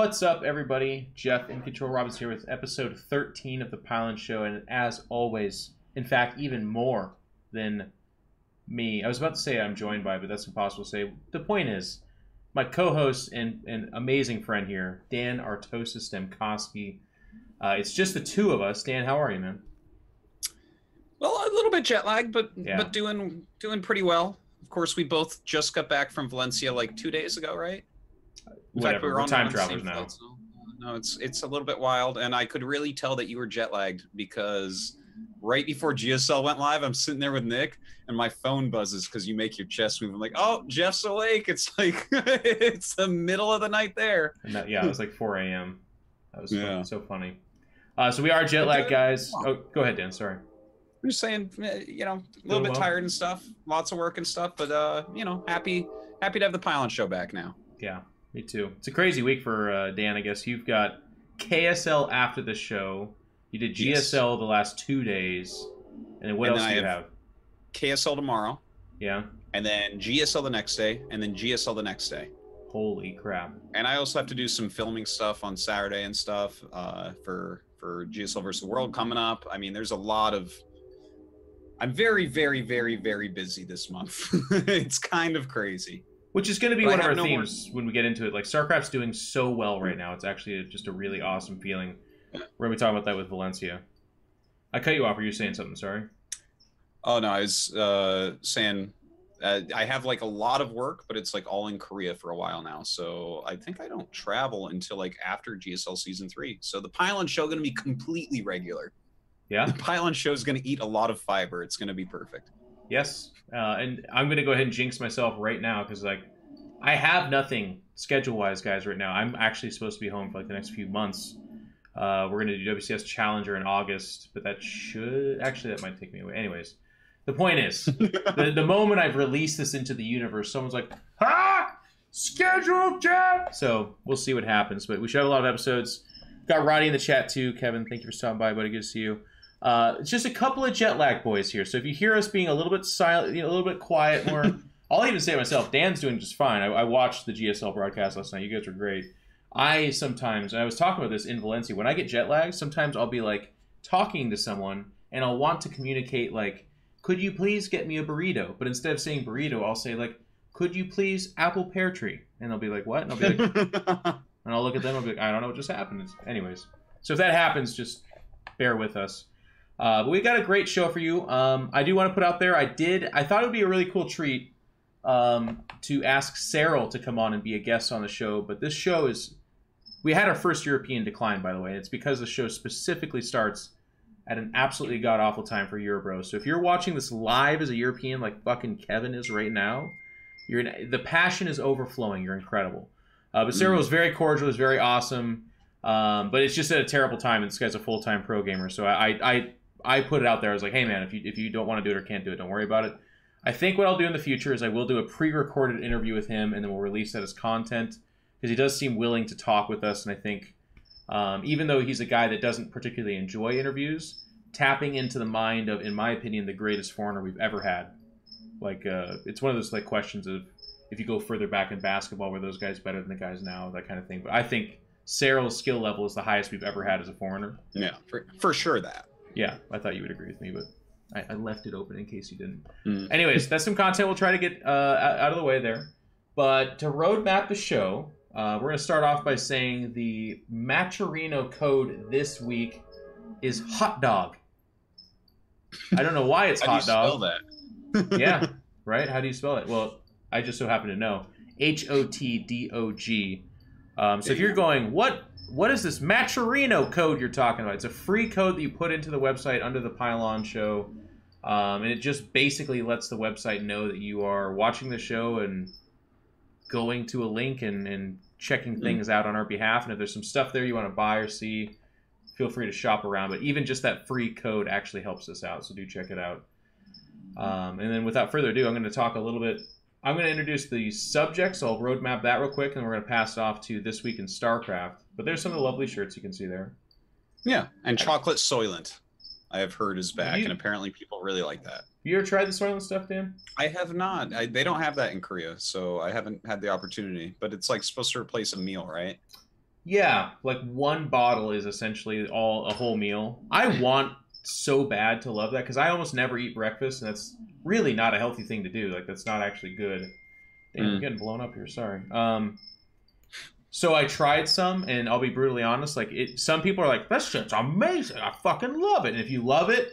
What's up, everybody? Jeff in Control Robbins here with episode 13 of The Pylon Show, and as always, in fact, even more than me. I was about to say I'm joined by, but that's impossible to say. The point is, my co-host and amazing friend here, Dan artosisTV. It's just the two of us. Dan, how are you, man? Well, a little bit jet lagged, but Yeah. doing pretty well. Of course, we both just got back from Valencia like 2 days ago, right? In fact, Whatever. we were We're on time the same travelers now. flight, so, no, it's a little bit wild, and I could really tell that you were jet lagged because right before GSL went live, I'm sitting there with Nick, and my phone buzzes because you make your chest move. I'm like, oh, Jeff's awake. It's like it's the middle of the night there. And that, yeah, it was like 4 a.m. That was so funny. So we are jet lag, guys. Oh, go ahead, Dan. Sorry. I'm just saying, you know, a little bit tired and stuff, lots of work and stuff, but you know, happy to have the Pylon Show back now. Yeah, me too. It's a crazy week for Dan. I guess you've got KSL after the show. You did GSL the last 2 days, and then what else do you have? KSL tomorrow. Yeah. And then GSL the next day, and then GSL the next day. Holy crap! And I also have to do some filming stuff on Saturday and stuff for GSL versus the World coming up. I mean, there's a lot of. I'm very, very, very, very busy this month. It's kind of crazy. Which is going to be one of our themes when we get into it. Like, Starcraft's doing so well right now. It's actually just a really awesome feeling. We're going to be talking about that with Valencia. I cut you off. Were you saying something? Sorry. Oh, no. I was saying I have, like, a lot of work, but it's, like, all in Korea for a while now. So I think I don't travel until, like, after GSL Season 3. So the Pylon Show going to be completely regular. Yeah. The Pylon Show is going to eat a lot of fiber. It's going to be perfect. Yes. And I'm going to go ahead and jinx myself right now because, like, I have nothing schedule-wise, guys, right now. I'm actually supposed to be home for, like, the next few months. We're going to do WCS Challenger in August, but that should... Actually, that might take me away. Anyways, the point is, the moment I've released this into the universe, someone's like, ah! Schedule, Jeff! So we'll see what happens, but we should have a lot of episodes. Got Roddy in the chat, too. Kevin, thank you for stopping by, buddy. Good to see you. It's just a couple of jet lag boys here. So if you hear us being a little bit silent, you know, a little bit quiet, more, I'll even say it myself. Dan's doing just fine. I watched the GSL broadcast last night. You guys were great. I sometimes, and I was talking about this in Valencia, when I get jet lag, sometimes I'll be like talking to someone and I'll want to communicate like, could you please get me a burrito? But instead of saying burrito, I'll say like, could you please apple pear tree? And they'll be like, what? And I'll be like, and I'll look at them and I'll be like, I don't know what just happened. Anyways, so if that happens, just bear with us. But we got a great show for you. I do want to put out there, I thought it would be a really cool treat to ask Cyril to come on and be a guest on the show. But this show is, we had our first European decline, by the way. And it's because the show specifically starts at an absolutely god-awful time for Eurobros. So if you're watching this live as a European like fucking Kevin is right now, the passion is overflowing. You're incredible. But Cyril was very cordial, was very awesome. But it's just at a terrible time, and this guy's a full-time pro gamer. So I put it out there. I was like, hey, man, if you don't want to do it or can't do it, don't worry about it. I think what I'll do in the future is I will do a pre-recorded interview with him, and then we'll release that as content, because he does seem willing to talk with us. And I think even though he's a guy that doesn't particularly enjoy interviews, tapping into the mind of, in my opinion, the greatest foreigner we've ever had. Like, it's one of those like questions of if you go further back in basketball, were those guys better than the guys now, that kind of thing. But I think Cyril's skill level is the highest we've ever had as a foreigner. Yeah, for sure that. Yeah, I thought you would agree with me, but I left it open in case you didn't. Anyways, that's some content we'll try to get out of the way there. But to roadmap the show, we're going to start off by saying the Matcherino code this week is HotDog. I don't know why it's HotDog. How do you spell that? Yeah, right? How do you spell it? Well, I just so happen to know. HOTDOG. So if you're going, what is this Matcherino code you're talking about? It's a free code that you put into the website under the Pylon Show. And it just basically lets the website know that you are watching the show and going to a link and checking things out on our behalf. And if there's some stuff there you want to buy or see, feel free to shop around. But even just that free code actually helps us out, so do check it out. And then without further ado, I'm going to talk a little bit. I'm going to introduce the subject, so I'll roadmap that real quick, and we're going to pass it off to This Week in Starcraft. But there's some of the lovely shirts you can see there. Yeah, and Chocolate Soylent, I have heard, is back, and apparently people really like that. You ever tried the Soylent stuff, Dan? I have not. They don't have that in Korea, so I haven't had the opportunity. But it's like supposed to replace a meal, right? Yeah, like one bottle is essentially a whole meal. I want so bad to love that because I almost never eat breakfast, and that's really not a healthy thing to do. Like that's not actually good. Damn, I'm getting blown up here. Sorry. So I tried some, and I'll be brutally honest. Like some people are like, "That shit's amazing. I fucking love it." And if you love it,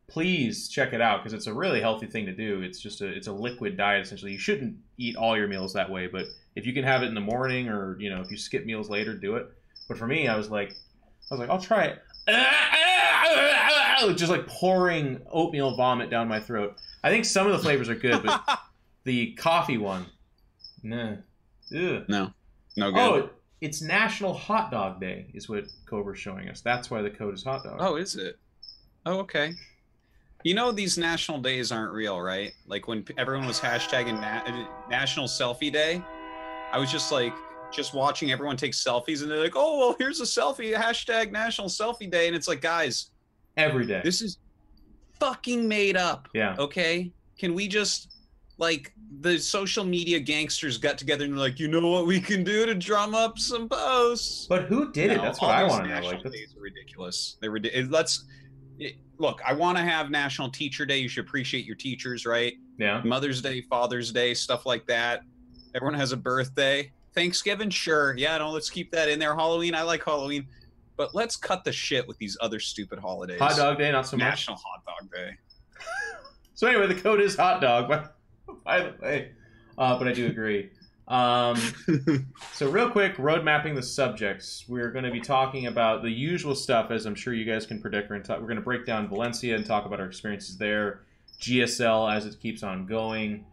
please check it out because it's a really healthy thing to do. It's just it's a liquid diet essentially. You shouldn't eat all your meals that way, but if you can have it in the morning or if you skip meals later, do it. But for me, I was like, I'll try it. Just like pouring oatmeal vomit down my throat. I think some of the flavors are good, but the coffee one, nah. Ugh. No good. Oh, it's National Hot Dog Day is what Cobra's showing us. That's why the code is hot dog. Oh, is it? Oh, okay. You know these national days aren't real, right? Like when everyone was hashtagging National Selfie Day, I was just watching everyone take selfies, and they're like, "Oh, well, here's a selfie, hashtag National Selfie Day," and it's like, guys, every day. This is fucking made up. Yeah. Okay. Can we just the social media gangsters got together and they're like, you know what we can do to drum up some posts? But who did it? That's what I want to know. Like, days are ridiculous. They're ridiculous. Look, I want to have National Teacher Day. You should appreciate your teachers, right? Yeah. Mother's Day, Father's Day, stuff like that. Everyone has a birthday. Thanksgiving, sure. Yeah, no, let's keep that in there. Halloween, I like Halloween. But let's cut the shit with these other stupid holidays. Hot Dog Day, not so much. National Hot Dog Day. So anyway, the code is hot dog, by the way. But I do agree. So real quick, road mapping the subjects. We're going to be talking about the usual stuff, as I'm sure you guys can predict. We're going to break down Valencia and talk about our experiences there. GSL as it keeps on going.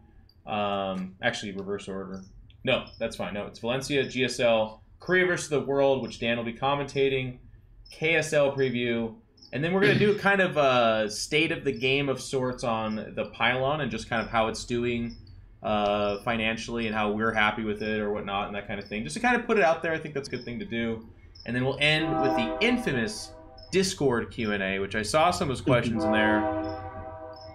Actually, reverse order. No, that's fine. No, it's Valencia, GSL, Korea versus the World, which Dan will be commentating, KSL preview, and then we're going to do kind of a state of the game of sorts on the Pylon and just kind of how it's doing financially and how we're happy with it or whatnot and that kind of thing. Just to kind of put it out there, I think that's a good thing to do. And then we'll end with the infamous Discord Q&A, which I saw some of those questions in there.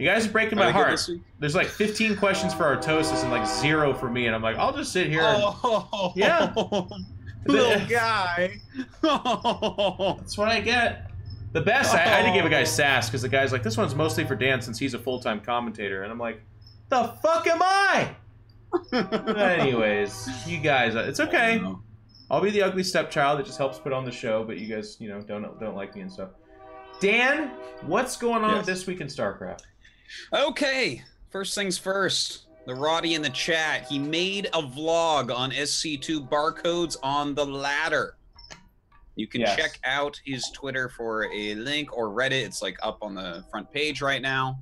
You guys are breaking my heart. There's like 15 questions for Artosis and like 0 for me, and I'm like, I'll just sit here and... Yeah. Little guy. That's what I get. The best, I had to give a guy sass, because the guy's like, this one's mostly for Dan since he's a full-time commentator. And I'm like, the fuck am I? Anyways, you guys, it's okay. I'll be the ugly stepchild that just helps put on the show, but you guys, don't like me and stuff. Dan, what's going on this week in StarCraft? Okay, first things first. The Roddy in the chat, he made a vlog on SC2 barcodes on the ladder. You can check out his Twitter for a link, or Reddit. It's like up on the front page right now.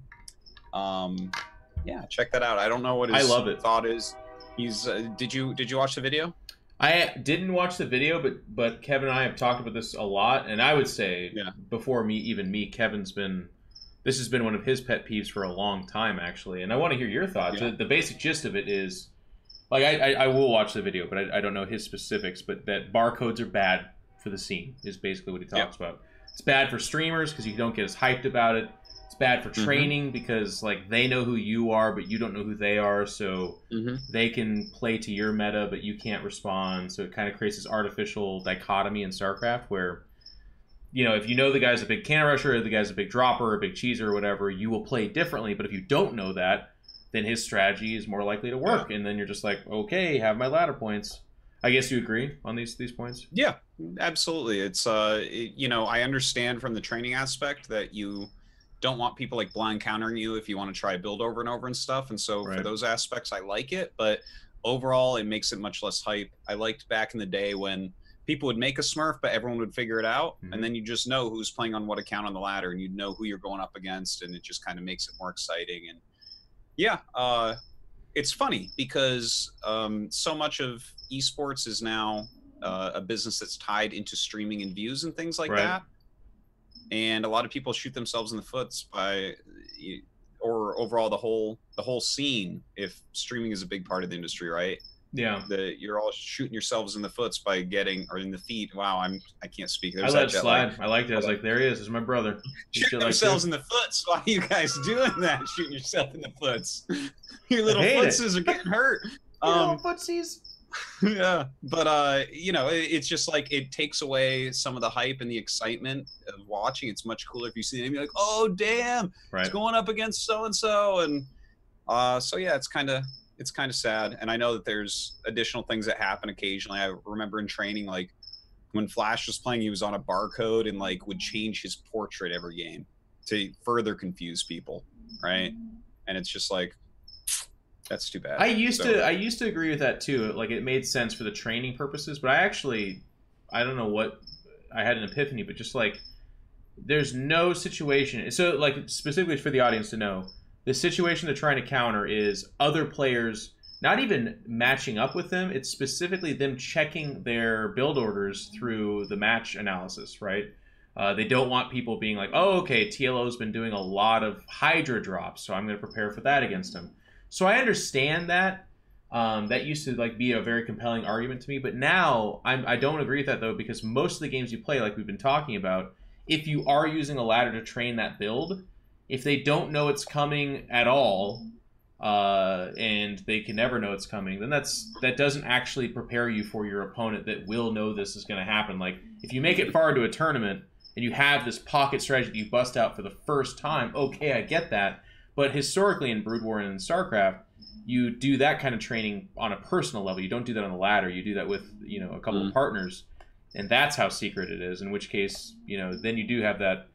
Yeah, check that out. I don't know what his thought is. He's did you watch the video? I didn't watch the video, but Kevin and I have talked about this a lot, and I would say before me, this has been one of his pet peeves for a long time, actually. And I want to hear your thoughts. The basic gist of it is, like, I will watch the video, but I don't know his specifics, but that barcodes are bad for the scene is basically what he talks about. It's bad for streamers because you don't get as hyped about it. It's bad for training because, like, they know who you are, but you don't know who they are, so they can play to your meta, but you can't respond. So it kind of creates this artificial dichotomy in StarCraft where, if you know the guy's a big cannon rusher, or the guy's a big dropper, or a big cheeser, or whatever, you will play differently. But if you don't know that, then his strategy is more likely to work. And then you're just like, okay, have my ladder points. I guess you agree on these points? Yeah, absolutely. It's, I understand from the training aspect that you don't want people like blind countering you if you want to try build over and over and stuff. And so for those aspects, I like it. But overall, it makes it much less hype. I liked back in the day when people would make a Smurf, but everyone would figure it out. And then you just know who's playing on what account on the ladder, and you'd know who you're going up against, and it just kind of makes it more exciting. And it's funny because so much of esports is now a business that's tied into streaming and views and things like that. And a lot of people shoot themselves in the foot by, or overall the whole scene, if streaming is a big part of the industry, right? Yeah, you're all shooting yourselves in the foots by getting, or in the feet. Wow, I can't speak. I let it slide. I liked it. I was like, there he is. This is my brother. Shooting themselves in the foots. Why are you guys doing that? Shooting yourself in the foots. Your little footses are getting hurt. Little footsies. Yeah, but you know, it's just like it takes away some of the hype and the excitement of watching. It's much cooler if you see the name, you're like, oh damn, it's Right. going up against so and so, and so yeah, it's kind of sad. And I know that there's additional things that happen occasionally. I remember in training, like when Flash was playing, he was on a barcode and like would change his portrait every game to further confuse people, right? And it's just like that's too bad. I used to agree with that too. Like it made sense for the training purposes, but I don't know what I had an epiphany, but just like there's no situation. So like specifically for the audience to know, the situation they're trying to counter is other players not even matching up with them. It's specifically them checking their build orders through the match analysis, right? They don't want people being like, oh, okay, TLO's been doing a lot of Hydra drops, so I'm going to prepare for that against him. So I understand that. That used to like be a very compelling argument to me, but now I don't agree with that though, because most of the games you play, like we've been talking about, if you are using a ladder to train that build, if they don't know it's coming at all, and they can never know it's coming, then that doesn't actually prepare you for your opponent that will know this is going to happen. Like if you make it far into a tournament and you have this pocket strategy that you bust out for the first time, okay, I get that. But historically in Brood War and in Starcraft, you do that kind of training on a personal level. You don't do that on the ladder. You do that with, you know, a couple of partners, and that's how secret it is. In which case, you know, then you do have that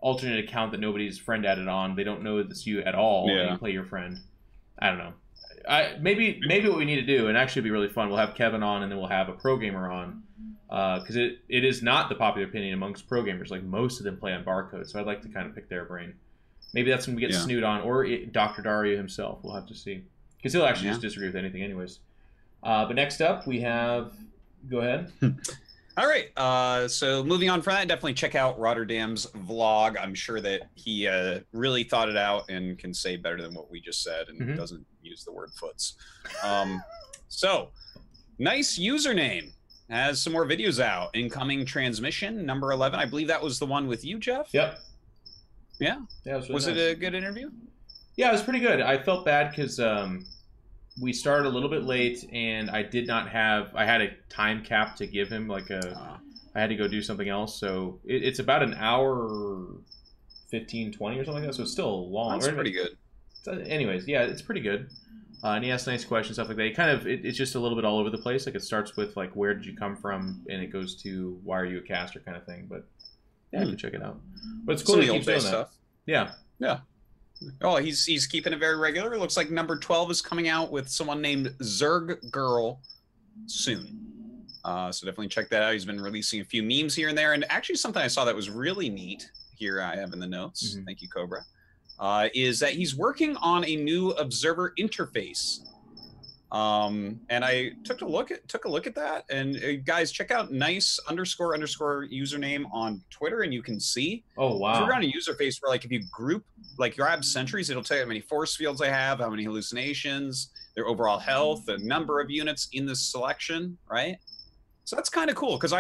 alternate account that nobody's friend added on. They don't know it's you at all. Yeah. And you play your friend. I don't know. Maybe what we need to do, and actually be really fun, we'll have Kevin on, and then we'll have a pro gamer on, because it is not the popular opinion amongst pro gamers. Like most of them play on Barcode, so I'd like to kind of pick their brain. Maybe that's when we get Snoot on, or Dr. Dario himself. We'll have to see, because he'll actually just disagree with anything, anyways. But next up, we have. Go ahead. All right. So moving on from that, definitely check out Rotterdam's vlog. I'm sure that he really thought it out and can say better than what we just said, and doesn't use the word foots. So nice username. Has some more videos out. Incoming transmission number 11. I believe that was the one with you, Jeff. Yep. Yeah. Yeah. It was nice. it a good interview? Yeah, it was pretty good. I felt bad because we started a little bit late, and I had a time cap to give him, like I had to go do something else. So it's about an hour 15, 20 or something like that. So it's still long. That's pretty good. Anyways, yeah, it's pretty good. And he asks nice questions, stuff like that. It's just a little bit all over the place. Like it starts with like, where did you come from? And it goes to, why are you a caster kind of thing. But yeah, you can check it out. But it's cool that he keeps doing that. Yeah. Yeah. Oh, he's keeping it very regular. It looks like number 12 is coming out with someone named Zerg Girl soon. So definitely check that out. He's been releasing a few memes here and there. And actually something I saw that was really neat, here I have in the notes, thank you, Cobra, is that he's working on a new observer interface. And I took a look at that, and guys, check out nice _ username on Twitter, and you can see. Oh wow! If you're on a user face where, like, if you group, like, grab sentries, it'll tell you how many force fields they have, how many hallucinations, their overall health, the number of units in the selection, right? So that's kind of cool, because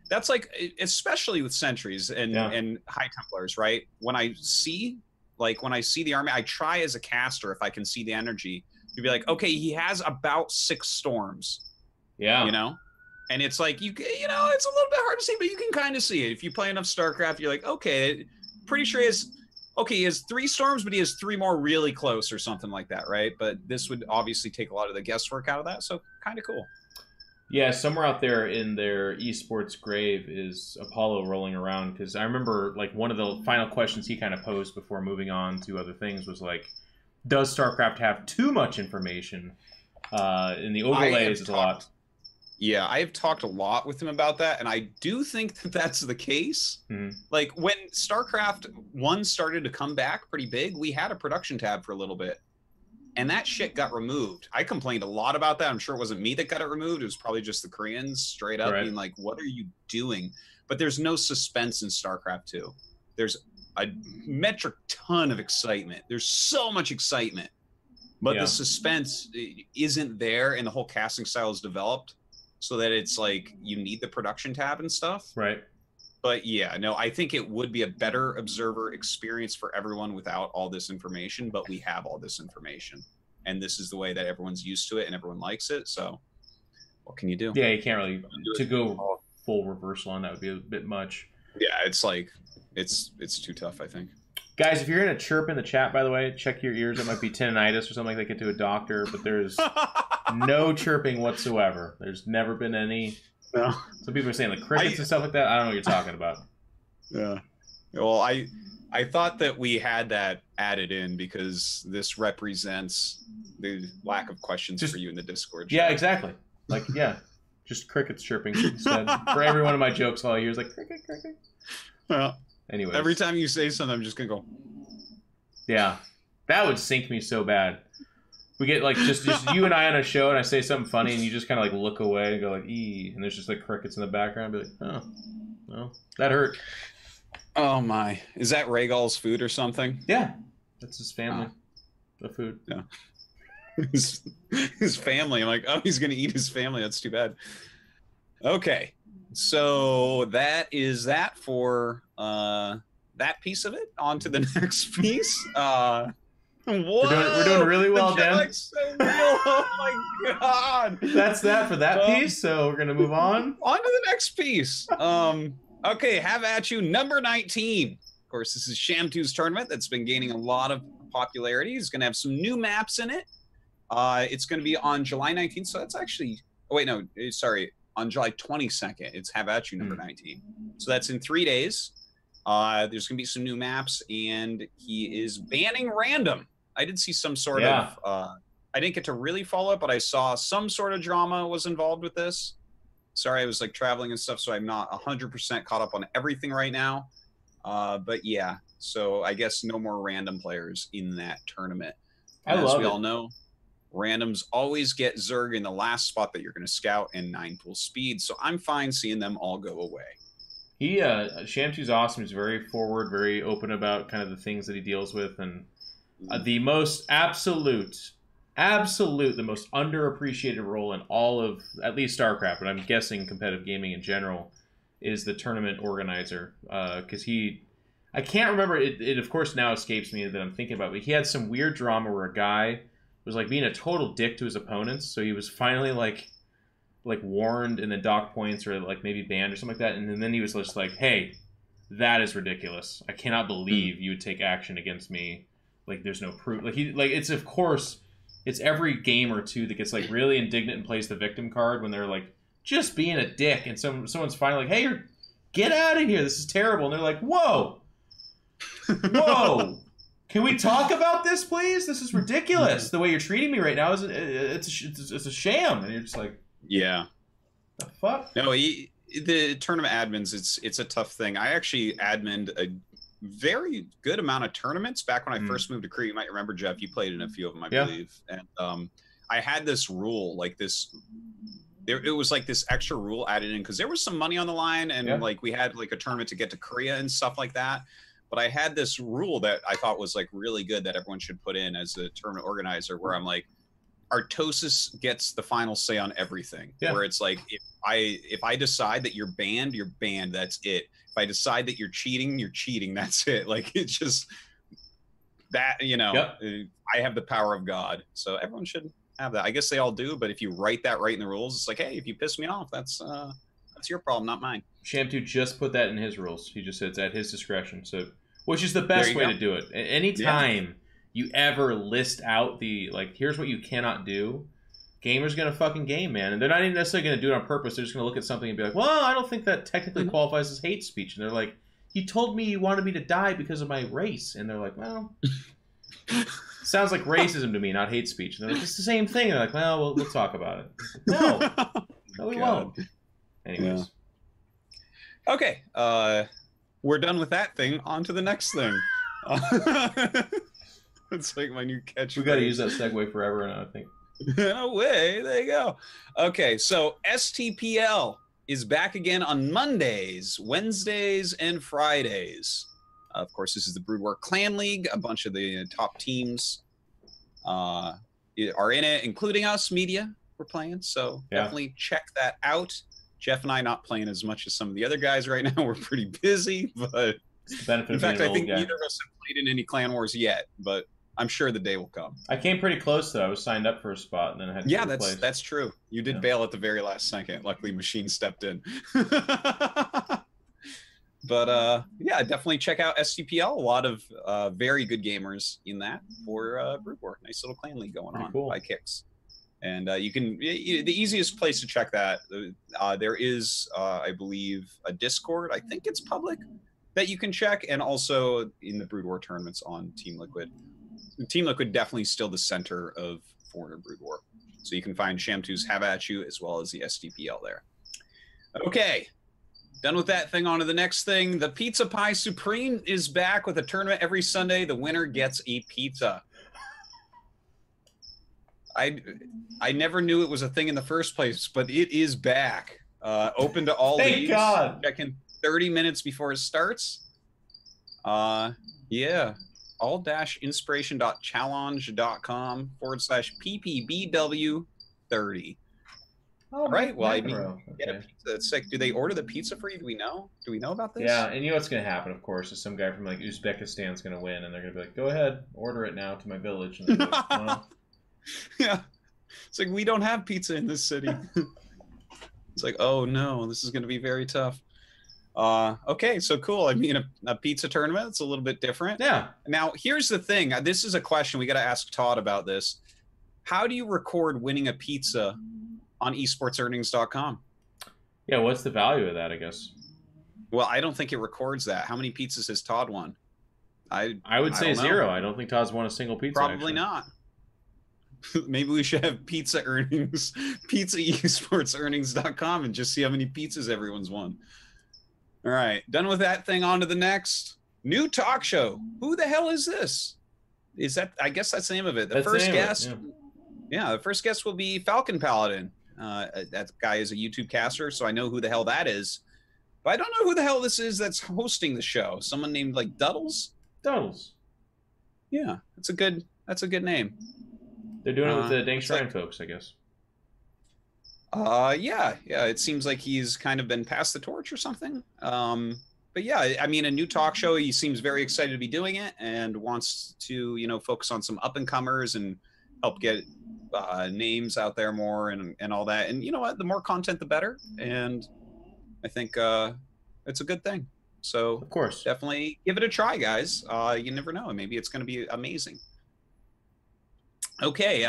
that's like, especially with sentries and High Templars, right? When I see the army, I try as a caster, if I can see the energy, to be like, okay, he has about 6 storms. Yeah. You know? And it's like, you know, it's a little bit hard to see, but you can kind of see it. If you play enough StarCraft, you're like, okay, pretty sure he has 3 storms, but he has 3 more really close or something like that, right? But this would obviously take a lot of the guesswork out of that, so kind of cool. Yeah, somewhere out there in their esports grave is Apollo rolling around, because I remember, like, one of the final questions he kind of posed before moving on to other things was like, does StarCraft have too much information? In the overlays is a lot. Yeah, I have talked a lot with him about that, and I do think that that's the case. Like, when StarCraft 1 started to come back pretty big, we had a production tab for a little bit, and that shit got removed. I complained a lot about that. I'm sure it wasn't me that got it removed. It was probably just the Koreans straight up being like, what are you doing? But there's no suspense in StarCraft 2. There's a metric ton of excitement. There's so much excitement, but the suspense isn't there, and the whole casting style is developed so that it's like you need the production tab and stuff. Right. But yeah, no, I think it would be a better observer experience for everyone without all this information, but we have all this information, and this is the way that everyone's used to it and everyone likes it. So what can you do? Yeah, you can't really to go full reversal on that would be a bit much. Yeah, it's like it's too tough, I think. Guys, if you're gonna chirp in the chat, by the way, check your ears. It might be tinnitus or something like that. Get to a doctor, but there's no chirping whatsoever. There's never been any. No. Some people are saying like crickets and stuff like that. I don't know what you're talking about. Yeah. Well, I thought that we had that added in because this represents the lack of questions for you in the Discord chat. Yeah, exactly. Like, yeah, just crickets chirping instead. For every one of my jokes, all I hear is like cricket, cricket. Well, anyway, every time you say something, I'm just gonna go. Yeah, that would sink me so bad. We get like just you and I on a show, and I say something funny, and you just kind of like look away and go like "ee," and there's just like crickets in the background. I'd be like, oh, well, that hurt. Oh my! Is that Rhaegal's food or something? Yeah, that's his family. The food. Yeah. his family. I'm like, oh, he's gonna eat his family. That's too bad. Okay, so that is that for that piece of it. On to the next piece. We're doing really well, Dan. So real. Oh my god! That's that for that piece. So we're gonna move on. On to the next piece. Okay, have at you, number 19. Of course, this is Sham2's tournament that's been gaining a lot of popularity. It's going to have some new maps in it. It's going to be on July 19th, so that's actually... Oh, wait, no, sorry. On July 22nd, it's have at you, number 19. So that's in 3 days. There's going to be some new maps, and he is banning random. I did see some sort of... I didn't get to really follow it, but I saw some sort of drama was involved with this. Sorry, I was like traveling and stuff, so I'm not 100% caught up on everything right now. But yeah, so I guess no more random players in that tournament. And as we all know, randoms always get Zerg in the last spot that you're going to scout and 9 full speed. So I'm fine seeing them all go away. Sham2's awesome. He's very forward, very open about kind of the things that he deals with, and the most the most underappreciated role in all of, at least StarCraft, but I'm guessing competitive gaming in general, is the tournament organizer. Because I can't remember, it of course now escapes me that I'm thinking about, but he had some weird drama where a guy was like being a total dick to his opponents, so he was finally like warned and then docked points or like maybe banned or something like that, and then he was just like, hey, that is ridiculous. I cannot believe you would take action against me. Like, there's no proof. It's of course... It's every game or two that gets like really indignant and plays the victim card when they're like just being a dick, and someone's finally like, "Hey, get out of here! This is terrible." And they're like, "Whoa, whoa, can we talk about this, please? This is ridiculous. The way you're treating me right now it's a sham." And you're just like, "Yeah, the fuck." No, the tournament admins, it's a tough thing. I actually adminned a very good amount of tournaments back when I first moved to Korea. You might remember, Jeff, you played in a few of them, I believe. And I had this rule, like this, it was like this extra rule added in because there was some money on the line, and like we had like a tournament to get to Korea and stuff like that. But I had this rule that I thought was like really good that everyone should put in as a tournament organizer, where I'm like, Artosis gets the final say on everything. Where it's like, if I decide that you're banned, that's it. If I decide that you're cheating, that's it. Like, it's just that, you know, I have the power of God. So everyone should have that. I guess they all do, but if you write that right in the rules, it's like, hey, if you piss me off, that's your problem, not mine. Sham2 just put that in his rules. He just said it's at his discretion. So, which is the best way to do it. Anytime you ever list out the, like, here's what you cannot do, gamers gonna fucking game, man. And they're not even necessarily gonna do it on purpose. They're just gonna look at something and be like, well, I don't think that technically qualifies as hate speech. And they're like, you told me you wanted me to die because of my race. And they're like, well, sounds like racism to me, not hate speech. And they're like, it's the same thing. And they're like, well, we'll talk about it. No, we won't. Anyways. Okay, we're done with that thing. On to the next thing. It's like my new catch. We got to use that segue forever now, I think. No way. There you go. Okay, so STPL is back again on Mondays, Wednesdays, and Fridays. Of course, this is the Brood War Clan League. A bunch of the top teams are in it, including us, media. We're playing, so definitely check that out. Jeff and I not playing as much as some of the other guys right now. We're pretty busy, but in fact, I think neither of us have played in any clan wars yet. But I'm sure the day will come. I came pretty close though. I was signed up for a spot and then I had to Yeah, replace. that's true. You did bail at the very last second. Luckily, Machine stepped in. But yeah, definitely check out SCPL. A lot of very good gamers in that for Brood War. Nice little clan league going on by Kicks. And you can, the easiest place to check that, there is, I believe, a Discord. I think it's public that you can check. And also in the Brood War tournaments on Team Liquid. Team Liquid definitely still the center of Foreigner Brood War. So you can find Sham2's Have At You as well as the SDPL there. Okay. Done with that thing, on to the next thing. The Pizza Pie Supreme is back with a tournament every Sunday. The winner gets a pizza. I never knew it was a thing in the first place, but it is back. Open to all leagues. Thank God. Check in 30 minutes before it starts. Yeah. all-inspiration.challenge.com/PPBW30. All right. Well, I mean, get a pizza. It's like, do they order the pizza for you? Do we know? Do we know about this? Yeah, and you know what's going to happen, of course, is some guy from like Uzbekistan is going to win, and they're going to be like, "Go ahead, order it now to my village." And like, well. Yeah, it's like, we don't have pizza in this city. It's like, oh no, this is going to be very tough. Okay, so cool. I mean, a pizza tournament, it's a little bit different. Yeah. Now, here's the thing. This is a question we got to ask Todd about this. How do you record winning a pizza on esportsearnings.com? Yeah, what's the value of that, I guess? Well, I don't think it records that. How many pizzas has Todd won? I would say 0. I don't think Todd's won a single pizza. Probably not. Maybe we should have pizza earnings, pizzaesportsearnings.com, and just see how many pizzas everyone's won. All right, done with that thing, on to the next. New talk show. Who the hell is this? Is that, I guess that's the name of it. The first guest. Yeah, the first guest will be Falcon Paladin. That guy is a YouTube caster, so I know who the hell that is. But I don't know who the hell this is that's hosting the show. Someone named like Duddles? Duddles. Yeah, that's a good name. They're doing it with the Dank Shrine folks, I guess. Yeah, it seems like he's kind of been passed the torch or something. But yeah, I mean, a new talk show. He seems very excited to be doing it and wants to, you know, focus on some up and comers and help get names out there more and all that. And you know what? The more content, the better. And I think it's a good thing. So of course, definitely give it a try, guys. You never know. Maybe it's going to be amazing. Okay,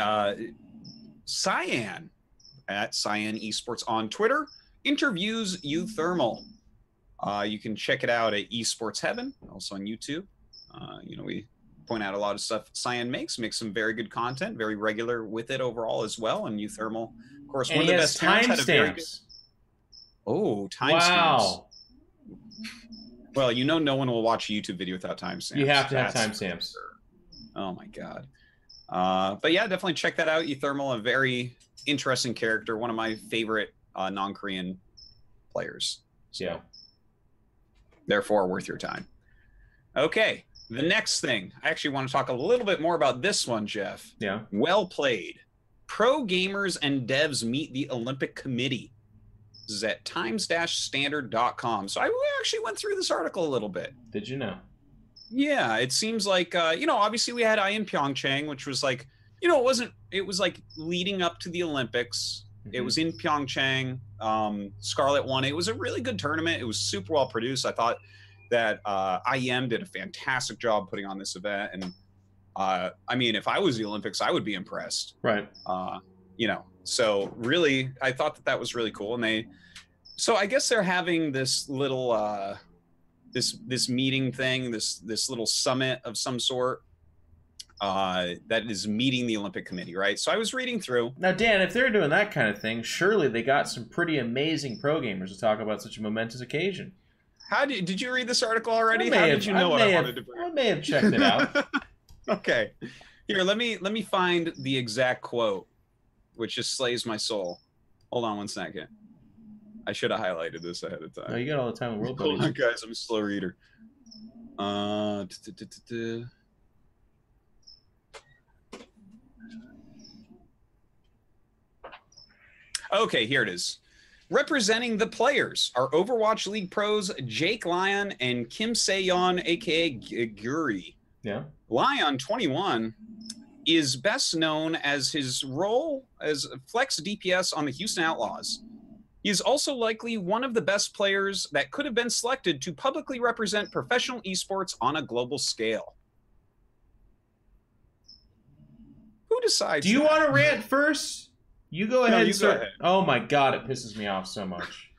Cyan at Cyan Esports on Twitter interviews Uthermal. You can check it out at Esports Heaven, also on YouTube. You know, we point out a lot of stuff Cyan makes some very good content, very regular with it overall as well. And Uthermal, of course, one of the best timestamps. Oh, timestamps! Wow. Well, you know, no one will watch a YouTube video without timestamps. You have to have timestamps. Oh my God. But yeah, definitely check that out. Uthermal, a very interesting character, one of my favorite non-Korean players. So, yeah. Therefore, worth your time. Okay, the next thing. I actually want to talk a little bit more about this one, Jeff. Yeah. Well played. Pro gamers and devs meet the Olympic Committee. This is at times-standard.com. So I actually went through this article a little bit. Did you know? Yeah, it seems like, you know, obviously we had in Pyeongchang, which was like, you know, it was like leading up to the Olympics. Mm-hmm. It was in Pyeongchang. Scarlett won. It was a really good tournament. It was super well produced. I thought that IEM did a fantastic job putting on this event. And I mean, if I was the Olympics, I would be impressed. Right. You know, so really, I thought that was really cool. And so I guess they're having this little, this meeting thing, this little summit of some sort that is meeting the Olympic Committee, right? So I was reading through. Now, Dan, if they're doing that kind of thing, surely they got some pretty amazing pro gamers to talk about such a momentous occasion. Did you read this article already? How did you know what I wanted to bring? I may have checked it out. Okay, here, let me find the exact quote, which just slays my soul. Hold on one second. I should have highlighted this ahead of time. No, you got all the time in the world, buddy. Hold on, guys. I'm a slow reader. Okay, here it is. Representing the players are Overwatch League pros Jake Lyon and Kim Se-yeon, a.k.a. Guri. Yeah. Lion 21 is best known as his role as flex DPS on the Houston Outlaws. He is also likely one of the best players that could have been selected to publicly represent professional esports on a global scale. Who decides? Do you want to rant first? You go ahead. No, you go ahead. Oh my god, it pisses me off so much.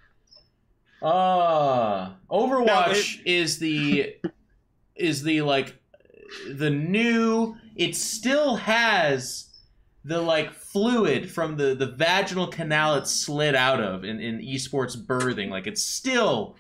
Overwatch is the like the new. It still has the like fluid from the vaginal canal it slid out of in esports birthing. Like it's still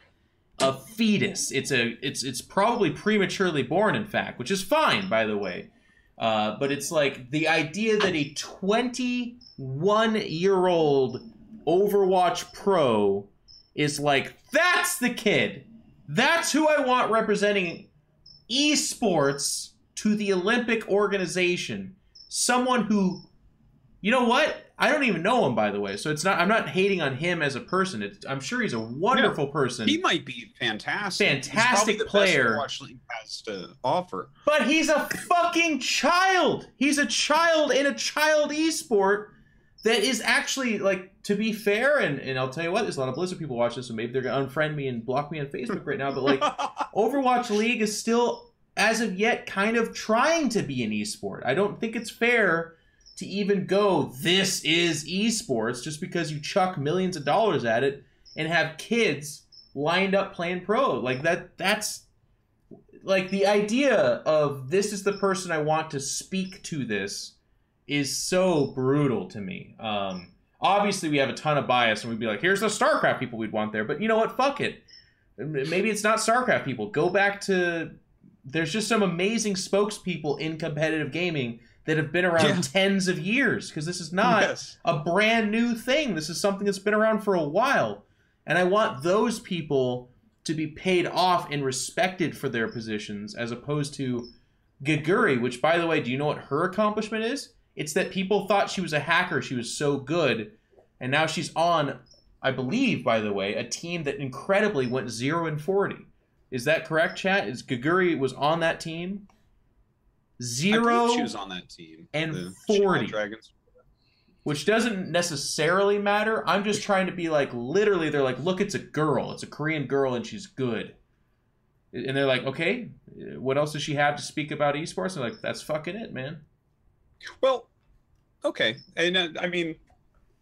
a fetus. It's probably prematurely born, in fact, which is fine, by the way. But it's like the idea that a 21-year-old Overwatch pro is like, that's the kid. That's who I want representing esports to the Olympic organization. Someone who, you know what? I don't even know him, by the way. So it's not. I'm not hating on him as a person. I'm sure he's a wonderful person. He might be fantastic. Fantastic player. Overwatch League has to offer. But he's a fucking child. He's a child in a child esport that is actually, like, to be fair, and I'll tell you what, there's a lot of Blizzard people watch this, so maybe they're going to unfriend me and block me on Facebook right now, but, like, Overwatch League is still, as of yet, kind of trying to be an esport. I don't think it's fair to even go, this is esports, just because you chuck millions of dollars at it and have kids lined up playing pro. Like, that's... Like, the idea of this is the person I want to speak to this is so brutal to me. Obviously, we have a ton of bias, and we'd be like, here's the StarCraft people we'd want there. But you know what? Fuck it. Maybe it's not StarCraft people. Go back to... There's just some amazing spokespeople in competitive gaming that have been around tens of years, because this is not a brand new thing. This is something that's been around for a while. And I want those people to be paid off and respected for their positions, as opposed to Gaguri, which, by the way, do you know what her accomplishment is? It's that people thought she was a hacker. She was so good. And now she's on, I believe, by the way, a team that incredibly went 0-40. Is that correct, chat? Is Gaguri was on that team? 0 she was on that team. And 40. Dragons. Which doesn't necessarily matter. I'm just trying to be like, literally, they're like, look, it's a girl. It's a Korean girl, and she's good. And they're like, okay, what else does she have to speak about esports? And they're like, that's fucking it, man. Well, okay. And I mean,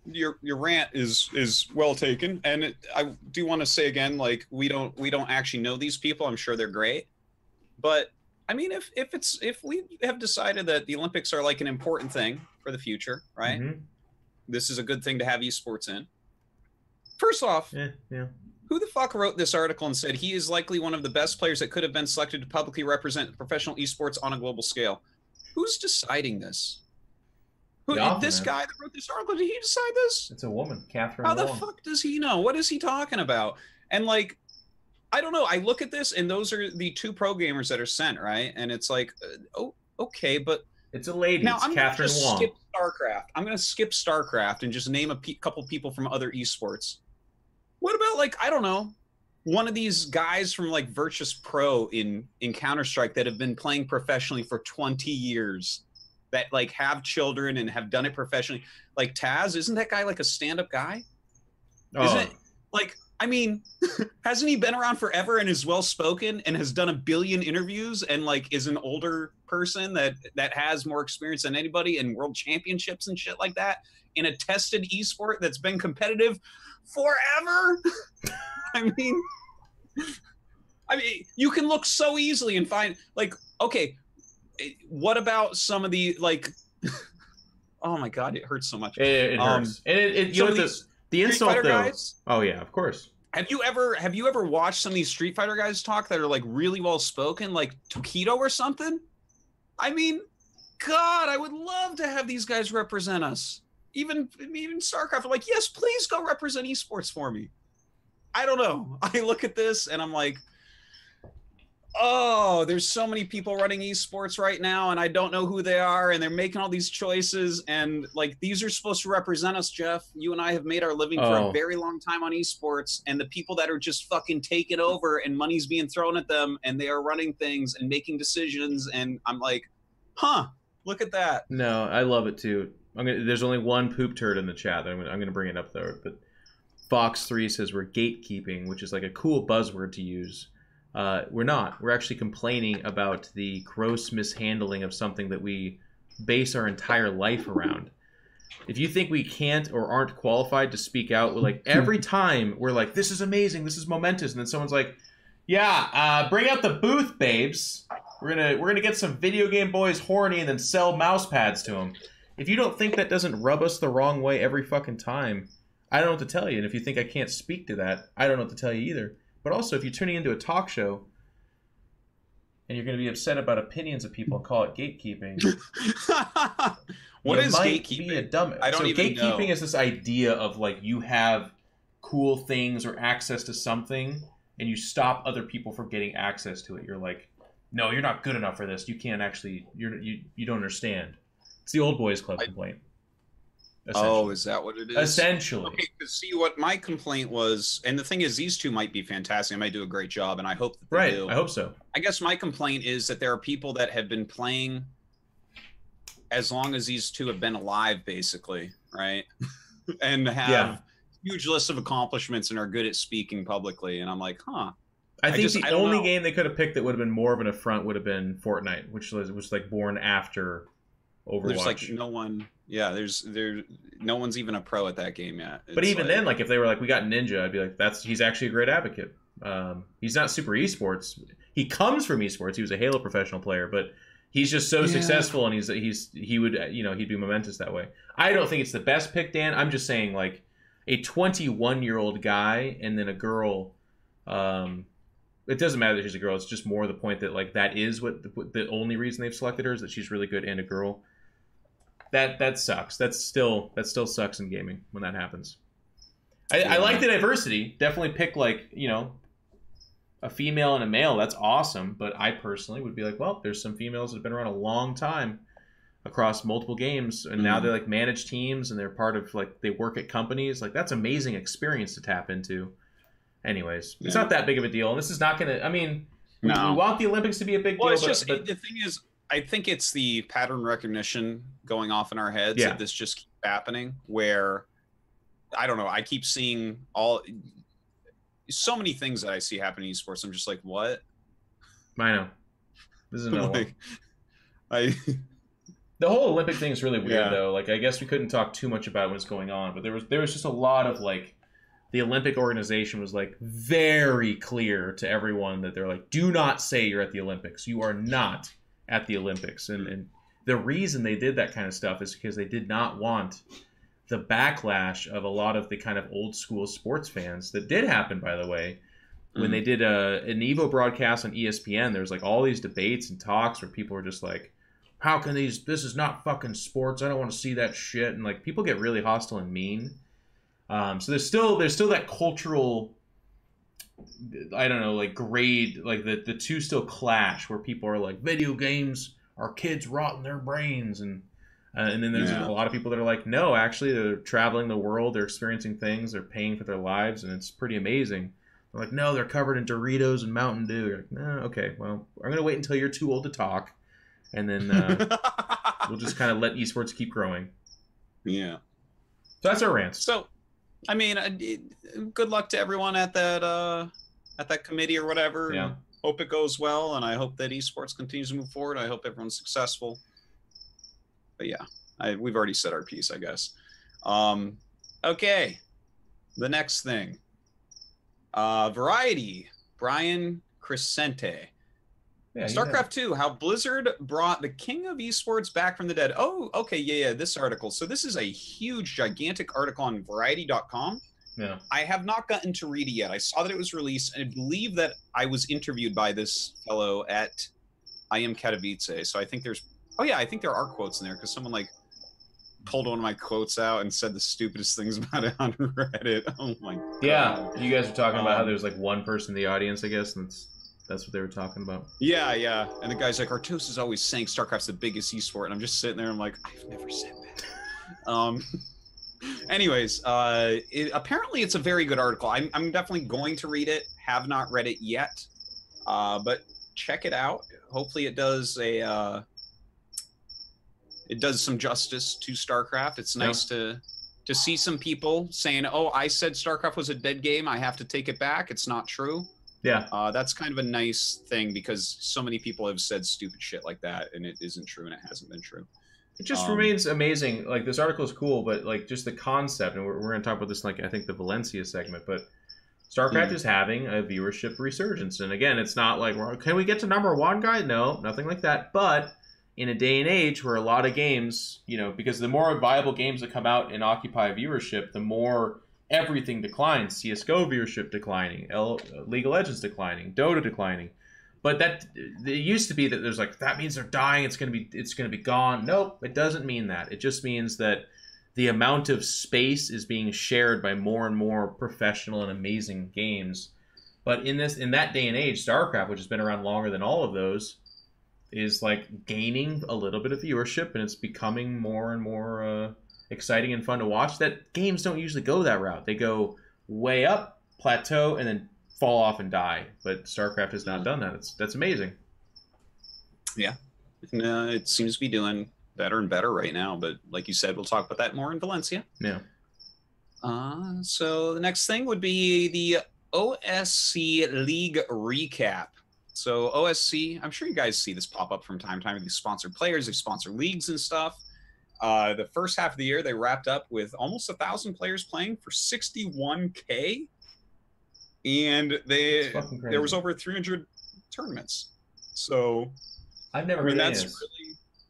your rant is well taken. And I do want to say again, like, we don't actually know these people. I'm sure they're great. But I mean, if we have decided that the Olympics are like an important thing for the future, right? Mm-hmm. This is a good thing to have esports in. First off, who the fuck wrote this article and said he is likely one of the best players that could have been selected to publicly represent professional esports on a global scale? Who's deciding this? This guy that wrote this article, did he decide this? It's a woman, Catherine. How the fuck does he know? What is he talking about? And like, I don't know. I look at this, and those are the 2 pro gamers that are sent, right? And it's like, oh, okay, but it's a lady. Now it's I'm Catherine going to Wong. skip StarCraft. I'm going to skip StarCraft and just name a couple people from other esports. What about, like, I don't know, one of these guys from like Virtus Pro in Counter-Strike that have been playing professionally for 20 years, that like have children and have done it professionally? Like Taz, isn't that guy like a stand-up guy? Isn't it like? I mean, hasn't he been around forever and is well-spoken and has done 1 billion interviews and like is an older person that has more experience than anybody in world championships and shit like that in a tested esport that's been competitive forever? I mean, you can look so easily and find like, okay, what about some of the like, oh my God, it hurts so much. It hurts. And you know, the insult, though. Guys, oh yeah, of course. Have you ever watched some of these Street Fighter guys talk that are like really well spoken, like Tokido or something? I mean, God, I would love to have these guys represent us. Even StarCraft, I'm like, yes, please go represent esports for me. I don't know. I look at this and I'm like, oh, there's so many people running esports right now, and I don't know who they are, and they're making all these choices, and like these are supposed to represent us, Jeff. You and I have made our living for a very long time on esports, and the people that are just fucking taking over and money's being thrown at them, and they are running things and making decisions, and I'm like, huh, look at that. No, I love it too. There's only one poop turd in the chat. That I'm gonna bring it up though. But Fox3 says we're gatekeeping, which is like a cool buzzword to use. We're not. We're actually complaining about the gross mishandling of something that we base our entire life around. If you think we can't or aren't qualified to speak out, we're like every time we're like, this is amazing, this is momentous, and then someone's like, yeah, bring out the booth, babes. We're gonna get some video game boys horny and then sell mouse pads to them. If you don't think that doesn't rub us the wrong way every fucking time, I don't know what to tell you. And if you think I can't speak to that, I don't know what to tell you either. But also, if you're tuning into a talk show and you're going to be upset about opinions of people and call it gatekeeping, what is gatekeeping? Be a dumb. I don't even know. Gatekeeping is this idea of like you have cool things or access to something, and you stop other people from getting access to it. You're like, no, you're not good enough for this. You can't actually. You don't understand. It's the old boys club complaint. Oh, is that what it is? Essentially. Okay, to see what my complaint was, and the thing is, these two might be fantastic. They might do a great job, and I hope that they do. I hope so. I guess my complaint is that there are people that have been playing as long as these two have been alive, basically, right? And have huge lists of accomplishments and are good at speaking publicly. And I'm like, huh. I think the only game they could have picked that would have been more of an affront would have been Fortnite, which was like born after Overwatch. There's like no one. Yeah, there's no one's even a pro at that game yet. But even then, like if they were like, we got Ninja, I'd be like, he's actually a great advocate. He's not super esports. He comes from esports. He was a Halo professional player, but he's just so successful, and he would he'd be momentous that way. I don't think it's the best pick, Dan. I'm just saying like a 21-year-old guy and then a girl. It doesn't matter that she's a girl. It's just more the point that like that is what the only reason they've selected her is that she's really good and a girl. That sucks. That still sucks in gaming when that happens. I like the diversity. Definitely pick like a female and a male. That's awesome. But I personally would be like, well, there's some females that have been around a long time across multiple games, and now they like manage teams and they're part of like they work at companies. Like that's amazing experience to tap into. Anyways, it's not that big of a deal, and this is not gonna. I mean, we want the Olympics to be a big deal. It's just the thing is, I think it's the pattern recognition going off in our heads that this just keeps happening. Where I don't know, I keep seeing so many things that I see happen in esports. I'm just like, what? I know. This is another like, one. The whole Olympic thing is really weird though. Like, I guess we couldn't talk too much about what's going on, but there was just a lot of like. The Olympic organization was like very clear to everyone that they're like, do not say you're at the Olympics. You are not at the Olympics. And the reason they did that kind of stuff is because they did not want the backlash of a lot of the kind of old school sports fans that did happen, by the way. When they did an Evo broadcast on ESPN, there was like all these debates and talks where people were just like, how can this is not fucking sports. I don't want to see that shit. And like people get really hostile and mean. So there's still that cultural, I don't know, like grade, like the two still clash where people are like, video games are kids rotting their brains, and then there's a lot of people that are like, no, actually they're traveling the world, they're experiencing things, they're paying for their lives, and it's pretty amazing. They're like, no, they're covered in Doritos and Mountain Dew. You're like, no, okay, well, I'm gonna wait until you're too old to talk, and then we'll just kind of let esports keep growing. Yeah. So that's our rant. So. I mean, good luck to everyone at that committee or whatever. Yeah. Hope it goes well, and I hope that esports continues to move forward. I hope everyone's successful. But yeah, we've already said our piece, I guess. Okay, the next thing. Variety. Brian Crescente. Yeah, Starcraft 2, how Blizzard brought the king of esports back from the dead. Oh, okay, yeah, this article. So this is a huge, gigantic article on Variety.com. Yeah. I have not gotten to read it yet. I saw that it was released, and I believe that I was interviewed by this fellow at I Am Katowice. So I think there's, I think there are quotes in there, because someone like pulled one of my quotes out and said the stupidest things about it on Reddit. Oh my god. Yeah, you guys are talking about how there's like one person in the audience, I guess, and it's That's what they were talking about. Yeah, yeah. And the guy's like, Artos is always saying StarCraft's the biggest esport, and I'm just sitting there. I'm like, I've never said that. Anyways, apparently it's a very good article. I'm definitely going to read it. Have not read it yet, but check it out. Hopefully, it does some justice to StarCraft. It's nice to see some people saying, "Oh, I said StarCraft was a dead game. I have to take it back. It's not true." Yeah. That's kind of a nice thing because so many people have said stupid shit like that, and it isn't true, and it hasn't been true. It just remains amazing. Like, this article is cool, but like just the concept, and we're going to talk about this in, like, I think the Valencia segment, but StarCraft is having a viewership resurgence. And again, it's not like, can we get to #1, guy? No, nothing like that. But in a day and age where a lot of games, you know, because the more viable games that come out and occupy viewership, the more everything declines. CSGO viewership declining, League of Legends declining, Dota declining. But that it used to be that there's like, that means they're dying. It's gonna be gone. Nope, it doesn't mean that. It just means that the amount of space is being shared by more and more professional and amazing games. But in that day and age, StarCraft, which has been around longer than all of those, is like gaining a little bit of viewership, and it's becoming more and more exciting and fun to watch. That games don't usually go that route. They go way up, plateau, and then fall off and die. But StarCraft has not done that. That's amazing. Yeah, and, it seems to be doing better and better right now. But like you said, we'll talk about that more in Valencia. Yeah. So the next thing would be the OSC League recap. So OSC, I'm sure you guys see this pop up from time to time. These sponsored players, they sponsor leagues and stuff. The first half of the year, they wrapped up with almost 1,000 players playing for 61K. And there was over 300 tournaments. So I've never heard of this.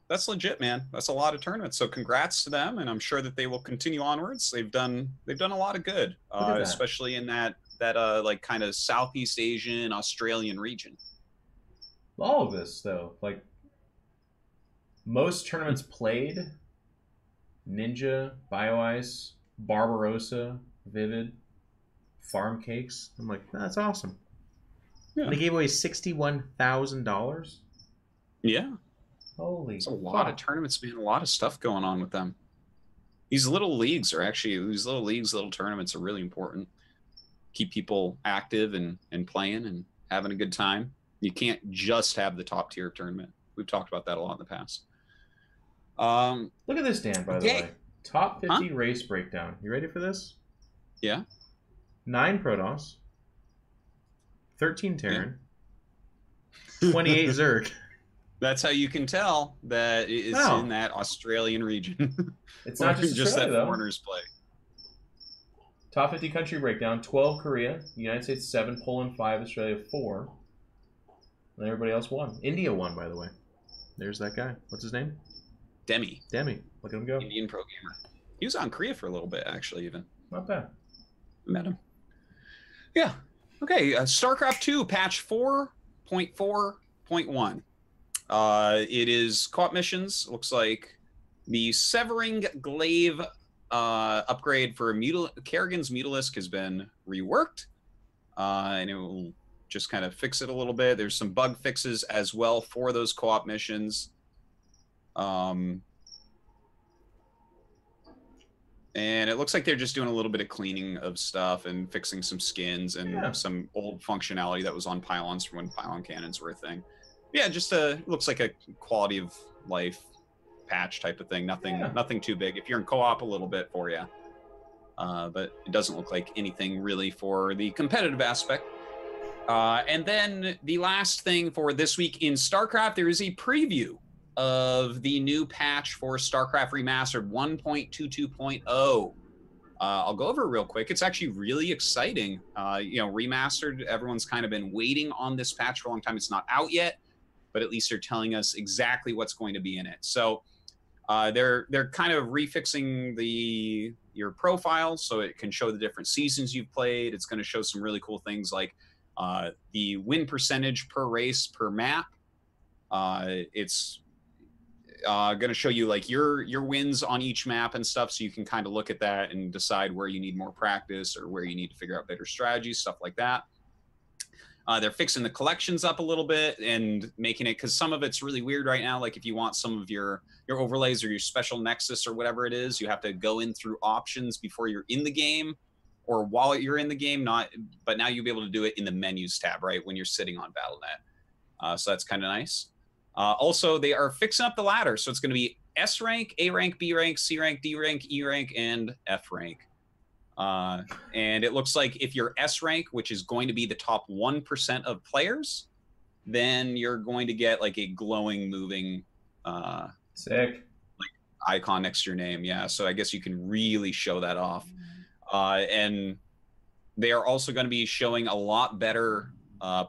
That's legit, man. That's a lot of tournaments. So congrats to them, and I'm sure that they will continue onwards. They've done a lot of good, especially in that like kind of Southeast Asian, Australian region. All of this though, like most tournaments played, Ninja, BioIce, Barbarossa, Vivid, Farm Cakes. I'm like, that's awesome. Yeah. And they gave away $61,000. Yeah. Holy! It's a lot of tournaments, man. A lot of stuff going on with them. These little leagues, little tournaments are really important. Keep people active and playing and having a good time. You can't just have the top tier tournament. We've talked about that a lot in the past. Look at this, Dan, by the way. Top 50 race breakdown. You ready for this? Yeah. 9 Protoss, 13 Terran, 28 Zerg. That's how you can tell that it's in that Australian region. It's not just that though. foreigners play. Top 50 country breakdown: 12 Korea, United States 7, Poland 5, Australia 4. And everybody else won. India won, by the way. There's that guy. What's his name? Demi. Look at him go. Indian pro gamer. He was on Korea for a little bit, actually, even. Not bad. Met him. Yeah. Okay. StarCraft 2 patch 4.4.1. It is co-op missions. Looks like the Severing Glaive upgrade for Kerrigan's Mutalisk has been reworked, and it will just kind of fix it a little bit. There's some bug fixes as well for those co-op missions. And it looks like they're just doing a little bit of cleaning of stuff and fixing some skins and some old functionality that was on Pylons from when Pylon cannons were a thing. Yeah, just looks like a quality of life patch type of thing. Nothing too big. If you're in co-op, a little bit for you. But it doesn't look like anything really for the competitive aspect. And then the last thing for this week in StarCraft, there is a preview of the new patch for StarCraft Remastered 1.22.0. I'll go over it real quick. It's actually really exciting. Remastered, everyone's kind of been waiting on this patch for a long time. It's not out yet, but at least they're telling us exactly what's going to be in it. So they're kind of refixing your profile so it can show the different seasons you've played. It's going to show some really cool things like the win percentage per race per map. It's going to show you like your wins on each map and stuff, so you can kind of look at that and decide where you need more practice or where you need to figure out better strategies, stuff like that. They're fixing the collections up a little bit and making it, because some of it's really weird right now. Like if you want some of your overlays or your special nexus or whatever it is, you have to go in through options before you're in the game, or while you're in the game. But now you'll be able to do it in the menus tab, right, when you're sitting on Battle.net. So that's kind of nice. Also, they are fixing up the ladder, so it's going to be S rank, A rank, B rank, C rank, D rank, E rank, and F rank. And it looks like if you're S rank, which is going to be the top 1% of players, then you're going to get like a glowing, moving, sick, like icon next to your name. Yeah, so I guess you can really show that off. And they are also going to be showing a lot better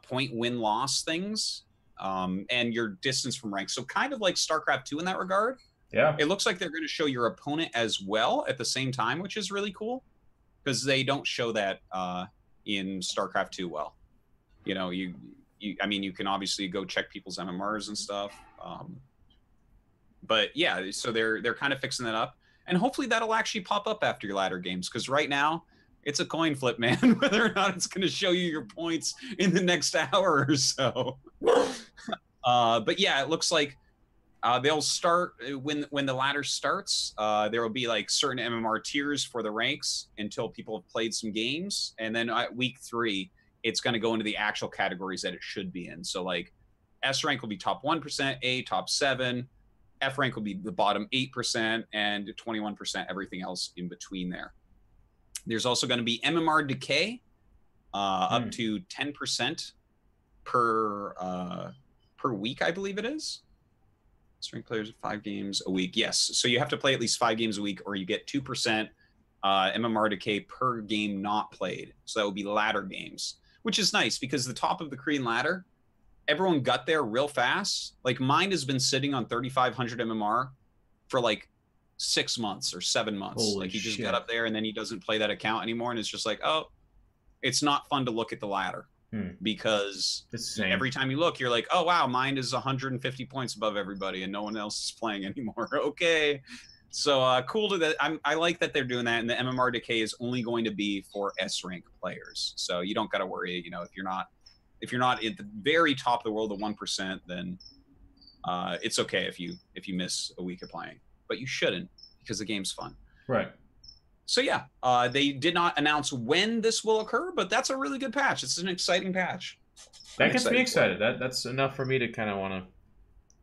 point win-loss things, and your distance from rank. So kind of like StarCraft 2 in that regard. Yeah. It looks like they're going to show your opponent as well at the same time, which is really cool, because they don't show that in StarCraft 2 well. You know, I mean, you can obviously go check people's MMRs and stuff. But yeah, so they're kind of fixing that up. And hopefully that'll actually pop up after your ladder games, because right now it's a coin flip, man, whether or not it's going to show you your points in the next hour or so. But yeah, it looks like they'll start when the ladder starts. There will be like certain MMR tiers for the ranks until people have played some games, and then at week 3, it's going to go into the actual categories that it should be in. So like S rank will be top 1%, A top 7, F rank will be the bottom 8%, and 21% everything else in between there. There's also going to be MMR decay up to 10% per week, I believe it is. Strength players 5 games a week. Yes. So you have to play at least 5 games a week, or you get 2% MMR decay per game not played. So that would be ladder games, which is nice because the top of the Korean ladder, everyone got there real fast. Like mine has been sitting on 3,500 MMR for like 6 months or 7 months. Holy like he just shit. got up there and then he doesn't play that account anymore. And it's just like, oh, it's not fun to look at the ladder. Because every time you look, you're like, oh, wow, mine is 150 points above everybody and no one else is playing anymore. Okay. So cool to that. I like that they're doing that. And the MMR decay is only going to be for S rank players. So you don't got to worry, you know, if you're not at the very top of the world, the 1%, then it's okay if you miss a week of playing, but you shouldn't, because the game's fun. Right. So yeah, they did not announce when this will occur, but that's a really good patch. It's an exciting patch. That gets me excited. That's enough for me to kind of want to.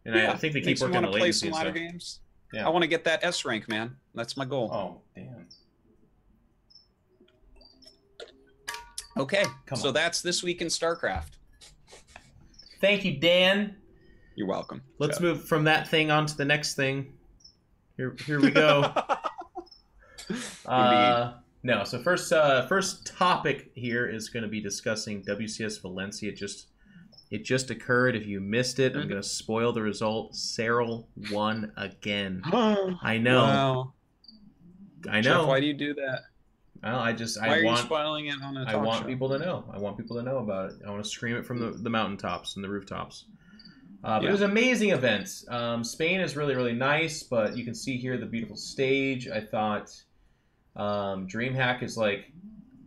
And yeah, I think they keep working on the latency and stuff. Games. Yeah. I want to get that S rank, man. That's my goal. Oh, damn. Okay, so that's this week in StarCraft. Thank you, Dan. You're welcome. Let's move from that thing on to the next thing. Here we go. No, so first topic here is going to be discussing WCS Valencia. It just occurred. If you missed it, I'm going to spoil the result. Cyril won again. I know. Wow. I know. Jeff, why do you do that? Well, why are you spoiling it on a talk show? I want people to know. I want people to know about it. I want to scream it from the mountaintops and the rooftops. But it was an amazing event. Spain is really, really nice, but you can see here the beautiful stage. I thought DreamHack is like...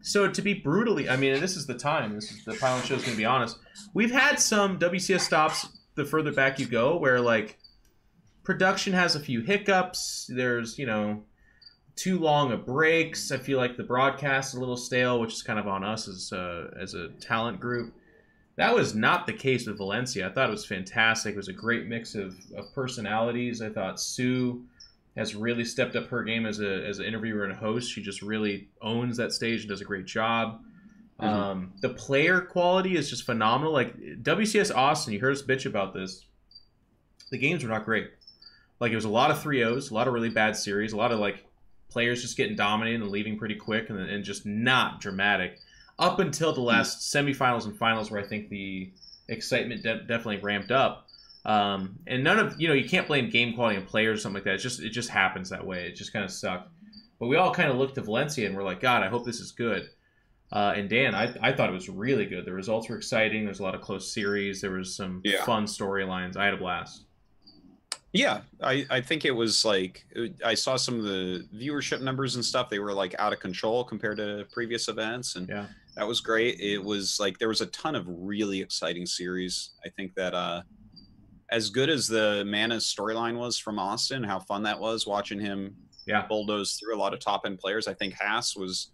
So to be brutally... I mean, and this is the time. This is the Pylon Show is going to be honest. We've had some WCS stops the further back you go where, like, production has a few hiccups. There's, you know... too long of breaks. I feel like the broadcast is a little stale, which is kind of on us as a talent group. That was not the case with Valencia. I thought it was fantastic. It was a great mix of personalities. I thought Sue has really stepped up her game as an interviewer and a host. She just really owns that stage and does a great job. The player quality is just phenomenal. Like WCS Austin, you heard us bitch about this. The games were not great. Like it was a lot of 3-0s, a lot of really bad series, a lot of like players just getting dominated and leaving pretty quick and just not dramatic. Up until the last semifinals and finals where I think the excitement definitely ramped up. And none of, you know, you can't blame game quality and players or something like that. It just happens that way. It just kind of sucked. But we all kind of looked to Valencia and we're like, God, I hope this is good. And Dan, I thought it was really good. The results were exciting. There's a lot of close series. There was some fun storylines. I had a blast. Yeah, I think it was like, I saw some of the viewership numbers and stuff. They were like out of control compared to previous events. And That was great. It was like there was a ton of really exciting series. I think that as good as the Mana's storyline was from Austin, how fun that was watching him bulldoze through a lot of top end players. I think Haas was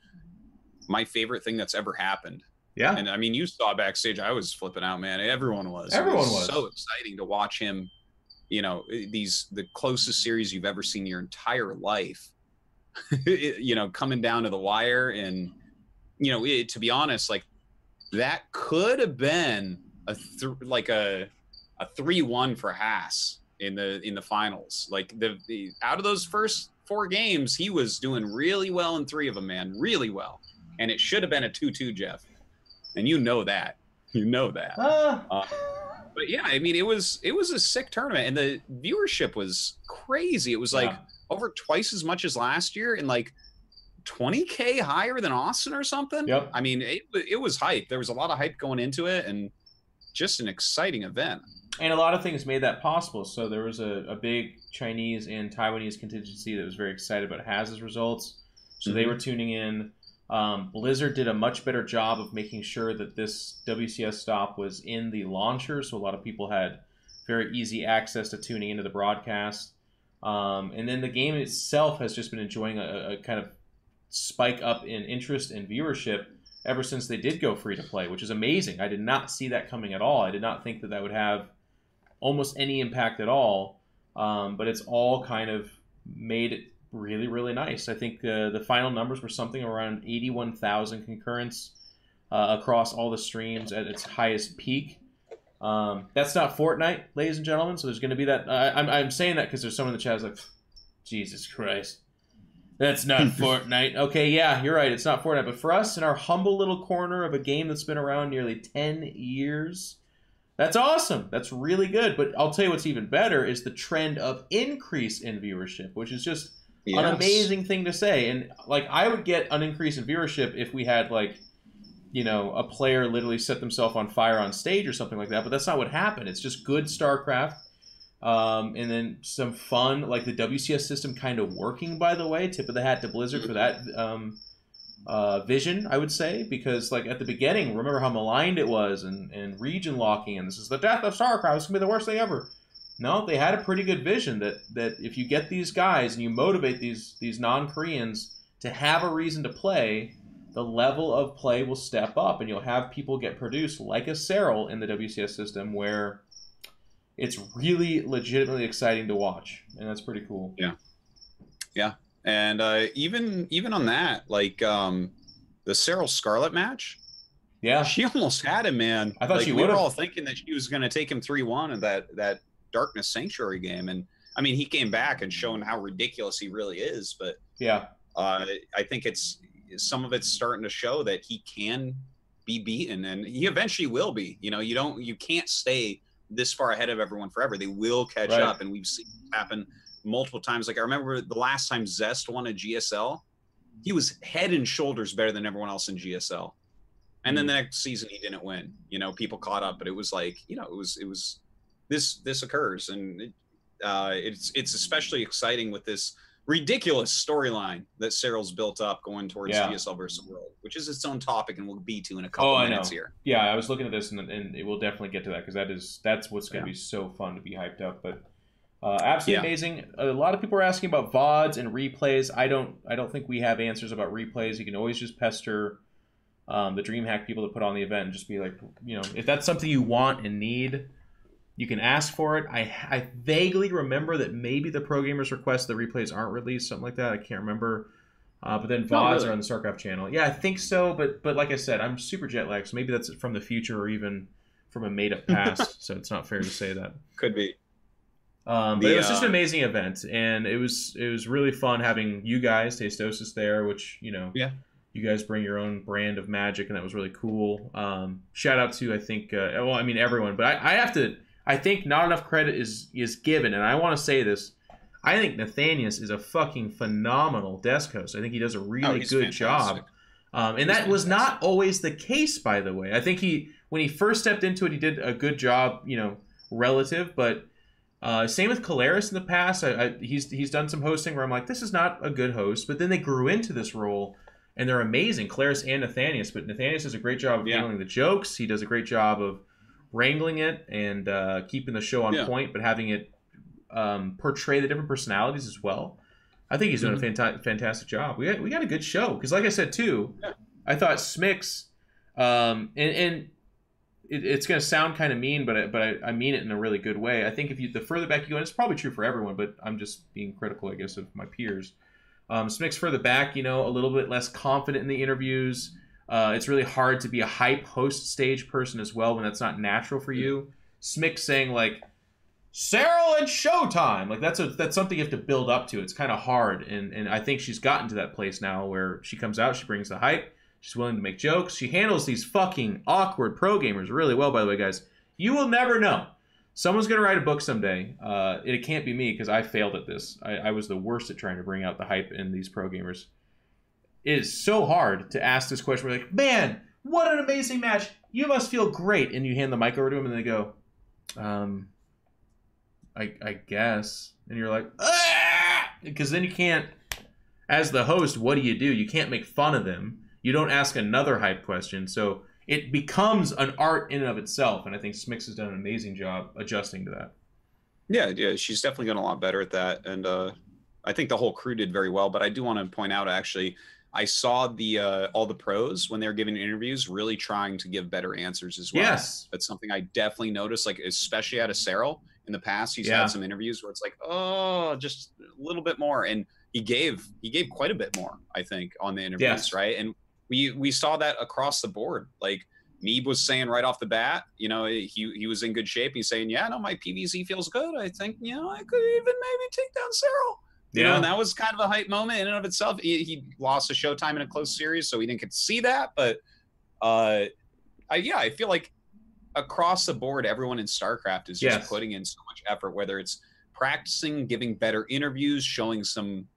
my favorite thing that's ever happened. Yeah. And I mean, you saw backstage, I was flipping out, man. Everyone was. Everyone was was. So exciting to watch him, you know, the closest series you've ever seen in your entire life, you know, coming down to the wire. And, you know, to be honest, like that could have been a 3-1 for Haas in the finals. Like the out of those first 4 games, he was doing really well in 3 of them, man, really well. And it should have been a 2-2, Jeff. And you know that. But yeah, I mean, it was a sick tournament, and the viewership was crazy. It was like over twice as much as last year, and like 20K higher than Austin or something. Yep. I mean, it was hype. There was a lot of hype going into it, and just an exciting event. And a lot of things made that possible. So there was a big Chinese and Taiwanese contingency that was very excited about Haz's results. So they were tuning in. Blizzard did a much better job of making sure that this WCS stop was in the launcher, so a lot of people had very easy access to tuning into the broadcast. And then the game itself has just been enjoying a kind of spike up in interest and viewership ever since they did go free to play, which is amazing. I did not see that coming at all. I did not think that that would have almost any impact at all, but it's all kind of made it really, really nice. I think the final numbers were something around 81,000 concurrents across all the streams at its highest peak. That's not Fortnite, ladies and gentlemen, so there's going to be that. I'm saying that because there's someone in the chat who's like, Jesus Christ, that's not Fortnite. Okay, yeah, you're right, it's not Fortnite. But for us, in our humble little corner of a game that's been around nearly 10 years, that's awesome. That's really good. But I'll tell you what's even better is the trend of increase in viewership, which is just an amazing thing to say. And like, I would get an increase in viewership if we had like, you know, a player literally set themselves on fire on stage or something like that. But that's not what happened. It's just good StarCraft. And then some fun, like the WCS system kind of working, by the way. Tip of the hat to Blizzard for that vision, I would say. Because like at the beginning, remember how maligned it was and region locking. And this is the death of StarCraft. This is going to be the worst thing ever. No, they had a pretty good vision that if you get these guys and you motivate these non-Koreans to have a reason to play, the level of play will step up, and you'll have people get produced like a Serral in the WCS system where it's really legitimately exciting to watch, and that's pretty cool. Yeah. And even on that, like the Serral Scarlet match, she almost had him, man. I thought like, she we would were have. all thinking that she was going to take him 3-1 in that Darkness Sanctuary game, and I mean, he came back and shown how ridiculous he really is. But I think some of it's starting to show that he can be beaten, and he eventually will be. You know, you can't stay this far ahead of everyone forever. They will catch up, and we've seen it happen multiple times. Like I remember the last time Zest won a GSL, he was head and shoulders better than everyone else in GSL. And then the next season he didn't win. You know, people caught up, but it was like, you know, it was this occurs, and it's especially exciting with this ridiculous storyline that Serral's built up going towards GSL versus World, which is its own topic, and we'll be to in a couple minutes here. Yeah, I was looking at this, and it will definitely get to that because that's what's going to be so fun to be hyped up. But absolutely amazing. A lot of people are asking about VODs and replays. I don't think we have answers about replays. You can always just pester the DreamHack people to put on the event and just be like, you know, if that's something you want and need, you can ask for it. I vaguely remember that maybe the pro gamers request the replays aren't released, something like that. I can't remember. But then VODs are on the Starcraft channel. Yeah, I think so. But like I said, I'm super jet lagged, so maybe that's from the future or even from a made up past. So it's not fair to say that. Could be. But it was just an amazing event, and it was really fun having you guys, Tastosis, there, which, you know, you guys bring your own brand of magic, and that was really cool. Shout out to, I think, everyone, but I think not enough credit is given, and I want to say this. I think Nathanius is a fucking phenomenal desk host. I think he does a really good job. And that was not always the case, by the way. I think when he first stepped into it, he did a good job, you know, relative, but same with Caleris in the past. He's done some hosting where I'm like, this is not a good host, but then they grew into this role, and they're amazing, Claris and Nathanius. But Nathanius does a great job of handling the jokes. He does a great job of wrangling it and keeping the show on point, but having it portray the different personalities as well. I think he's doing a fantastic job. We got a good show because, like I said too, I thought Smix, and it's going to sound kind of mean, but I mean it in a really good way. I think the further back you go, and it's probably true for everyone, but I'm just being critical, I guess, of my peers. Smix further back, a little bit less confident in the interviews. It's really hard to be a hype host stage person as well when that's not natural for you. Smix saying like, Cyril and Showtime, like that's something you have to build up to. It's kind of hard, and I think she's gotten to that place now where she comes out, she brings the hype, she's willing to make jokes, she handles these fucking awkward pro gamers really well. By the way, guys, you will never know. Someone's gonna write a book someday. It can't be me because I failed at this. I was the worst at trying to bring out the hype in these pro gamers. It is so hard to ask this question. We're like, man, what an amazing match! You must feel great, and you hand the mic over to them, and they go, I guess. And you're like, ah! Because then you can't, as the host, what do? You can't make fun of them. You don't ask another hype question. So it becomes an art in and of itself. And I think Smix has done an amazing job adjusting to that. Yeah, she's definitely gotten a lot better at that. And I think the whole crew did very well. But I do want to point out, actually, I saw all the pros when they were giving interviews really trying to give better answers as well. Yes. That's something I definitely noticed, like especially out of Cyril. In the past, he's had some interviews where it's like, oh, just a little bit more. And he gave quite a bit more, I think, on the interviews, right? And we saw that across the board. Like Neeb was saying right off the bat, he was in good shape. He's saying, yeah, no, my PVZ feels good. I think, I could even maybe take down Cyril. You know, and that was kind of a hype moment in and of itself. He lost a Showtime in a close series, so we didn't get to see that. But I feel like across the board, everyone in Starcraft is just putting in so much effort, whether it's practicing, giving better interviews, showing some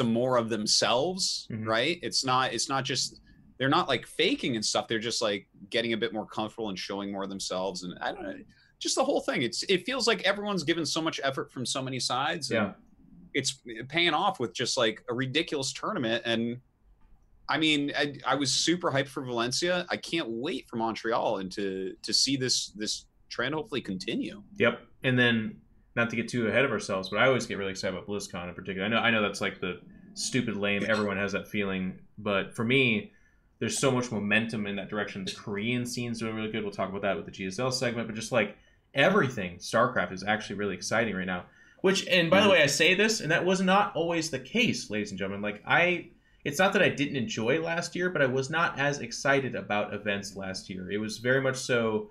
more of themselves, right? It's not just, they're not like faking and stuff. They're just like getting a bit more comfortable and showing more of themselves. And I don't know, just the whole thing. It feels like everyone's given so much effort from so many sides. And it's paying off with just like a ridiculous tournament. And I mean, I was super hyped for Valencia. I can't wait for Montreal and to see this trend hopefully continue. Yep. And then, not to get too ahead of ourselves, but I always get really excited about BlizzCon in particular. I know that's like the stupid lame. Everyone has that feeling, but for me, there's so much momentum in that direction. The Korean scene's doing really good. We'll talk about that with the GSL segment, but just like everything, StarCraft is actually really exciting right now. Which, and by the way, I say this, and that was not always the case, ladies and gentlemen. Like it's not that I didn't enjoy last year, but I was not as excited about events last year. It was very much so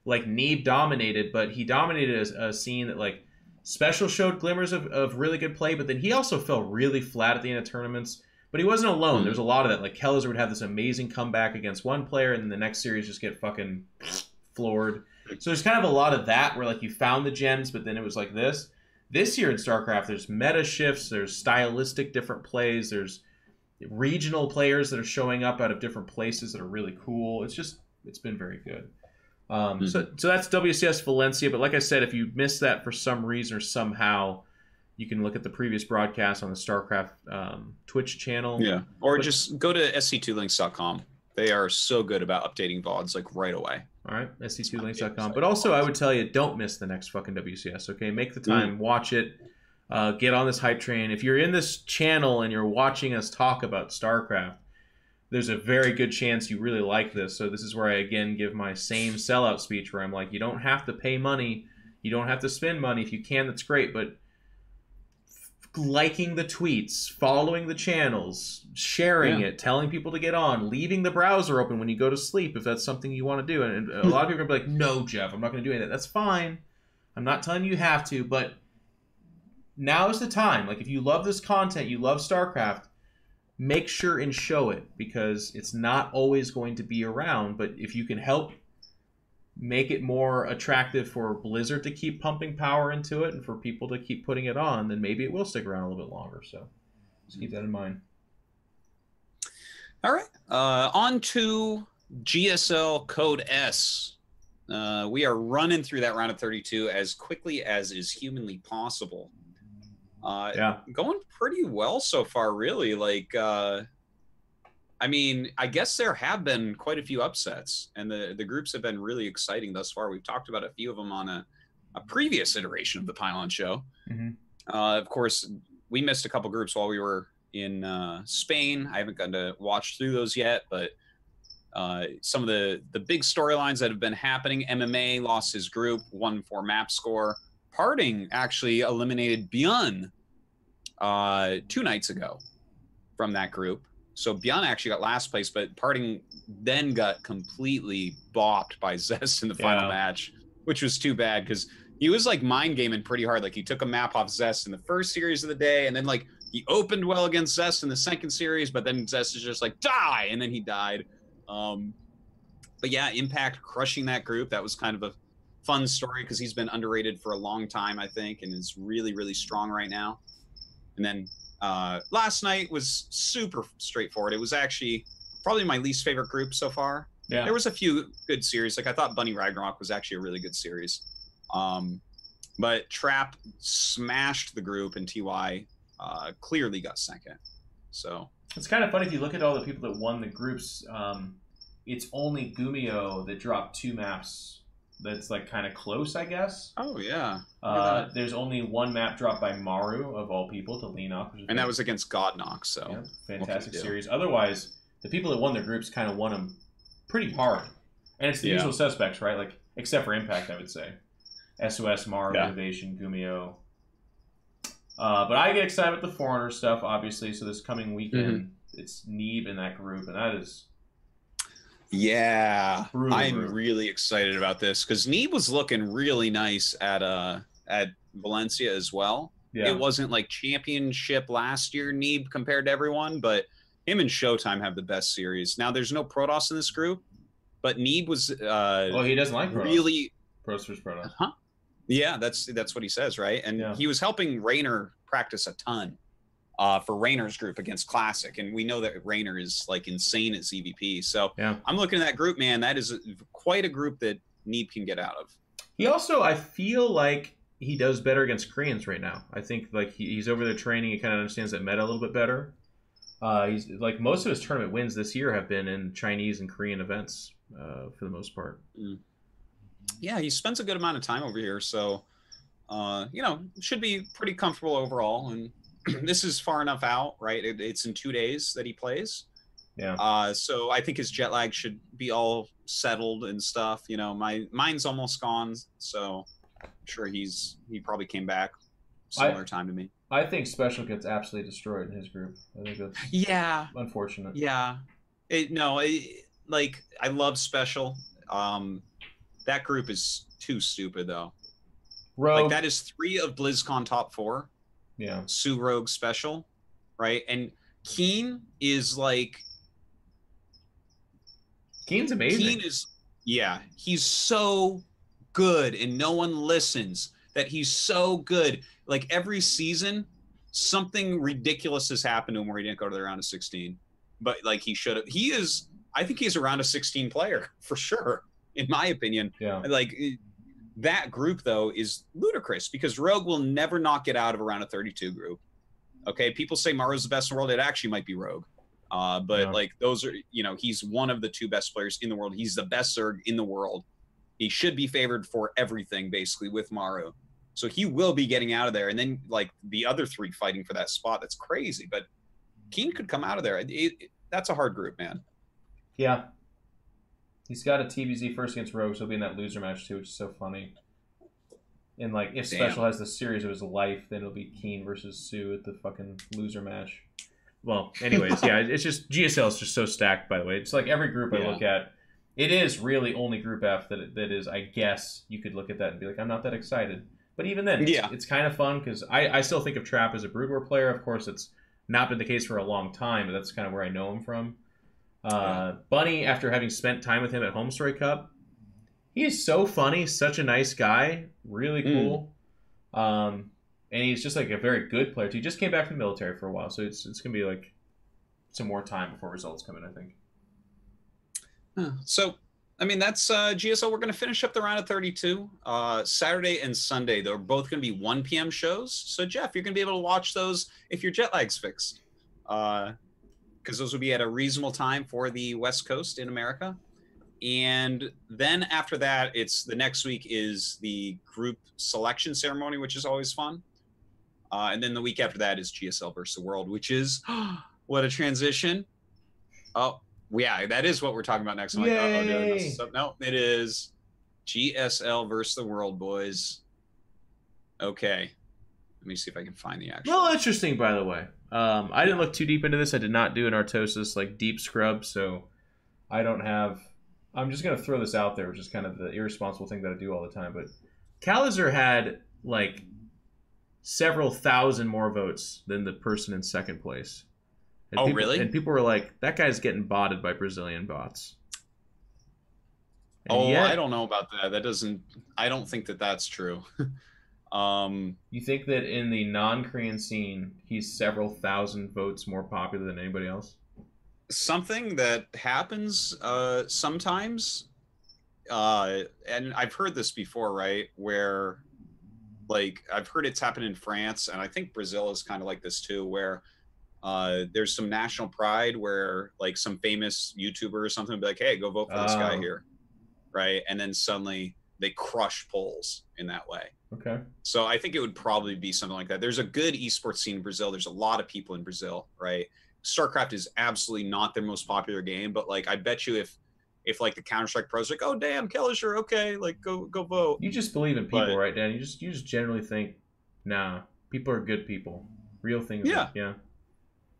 like Neeb dominated, but he dominated a scene that like Special showed glimmers of really good play, but then he also fell really flat at the end of tournaments. But he wasn't alone. There was a lot of that. Like Kellezer would have this amazing comeback against one player, and then the next series just get fucking floored. So there's kind of a lot of that where like you found the gems, but then it was like this. This year in StarCraft, there's meta shifts, there's stylistic different plays, there's regional players that are showing up out of different places that are really cool. It's been very good. So that's WCS Valencia. But like I said, if you missed that for some reason or somehow, you can look at the previous broadcast on the StarCraft Twitch channel. Yeah, or just go to sc2links.com. They are so good about updating VODs like right away. All right, sc2links.com. But also, I would tell you, don't miss the next fucking WCS, okay? Make the time, watch it, get on this hype train. If you're in this channel and you're watching us talk about StarCraft, there's a very good chance you really like this. So this is where I, again, give my same sellout speech where I'm like, you don't have to pay money. You don't have to spend money. If you can, that's great. But liking the tweets, following the channels, sharing it, telling people to get on, leaving the browser open when you go to sleep if that's something you want to do. And a lot of people are going to be like, no, Jeff, I'm not going to do any of that. That's fine. I'm not telling you have to, but now is the time. Like, if you love this content, you love StarCraft, make sure and show it, because it's not always going to be around. But if you can help make it more attractive for Blizzard to keep pumping power into it and for people to keep putting it on, then maybe it will stick around a little bit longer. So just keep that in mind. All right. On to GSL Code S. We are running through that round of 32 as quickly as is humanly possible. Going pretty well so far, really. Like, I mean, I guess there have been quite a few upsets, and the groups have been really exciting thus far. We've talked about a few of them on a previous iteration of the Pylon Show. Mm-hmm. Of course, we missed a couple groups while we were in Spain. I haven't gotten to watch through those yet, but some of the big storylines that have been happening. MMA lost his group, 1-4 map score. Parting actually eliminated Bjorn 2 nights ago from that group. So Bjorn actually got last place, but Parting then got completely bopped by Zest in the final match, which was too bad because he was like mind gaming pretty hard. Like he took a map off Zest in the first series of the day, and then like he opened well against Zest in the second series, but then Zest is just like die, and then he died. But yeah, Impact crushing that group. That was kind of a fun story because he's been underrated for a long time, I think, and is really, really strong right now. And then last night was super straightforward. It was actually probably my least favorite group so far. Yeah. There was a few good series. Like I thought Bunny Ragnarok was actually a really good series. But Trap smashed the group, and TY clearly got second. So it's kind of funny if you look at all the people that won the groups. It's only Gumio that dropped 2 maps. That's like kind of close, I guess. Oh yeah. There's only 1 map dropped by Maru of all people to lean off, and that was against Godnock. So yeah, fantastic series. Otherwise, the people that won their groups kind of won them pretty hard, and it's the usual suspects, right? Like except for Impact, I would say. SOS, Maru, Innovation, Gumio. But I get excited with the Foreigner stuff, obviously. So this coming weekend, it's Neeb in that group, and that is. Yeah, I'm really excited about this because Neeb was looking really nice at Valencia as well. Yeah. It wasn't like championship last year Neeb compared to everyone, but him and Showtime have the best series. Now there's no Protoss in this group, but Neeb was well, he doesn't like Protoss. Really Protoss versus Protoss. Huh? Yeah, that's what he says, right? And he was helping Raynor practice a ton for Raynor's group against Classic, and we know that Raynor is like insane at ZVP. So I'm looking at that group, man. That is quite a group that Neeb can get out of. He also, I feel like he does better against Koreans right now. I think like he's over there training. He kind of understands that meta a little bit better. He's like most of his tournament wins this year have been in Chinese and Korean events for the most part. Yeah, he spends a good amount of time over here, so should be pretty comfortable overall. And this is far enough out, right? It's in 2 days that he plays. Yeah. So I think his jet lag should be all settled and stuff. You know, mine's almost gone, so I'm sure he probably came back similar time to me. I think Special gets absolutely destroyed in his group. I think that's unfortunate. Yeah. Like I love Special. That group is too stupid though. Rogue. Like that is 3 of BlizzCon top 4. Yeah. Sue Rogue Special, right? And Keen is like Keen's amazing. Keen is he's so good and no one listens that he's so good. Like every season, something ridiculous has happened to him where he didn't go to the round of 16. But like he should have. I think he's a round of 16 player for sure, in my opinion. Yeah. Like that group though is ludicrous because Rogue will never knock it out of a round of 32 group. Okay, people say Maru's the best in the world. It actually might be Rogue. But like those are, he's one of the 2 best players in the world. He's the best Zerg in the world. He should be favored for everything basically with Maru. So he will be getting out of there. And then like the other 3 fighting for that spot. That's crazy. But Keen could come out of there. That's a hard group, man. Yeah. He's got a TBZ first against Rogue, so he'll be in that loser match too, which is so funny. And like, if Special has the series of his life, then it'll be Keen versus Sue at the fucking loser match. Well, anyways, it's just GSL is just so stacked. By the way, it's like every group I look at, it is really only Group F that is. I guess you could look at that and be like, I'm not that excited. But even then, it's kind of fun because I still think of Trap as a Brood War player. Of course, it's not been the case for a long time, but that's kind of where I know him from. Bunny, after having spent time with him at Home Story Cup, he is so funny, such a nice guy, really cool. And he's just like a very good player too. He just came back from the military for a while, so it's gonna be like some more time before results come in, I think. So I mean that's GSL. We're gonna finish up the round of 32. Saturday and Sunday, they're both gonna be 1 p.m. shows. So Jeff, you're gonna be able to watch those if your jet lag's fixed. because those would be at a reasonable time for the West Coast in America. And then after that, it's the next week is the group selection ceremony, which is always fun. And then the week after that is GSL versus the World, which is what a transition. Oh, yeah, that is what we're talking about next. I'm like, oh, did I mess this up? No, it is GSL versus the World, boys. Okay. Let me see if I can find the actual. Well, interesting, by the way. I didn't look too deep into this. I did not do an Artosis like deep scrub, so I don't have. I'm just gonna throw this out there, which is kind of the irresponsible thing that I do all the time. But Kalizer had like several thousand more votes than the person in second place. And oh, people, really? And people were like, "That guy's getting botted by Brazilian bots." And yet, I don't know about that. That doesn't. I don't think that that's true. You think that in the non-Korean scene, he's several thousand votes more popular than anybody else? Something that happens sometimes, and I've heard this before, right? Where, like, I've heard it's happened in France, and I think Brazil is kind of like this too, where there's some national pride where, like, some famous YouTuber or something will be like, hey, go vote for this guy here, right? And then suddenly they crush polls in that way. Okay. So I think it would probably be something like that. There's a good esports scene in Brazil. There's a lot of people in Brazil, right? Starcraft is absolutely not their most popular game, but like I bet you if like the Counter-Strike pros are like, oh damn, Kellisher, okay, like go vote. You just believe in people, right, Dan? You just generally think, nah, people are good people. Real things. Yeah. Yeah.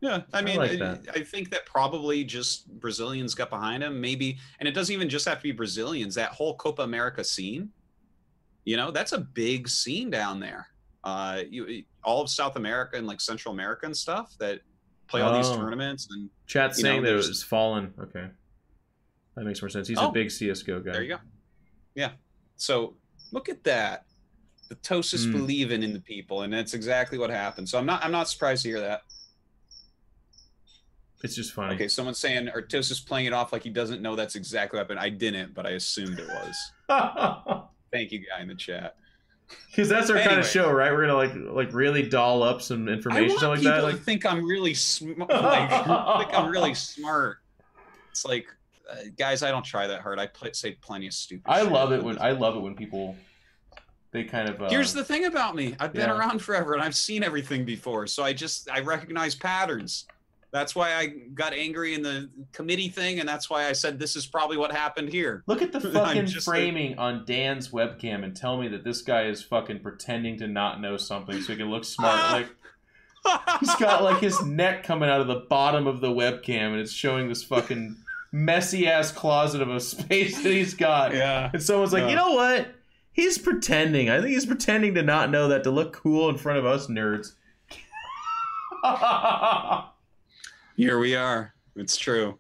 Yeah. I mean, like that. I think that probably just Brazilians got behind him, maybe, and it doesn't even just have to be Brazilians. That whole Copa America scene, you know, that's a big scene down there. All of South America and like Central America and stuff that play all these tournaments. And chat's saying that it was Fallen. Okay, that makes more sense. He's a big CS:GO guy. There you go. Yeah. So look at that. The Tosis believing in the people, and that's exactly what happened. So I'm not surprised to hear that. It's just funny. Okay, someone's saying Artosis playing it off like he doesn't know that's exactly what happened. I didn't, but I assumed it was. Thank you, guy in the chat. Because that's our kind of show, right? We're gonna like really doll up some information, something like that. Like, think I'm really smart. Like, think I'm really smart. It's like, guys, I don't try that hard. I say plenty of stupid. I love it when people. They kind of. Here's the thing about me. I've been around forever, and I've seen everything before. So I recognize patterns. That's why I got angry in the committee thing, and that's why I said this is probably what happened here. Look at the fucking framing on Dan's webcam and tell me that this guy is fucking pretending to not know something so he can look smart. Like he's got like his neck coming out of the bottom of the webcam, and it's showing this fucking messy ass closet of a space that he's got. Yeah. And someone's like, you know what? He's pretending. I think he's pretending to not know that to look cool in front of us nerds. Here we are. It's true.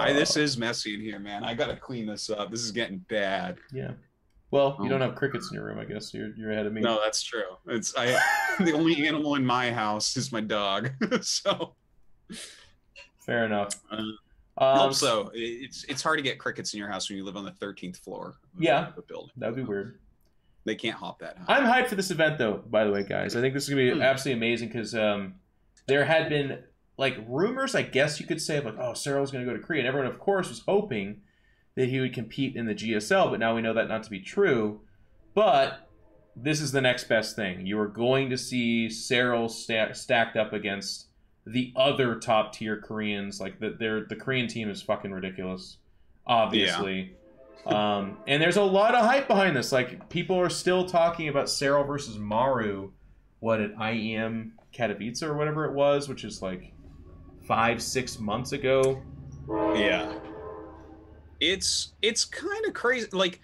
This is messy in here, man. I gotta clean this up. This is getting bad. Yeah. Well, you don't have crickets in your room, I guess. You're ahead of me. No, that's true. The only animal in my house is my dog. So fair enough. Also, it's hard to get crickets in your house when you live on the 13th floor. Of the building. That'd be weird. They can't hop that high. I'm hyped for this event, though. By the way, guys, I think this is gonna be absolutely amazing because there had been like rumors, I guess you could say, of like, oh, Cyril's going to go to Korea. And everyone, of course, was hoping that he would compete in the GSL, but now we know that not to be true. But this is the next best thing. You are going to see Cyril stacked up against the other top-tier Koreans. Like, the Korean team is fucking ridiculous, obviously. Yeah. And there's a lot of hype behind this. Like, people are still talking about Cyril versus Maru, at IEM Katowice or whatever it was, which is like 5-6 months ago. Yeah, it's kind of crazy. Like,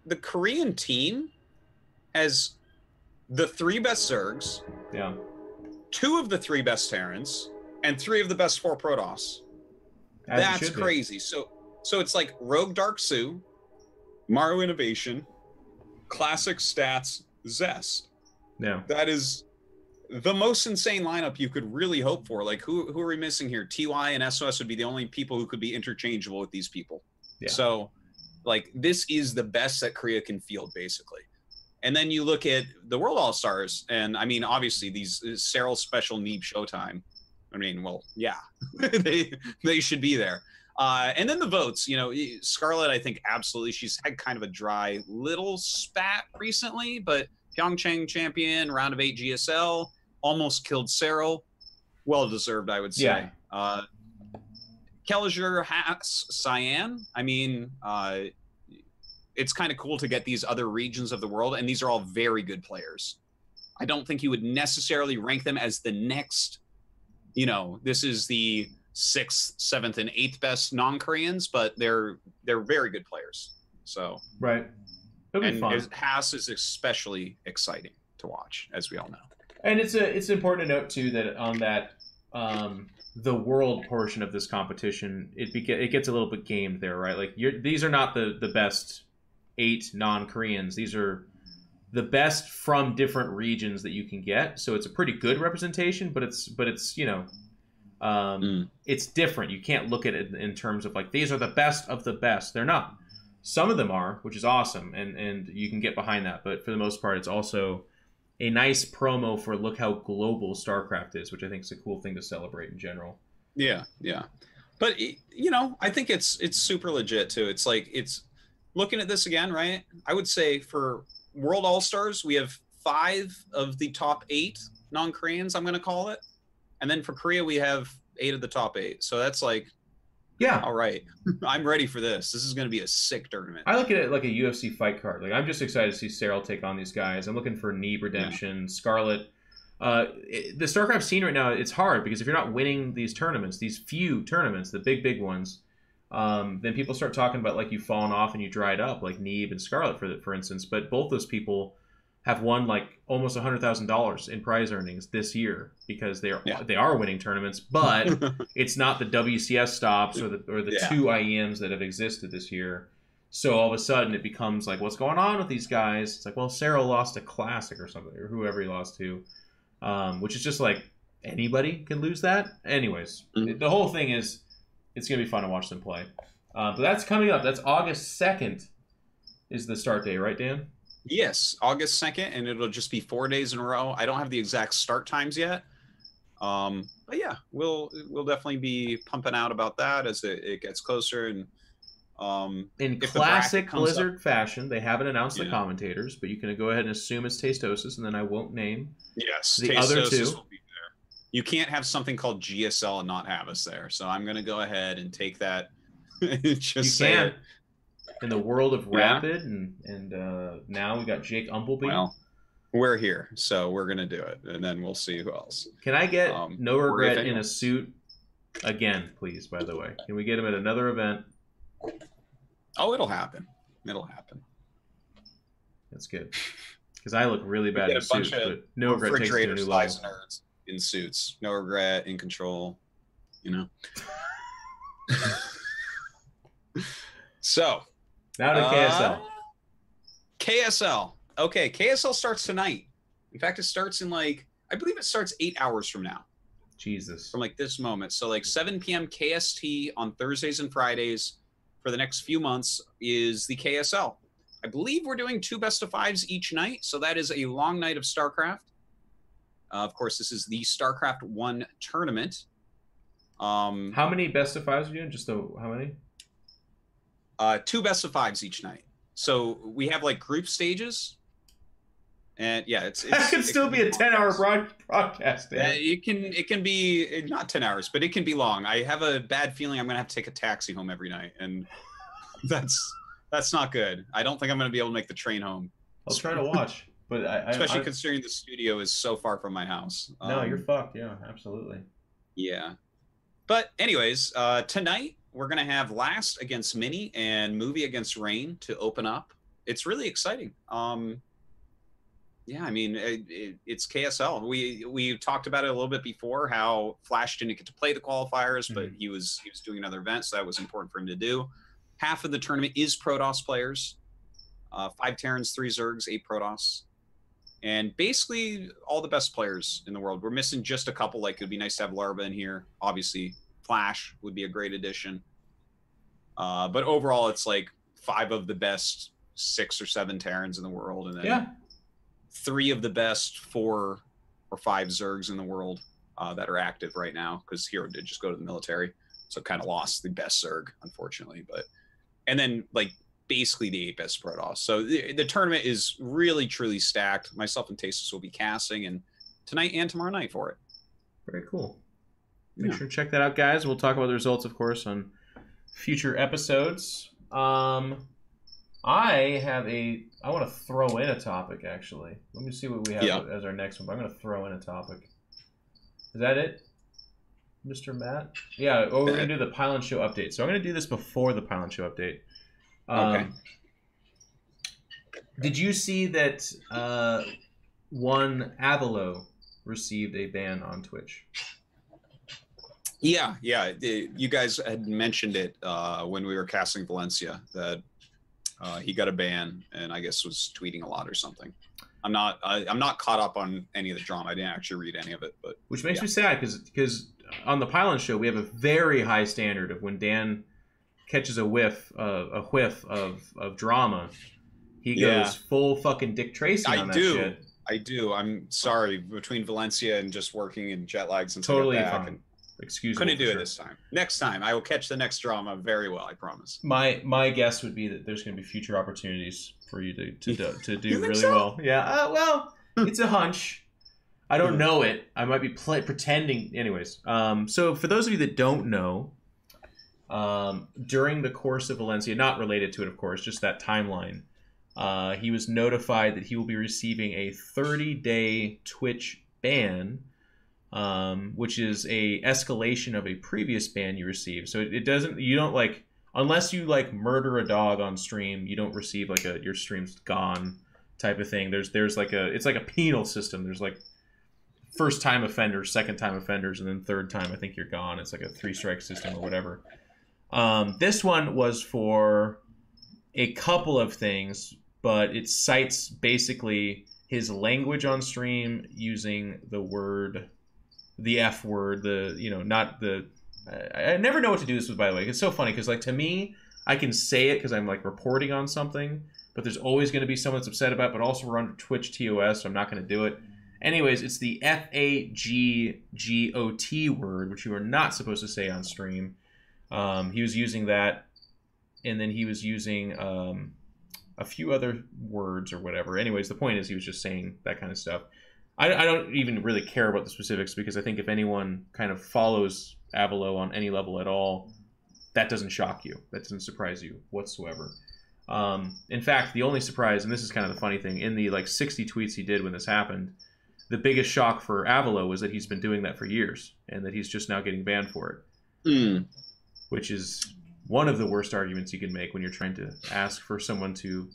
the Korean team has the 3 best Zergs, 2 of the 3 best Terrans, and 3 of the best 4 Protoss. That's crazy. So it's like Rogue Dark Sue, Maru Innovation, Classic Stats, Zest. Yeah, that is the most insane lineup you could really hope for. Like, who are we missing here? TY and SOS would be the only people who could be interchangeable with these people. Yeah. So, like, this is the best that Korea can field, basically. And then you look at the World All-Stars, and, I mean, obviously, these is Cyril's special Neeb Showtime, I mean, well, yeah, they should be there. And then the votes, you know, Scarlett, I think absolutely. She's had kind of a dry little spat recently, but Pyeongchang champion, round of 8 GSL, almost killed Cyril. Well deserved, I would say. Yeah. Kelliger has Cyan. I mean, it's kind of cool to get these other regions of the world, and these are all very good players. I don't think you would necessarily rank them as the next, you know, this is the 6th, 7th, and 8th best non-Koreans, but they're very good players. So right, it'll be fun. Haas is especially exciting to watch, as we all know. And it's important to note too that on that the world portion of this competition, it gets a little bit gamed there, right? Like these are not the best 8 non-Koreans. These are the best from different regions that you can get. So it's a pretty good representation, but it's you know, it's different. You can't look at it in terms of like these are the best of the best. They're not. Some of them are, which is awesome, and you can get behind that. But for the most part, it's also a nice promo for look how global StarCraft is, which I think is a cool thing to celebrate in general. Yeah, yeah. But you know, I think it's super legit too. It's like it's looking at this again, right? I would say for World All-Stars, we have 5 of the top 8 non-Koreans, I'm going to call it. And then for Korea, we have 8 of the top 8. So that's like, yeah, all right. I'm ready for this. This is going to be a sick tournament. I look at it like a UFC fight card. Like I'm just excited to see Cyril take on these guys. I'm looking for Neeb redemption, yeah. Scarlett. The StarCraft scene right now, it's hard because if you're not winning these tournaments, these few tournaments, the big ones, then people start talking about like you've fallen off and you dried up, like Neeb and Scarlett, for instance. But both those people have won like almost $100,000 in prize earnings this year because they are winning tournaments, but it's not the WCS stops or the 2 IEMs that have existed this year. So all of a sudden it becomes like, what's going on with these guys? It's like, well, Cyril lost a classic or something, or whoever he lost to, which is just like anybody can lose that. Anyways, the whole thing is it's gonna be fun to watch them play. But that's coming up. That's August 2nd is the start date, right, Dan? Yes, August 2nd, and it'll just be 4 days in a row. I don't have the exact start times yet. But yeah, we'll definitely be pumping out about that as it gets closer. And in classic Blizzard fashion, they haven't announced the commentators, but you can go ahead and assume it's Tastosis, and then I won't name the other 2. Will be there. You can't have something called GSL and not have us there, so I'm going to go ahead and take that. Just you say can. It. In the world of Rapid, and now we got Jake Umbleby. Well, we're here, so we're gonna do it, and then we'll see who else. Can I get No Regret in a suit again, please? By the way, can we get him at another event? Oh, it'll happen. It'll happen. That's good, because I look really bad in a suit. But No Regret takes it to a new level. Nerds in suits. No Regret in control. You know. So. Now to KSL. KSL. Okay, KSL starts tonight. In fact, it starts in I believe it starts 8 hours from now. Jesus. From this moment. So 7 p.m. KST on Thursdays and Fridays for the next few months is the KSL. I believe we're doing 2 best-of-5s each night, so that is a long night of StarCraft. Of course, this is the StarCraft 1 tournament. How many best-of-5s are you doing? How many? 2 best-of-5s each night. So we have group stages, and it's that could still be a 10-hour broadcast. It can be not 10 hours, but it can be long. I have a bad feeling I'm gonna have to take a taxi home every night, and that's not good. I don't think I'm gonna be able to make the train home. I'll try to watch, but especially considering the studio is so far from my house. No, you're fucked. Yeah, absolutely. Yeah, but anyways, tonight. We're going to have Last against Mini and Movie against Rain to open up. It's really exciting. Yeah, I mean, it's KSL. We talked about it a little bit before, how Flash didn't get to play the qualifiers, but he was doing another event, so that was important for him to do. Half of the tournament is Protoss players. 5 Terrans, 3 Zergs, 8 Protoss. And basically all the best players in the world. We're missing just a couple. It would be nice to have Larva in here, obviously. Flash would be a great addition. But overall, it's 5 of the best 6 or 7 Terrans in the world, and then 3 of the best 4 or 5 Zergs in the world. that are active right now, because Hero did just go to the military, so kind of lost the best Zerg, unfortunately. But and then like basically the 8 best Protoss. So the tournament is really truly stacked. Myself and Tasis will be casting and tonight and tomorrow night for it. Very cool. Make sure to check that out, guys. We'll talk about the results, of course, on future episodes. I want to throw in a topic, actually. Let me see what we have as our next one. I'm going to throw in a topic. Is that it, Mr. Matt? Yeah, we're going to do the Pylon Show update. So I'm going to do this before the Pylon Show update. Okay. Did you see that one Avilo received a ban on Twitch? Yeah. You guys had mentioned it when we were casting Valencia, that he got a ban and I guess was tweeting a lot or something. I'm not caught up on any of the drama. I didn't actually read any of it, but which makes me sad because on the Pylon Show we have a very high standard of when Dan catches a whiff of drama, he goes full fucking Dick Tracy on that shit. I do. I'm sorry, between Valencia and just working and jet lag since totally I got back. Fine. Excuse me. Couldn't do it this time. Next time, I will catch the next drama very well. I promise. My guess would be that there's going to be future opportunities for you to do really well. Yeah. Well, it's a hunch. I don't know it. I might be pretending. Anyways. So for those of you that don't know, during the course of Valencia, not related to it, of course, just that timeline, he was notified that he will be receiving a 30-day Twitch ban. Which is a escalation of a previous ban you received. So you don't like, unless you like murder a dog on stream, you don't receive like your stream's gone type of thing. There's like it's like a penal system. There's like first time offenders, second time offenders, and then third time I think you're gone. It's like a 3-strike system or whatever. This one was for a couple of things, but it cites basically his language on stream using the F word, I never know what to do this with, by the way. It's so funny because, like, to me, I can say it because I'm, like, reporting on something, but there's always going to be someone that's upset about it, but also we're under Twitch TOS, so I'm not going to do it. Anyways, it's the FAGGOT word, which you are not supposed to say on stream. He was using that, and then he was using a few other words or whatever. Anyways, the point is he was just saying that kind of stuff. I don't even really care about the specifics because I think if anyone kind of follows Avilo on any level at all, that doesn't shock you. That doesn't surprise you whatsoever. In fact, the only surprise, and this is kind of the funny thing, in the like 60 tweets he did when this happened, the biggest shock for Avilo was that he's been doing that for years and that he's just now getting banned for it. Which is one of the worst arguments you can make when you're trying to ask for someone to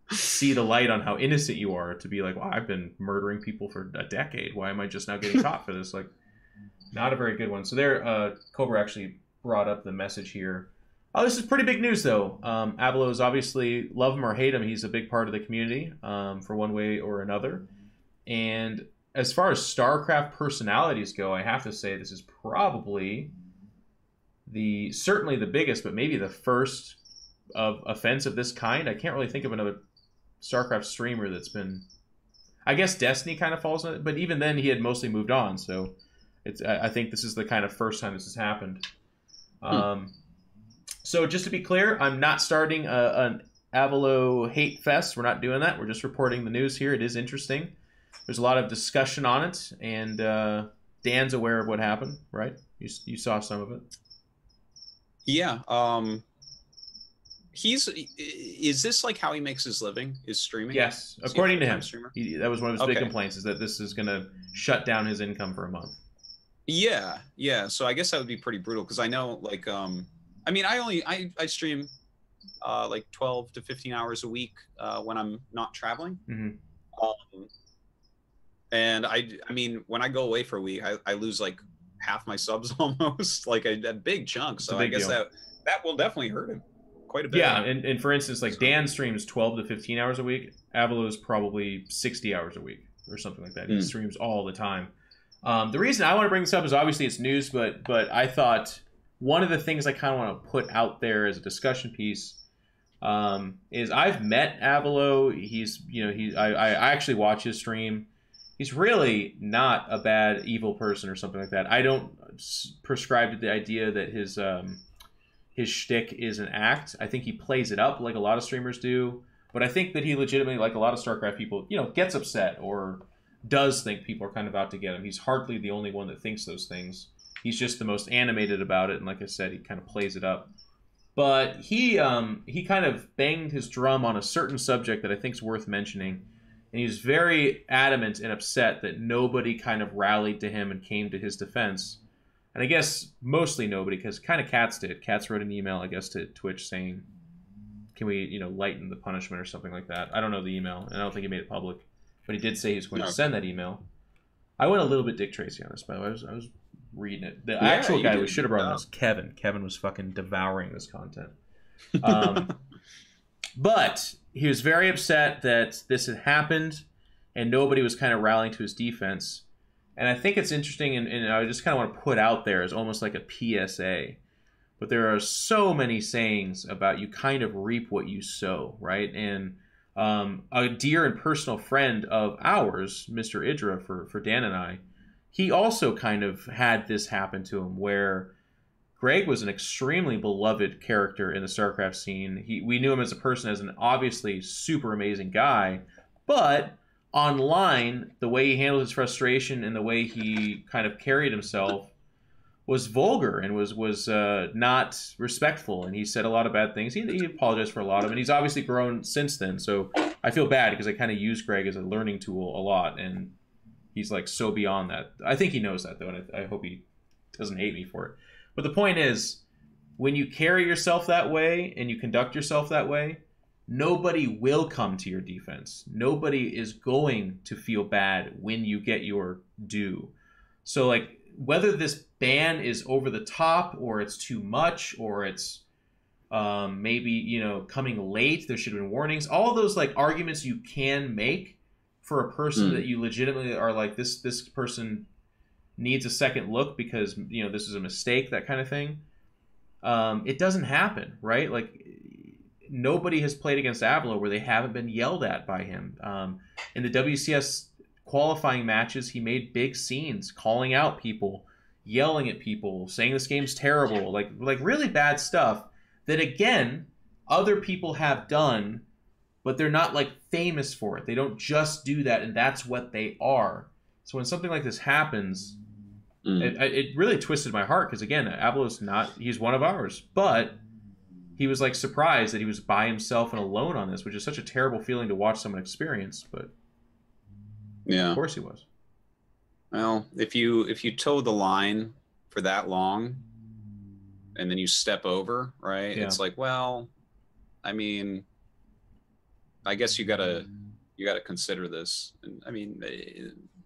see the light on how innocent you are, to be like, well, I've been murdering people for a decade. Why am I just now getting caught for this? Like, not a very good one. So there, Cobra actually brought up the message here. Oh, this is pretty big news, though. Avilo is obviously, love him or hate him, he's a big part of the community for one way or another. And as far as StarCraft personalities go, I have to say this is probably certainly the biggest, but maybe the first of offense of this kind. I can't really think of another StarCraft streamer that's been, I guess Destiny kind of falls in it, but even then he had mostly moved on, so I think this is the kind of first time this has happened. So just to be clear, I'm not starting an Avilo hate fest. We're not doing that. We're just reporting the news here. It is interesting. There's a lot of discussion on it, and Dan's aware of what happened, right? You saw some of it. Yeah. Is this like how he makes his living? Is streaming? Yes, according to him. That was one of his big complaints, is that this is going to shut down his income for a month. Yeah. So I guess that would be pretty brutal because I know, like, I mean, I stream like 12 to 15 hours a week when I'm not traveling. And I mean, when I go away for a week, I lose like half my subs almost, like a big chunk. So I guess that will definitely hurt him quite a bit. Yeah, and for instance, like Dan streams 12 to 15 hours a week. Avilo is probably 60 hours a week or something like that. He streams all the time. The reason I want to bring this up is obviously it's news, but I thought one of the things I kind of want to put out there as a discussion piece is I've met Avilo. I actually watch his stream. he's really not a bad evil person or something like that. I don't prescribe to the idea that his shtick is an act. I think he plays it up like a lot of streamers do, but I think that he legitimately, like a lot of Starcraft people, you know, gets upset or does think people are kind of out to get him. He's hardly the only one that thinks those things. He's just the most animated about it, and like I said, he kind of plays it up. But he kind of banged his drum on a certain subject that I think is worth mentioning, and he was very adamant and upset that nobody kind of rallied to him and came to his defense. And I guess mostly nobody, because kind of Katz did. Katz wrote an email, I guess, to Twitch saying, can we, you know, lighten the punishment or something like that. I don't know the email, and I don't think he made it public. But he did say he was going to send that email. I went a little bit Dick Tracy on this, by the way. I was reading it. The actual guy who should have brought this, Kevin. Kevin was fucking devouring this content. But he was very upset that this had happened, and nobody was kind of rallying to his defense. And I think it's interesting, and I just kind of want to put out there as almost like a PSA. But there are so many sayings about you kind of reap what you sow, right? And a dear and personal friend of ours, Mr. Idra, for Dan and I, he also kind of had this happen to him, where Greg was an extremely beloved character in the Starcraft scene. We knew him as a person, as an obviously super amazing guy, but online, the way he handled his frustration and the way he kind of carried himself was vulgar and was not respectful, and he said a lot of bad things. He apologized for a lot of them, and he's obviously grown since then, so I feel bad because I kind of use Greg as a learning tool a lot, and he's like so beyond that. I think he knows that, though, and I hope he doesn't hate me for it. But the point is, when you carry yourself that way and you conduct yourself that way, nobody will come to your defense. Nobody is going to feel bad when you get your due. So, like, whether this ban is over the top or it's too much or it's maybe, you know, coming late, there should have been warnings, all those, like, arguments you can make for a person that you legitimately are like, this person needs a second look because, you know, this is a mistake, that kind of thing. It doesn't happen, right? Like, nobody has played against Avilo where they haven't been yelled at by him. In the WCS qualifying matches, he made big scenes, calling out people, yelling at people, saying this game's terrible, like really bad stuff that, again, other people have done, but they're not, like, famous for it. They don't just do that, and that's what they are. So when something like this happens, it really twisted my heart, because, again, Avilo's not, he's one of ours, but he was, like, surprised that he was by himself and alone on this, which is such a terrible feeling to watch someone experience, but yeah, of course he was. Well, if you toe the line for that long and then you step over, right? Yeah. It's like, well, I mean, I guess you gotta consider this. And I mean,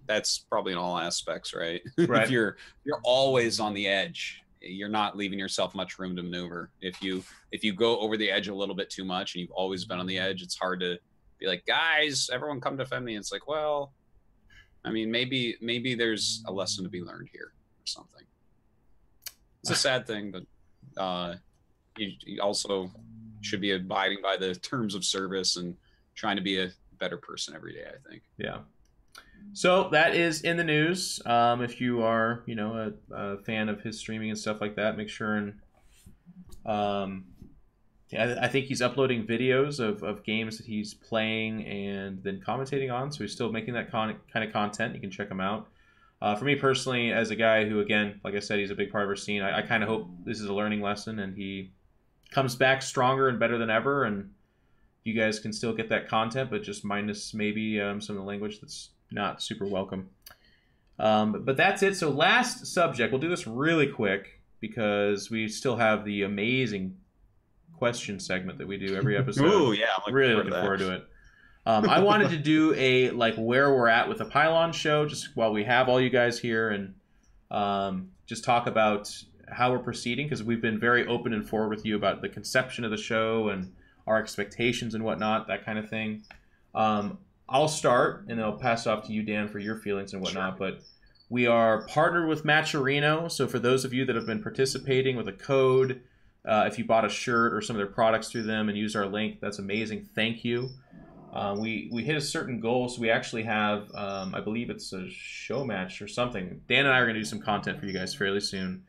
that's probably in all aspects, right? Right. If you're always on the edge, you're not leaving yourself much room to maneuver. If you go over the edge a little bit too much and you've always been on the edge, it's hard to be like, guys, everyone come defend me. It's like, well, I mean, maybe there's a lesson to be learned here or something. It's a sad thing, but you also should be abiding by the terms of service and trying to be a better person every day, I think. Yeah. So that is in the news. If you are, you know, a fan of his streaming and stuff like that, make sure and I think he's uploading videos of games that he's playing and then commentating on, so he's still making that kind of content. You can check him out. For me personally, as a guy who, again, like I said, he's a big part of our scene, I kind of hope this is a learning lesson and he comes back stronger and better than ever, and you guys can still get that content, but just minus maybe some of the language that's not super welcome. But that's it. So last subject, we'll do this really quick because we still have the amazing question segment that we do every episode. Ooh, yeah, I'm really looking forward to it. I wanted to do a, like, where we're at with the Pylon show, just while we have all you guys here, and just talk about how we're proceeding, because we've been very open and forward with you about the conception of the show and our expectations and whatnot, that kind of thing. I'll start, and then I'll pass it off to you, Dan, for your feelings and whatnot. Sure. But we are partnered with Matcherino, so for those of you that have been participating with a code, if you bought a shirt or some of their products through them and used our link, that's amazing. Thank you. We hit a certain goal, so we actually have, I believe it's a show match or something. Dan and I are going to do some content for you guys fairly soon.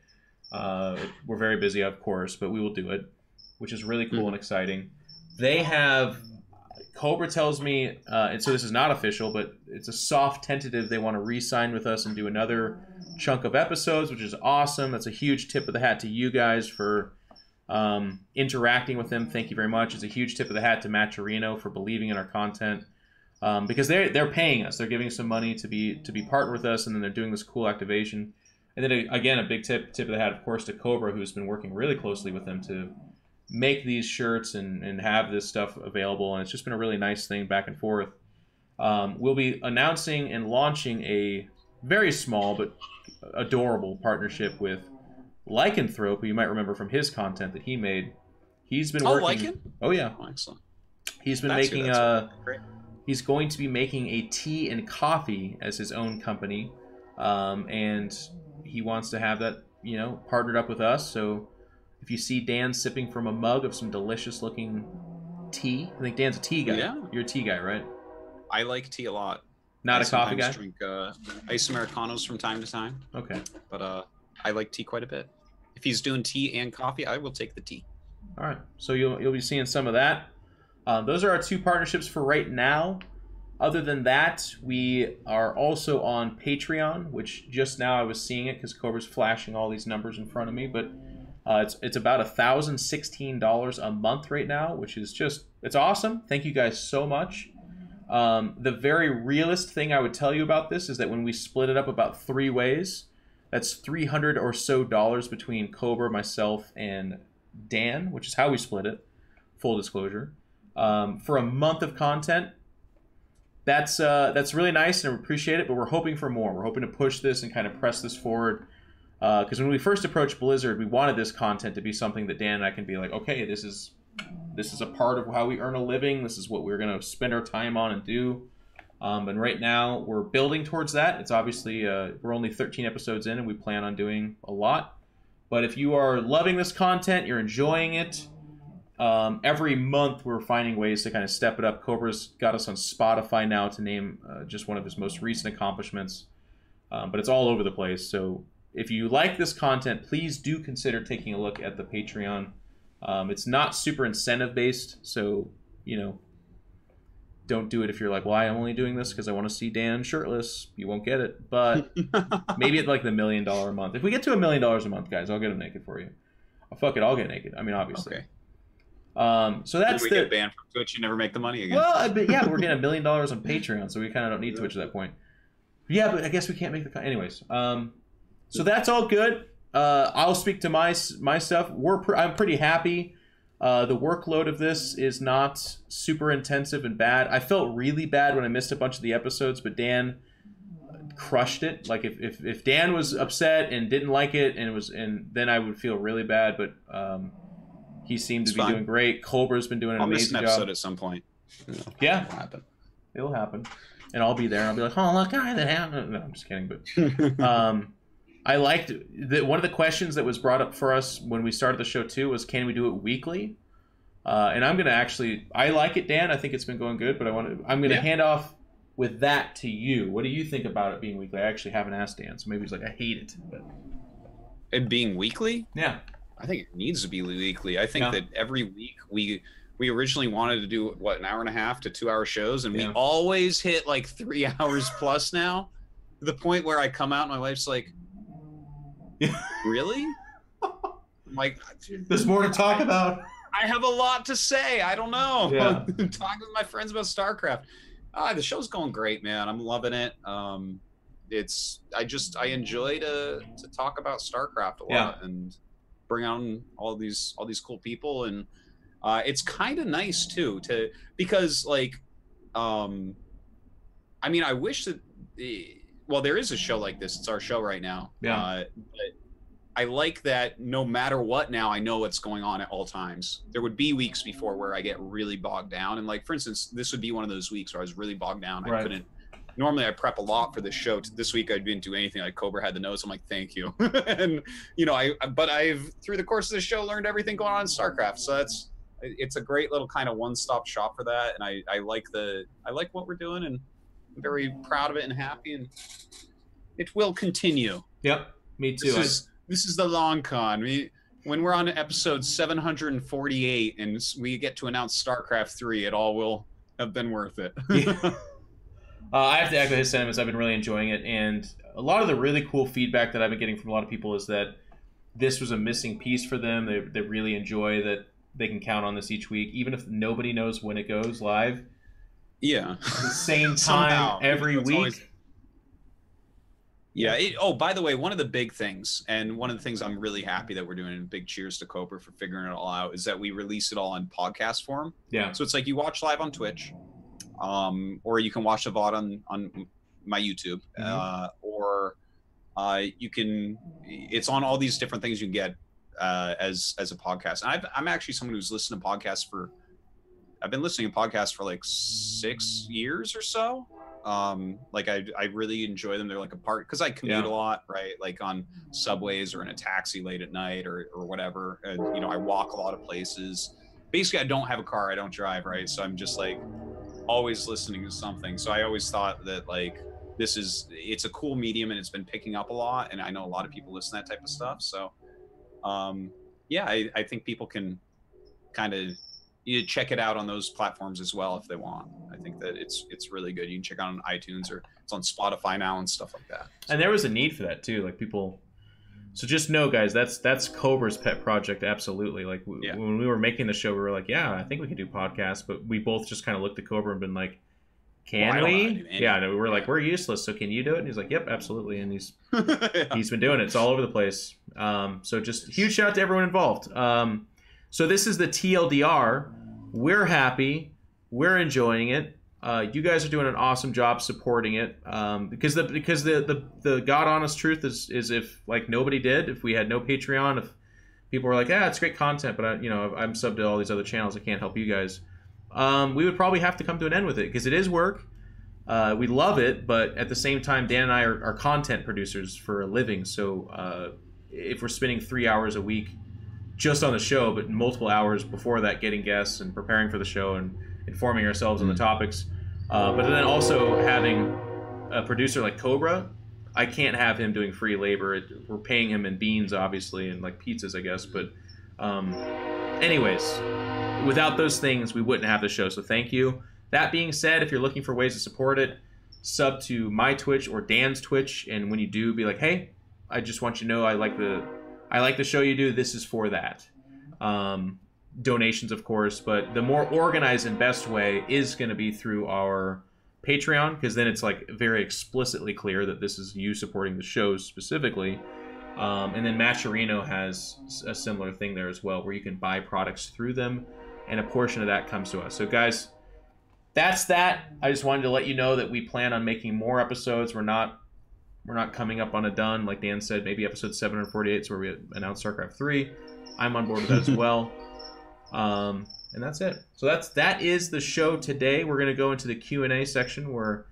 We're very busy, of course, but we will do it, which is really cool and exciting. They have, Cobra tells me, and so this is not official, but it's a soft tentative. They want to re-sign with us and do another chunk of episodes, which is awesome. That's a huge tip of the hat to you guys for interacting with them. Thank you very much. It's a huge tip of the hat to Matt Torino for believing in our content, because they're paying us. They're giving some money to be partnered with us, and then they're doing this cool activation. And then again, a big tip of the hat, of course, to Cobra, who's been working really closely with them to make these shirts and have this stuff available. And it's just been a really nice thing back and forth. We'll be announcing and launching a very small but adorable partnership with Lycanthrope, who you might remember from his content that he made. He's been working. Lycan? Oh yeah. Oh, excellent. He's been making he's going to be making a tea and coffee as his own company, and he wants to have that, you know, partnered up with us. So if you see Dan sipping from a mug of some delicious looking tea, I think Dan's a tea guy. Yeah. You're a tea guy, right? I like tea a lot. Not a coffee guy? I drink ice Americanos from time to time. Okay. But I like tea quite a bit. If he's doing tea and coffee, I will take the tea. All right. So you'll be seeing some of that. Those are our two partnerships for right now. Other than that, we are also on Patreon, which just now I was seeing it because Cobra's flashing all these numbers in front of me, but it's about $1,016 a month right now, which is just, it's awesome. Thank you guys so much. The very realist thing I would tell you about this is that when we split it up about 3 ways, that's $300 or so between Cobra, myself, and Dan, which is how we split it. Full disclosure. For a month of content, that's really nice and I appreciate it, but we're hoping for more. We're hoping to push this and kind of press this forward. Because when we first approached Blizzard, we wanted this content to be something that Dan and I can be like, okay, this is a part of how we earn a living. This is what we're going to spend our time on and do. And right now, we're building towards that. It's obviously, we're only 13 episodes in, and we plan on doing a lot. But if you are loving this content, you're enjoying it, every month we're finding ways to kind of step it up. Cobra's got us on Spotify now to name just one of his most recent accomplishments. But it's all over the place. So if you like this content, please do consider taking a look at the Patreon. It's not super incentive-based, so, you know, don't do it if you're like, well, I'm only doing this because I want to see Dan shirtless. You won't get it. But maybe at like the $1 million a month. If we get to $1 million a month, guys, I'll get him naked for you. Oh, fuck it, I'll get naked. I mean, obviously. Okay. So that's we get banned from Twitch, you never make the money again. Well, but yeah, but we're getting $1 million on Patreon, so we kind of don't need Twitch at that point. Yeah, but I guess we can't make the... Anyways. So that's all good. I'll speak to my stuff. I'm pretty happy. The workload of this is not super intensive and bad. I felt really bad when I missed a bunch of the episodes, but Dan crushed it. Like if Dan was upset and didn't like it, and then I would feel really bad. But he seemed to be doing great. Cobra's been doing an amazing job. I'll miss an episode at some point. Yeah, it'll happen, and I'll be there. And I'll be like, oh look, that happened. No, I'm just kidding. But I liked one of the questions that was brought up for us when we started the show too was, can we do it weekly? And I'm gonna I like it, Dan. I think it's been going good, but I'm gonna hand off with that to you. What do you think about it being weekly? I actually haven't asked Dan, so maybe he's like, I hate it. But it being weekly? Yeah, I think it needs to be weekly. I think that every week we originally wanted to do what, an hour and a half to 2 hour shows, and we always hit like 3 hours plus now. To the point where I come out and my wife's like, really? I'm like, there's more to talk about. I have a lot to say. I don't know. Yeah. Talking with my friends about Starcraft. The show's going great, man. I'm loving it. I enjoy to talk about Starcraft a lot and bring on all these cool people, and it's kind of nice too because like I mean, I wish that well, there is a show like this. It's our show right now. Yeah. But I like that no matter what now, I know what's going on at all times. There would be weeks before where I get really bogged down. And like, for instance, this would be one of those weeks where I was really bogged down. I couldn't, normally I prep a lot for this show. This week I didn't do anything. Like Cobra had the notes. I'm like, thank you. And you know, but I've, through the course of the show, learned everything going on in Starcraft. So it's a great little kind of one-stop shop for that, and I like what we're doing, and I'm very proud of it and happy, and it will continue. Yep, me too. This is the long con. When we're on episode 748 and we get to announce StarCraft 3, it all will have been worth it. Yeah. I have to echo his sentiments. I've been really enjoying it, and a lot of the really cool feedback that I've been getting from a lot of people is that this was a missing piece for them. They really enjoy that they can count on this each week, even if nobody knows when it goes live. Yeah. At the same time every week. Always... Yeah. Oh, by the way, one of the big things, and one of the things I'm really happy that we're doing, and big cheers to Cobra for figuring it all out, is that we release it all in podcast form. Yeah. So it's like you watch live on Twitch, or you can watch the VOD on my YouTube, or you can. It's on all these different things you can get as a podcast. And I'm actually someone who's listened to podcasts for. I've been listening to podcasts for like 6 years or so. Like I really enjoy them. They're like a part because I commute a lot, right? Like on subways or in a taxi late at night or whatever. And, you know, I walk a lot of places. Basically, I don't have a car. I don't drive, right? So I'm just like always listening to something. So I always thought that like it's a cool medium and it's been picking up a lot. And I know a lot of people listen to that type of stuff. So yeah, I think people can kind of check it out on those platforms as well if they want. I think that it's really good. You can check it out on iTunes or it's on Spotify now and stuff like that. So. And there was a need for that too, like people. So just know, guys, that's Cobra's pet project. Absolutely. Like when we were making the show, we were like, yeah, I think we can do podcasts, but we both just kind of looked at Cobra and been like, can we? Yeah, no, we were like, we're useless. So can you do it? And he's like, yep, absolutely. And he's been doing it. It's all over the place. So just huge shout out to everyone involved. So this is the TLDR. We're happy. We're enjoying it. You guys are doing an awesome job supporting it. Because the God honest truth is if like nobody did, if we had no Patreon, if people were like, it's great content, but I'm subbed to all these other channels, I can't help you guys. We would probably have to come to an end with it because it is work. We love it, but at the same time, Dan and I are content producers for a living. So if we're spending 3 hours a week just on the show, but multiple hours before that getting guests and preparing for the show and informing ourselves on the topics, but then also having a producer like Cobra, I can't have him doing free labor. We're paying him in beans, obviously, and like pizzas, I guess. But anyways, without those things, we wouldn't have the show. So thank you. That being said, if you're looking for ways to support it, sub to my Twitch or Dan's Twitch, and when you do, be like, hey, I just want you to know I like the show you do. This is for that. Donations, of course, but the more organized and best way is going to be through our Patreon, because then it's like very explicitly clear that this is you supporting the shows specifically. And then Matcherino has a similar thing there as well, where you can buy products through them, and a portion of that comes to us. So guys, that's that. I just wanted to let you know that we plan on making more episodes. We're not coming up on a done. Like Dan said, maybe episode 748 is where we announce StarCraft 3. I'm on board with that as well. And that's it. So that is the show today. We're going to go into the Q&A section where,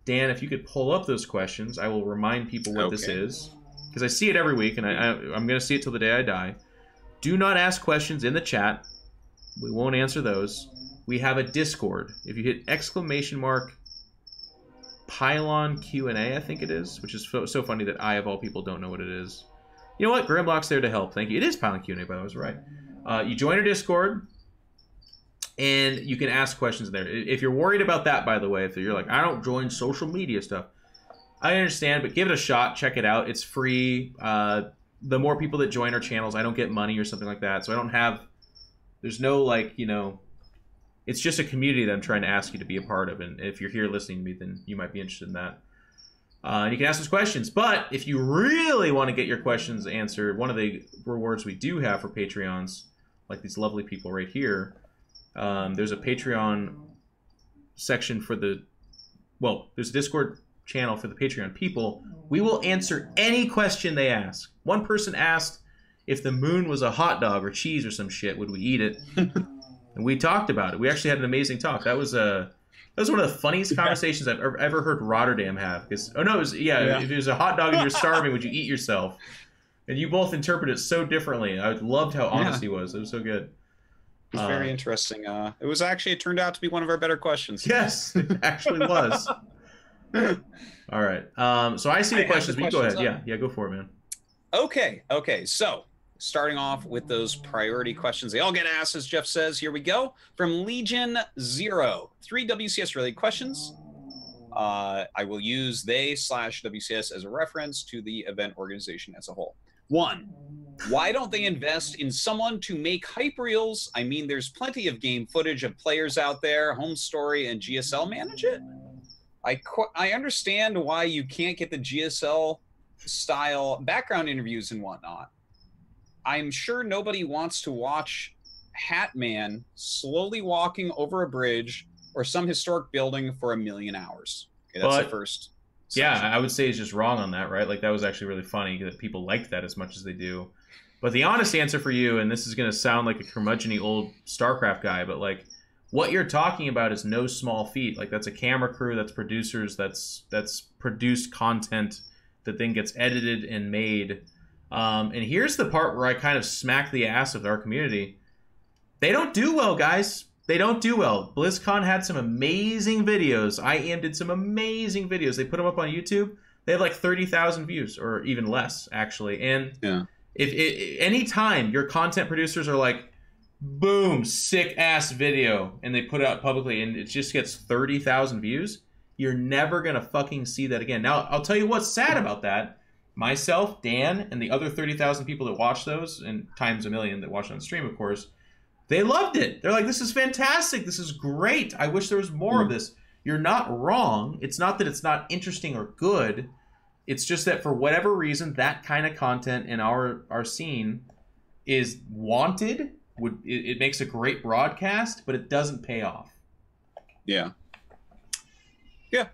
Dan, if you could pull up those questions, I will remind people what this is. Because I see it every week, and I'm going to see it till the day I die. Do not ask questions in the chat. We won't answer those. We have a Discord. If you hit ! Pylon Q&A, I think it is, which is so funny that I, of all people, don't know what it is. You know what? Grimlock's there to help. Thank you. It is Pylon Q&A, by the way. I was right. You join our Discord, and you can ask questions there. If you're worried about that, by the way, if you're like, I don't join social media stuff, I understand, but give it a shot. Check it out. It's free. The more people that join our channels, I don't get money or something like that. So I don't have... There's no, like, it's just a community that I'm trying to ask you to be a part of. And if you're here listening to me, then you might be interested in that. And you can ask us questions. But if you really want to get your questions answered, one of the rewards we do have for Patreons, like these lovely people right here, there's a Patreon section for the... Well, there's a Discord channel for the Patreon people. We will answer any question they ask. One person asked if the moon was a hot dog or cheese or some shit, would we eat it? And we talked about it. We actually had an amazing talk. That was one of the funniest conversations I've ever heard Rotterdam have. Because if it was a hot dog and you're starving, would you eat yourself? And you both interpret it so differently. I loved how honest he was. It was so good. It's very interesting. It turned out to be one of our better questions. Yes, it actually was. All right. So I see the questions. But you go ahead. Yeah, go for it, man. Okay. So starting off with those priority questions, they all get asked, as Jeff says. Here we go. From Legion Zero, 3 WCS related questions. I will use they/WCS as a reference to the event organization as a whole. 1, why don't they invest in someone to make hype reels? I mean, there's plenty of game footage of players out there. Home Story and GSL manage it. I understand why you can't get the GSL style background interviews and whatnot. I'm sure nobody wants to watch Hatman slowly walking over a bridge or some historic building for 1 million hours. Okay, that's the first section. Yeah, I would say it's just wrong on that, right? Like, that was actually really funny that people liked that as much as they do. But the honest answer for you, and this is going to sound like a curmudgeon-y old Starcraft guy, but like, what you're talking about is no small feat. Like, that's a camera crew, that's producers, that's produced content that then gets edited and made. And here's the part where I kind of smack the ass of our community. They don't do well, guys. They don't do well. BlizzCon had some amazing videos. IEM did some amazing videos. They put them up on YouTube. They have like 30,000 views, or even less, actually. And yeah, if anytime your content producers are like, boom, sick ass video, and they put it out publicly and it just gets 30,000 views, you're never gonna fucking see that again. Now, I'll tell you what's sad about that. Myself, Dan, and the other 30,000 people that watch those, and times a million that watch it on stream, of course, they loved it. They're like, this is fantastic. This is great. I wish there was more of this. You're not wrong. It's not that it's not interesting or good. It's just that for whatever reason, that kind of content in our scene is wanted. It makes a great broadcast, but it doesn't pay off. Yeah. Yeah,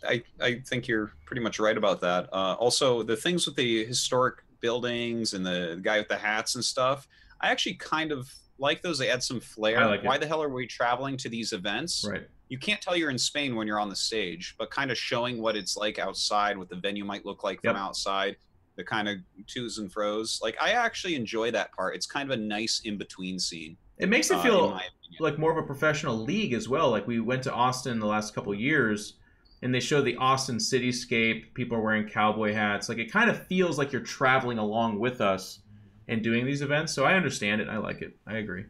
I think you're pretty much right about that. Also, the things with the historic buildings and the guy with the hats and stuff, I actually kind of like those. They add some flair. Why the hell are we traveling to these events? Right. You can't tell you're in Spain when you're on the stage, but kind of showing what it's like outside, what the venue might look like from outside, the kind of twos and fros. Like, I actually enjoy that part. It's kind of a nice in-between scene. It makes it feel like more of a professional league as well. Like, we went to Austin the last couple of years, and they show the Austin cityscape. People are wearing cowboy hats. Like, it kind of feels like you're traveling along with us and doing these events. So I understand it. I like it. I agree.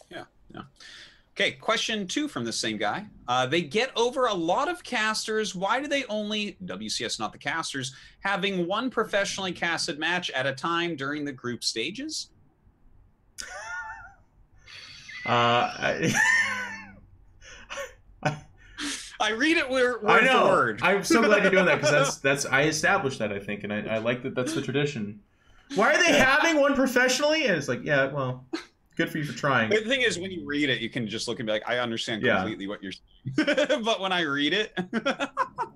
Yeah. Okay, question 2 from the same guy. They get over a lot of casters. Why do they only, WCS, not the casters, having one professionally casted match at a time during the group stages? I read it word for word. I'm so glad you're doing that, because that's I established that, I think, and I like that. That's the tradition. Why are they having one professionally? And it's like, yeah, well, good for you for trying. The thing is, when you read it, you can just look and be like, I understand completely what you're saying. But when I read it,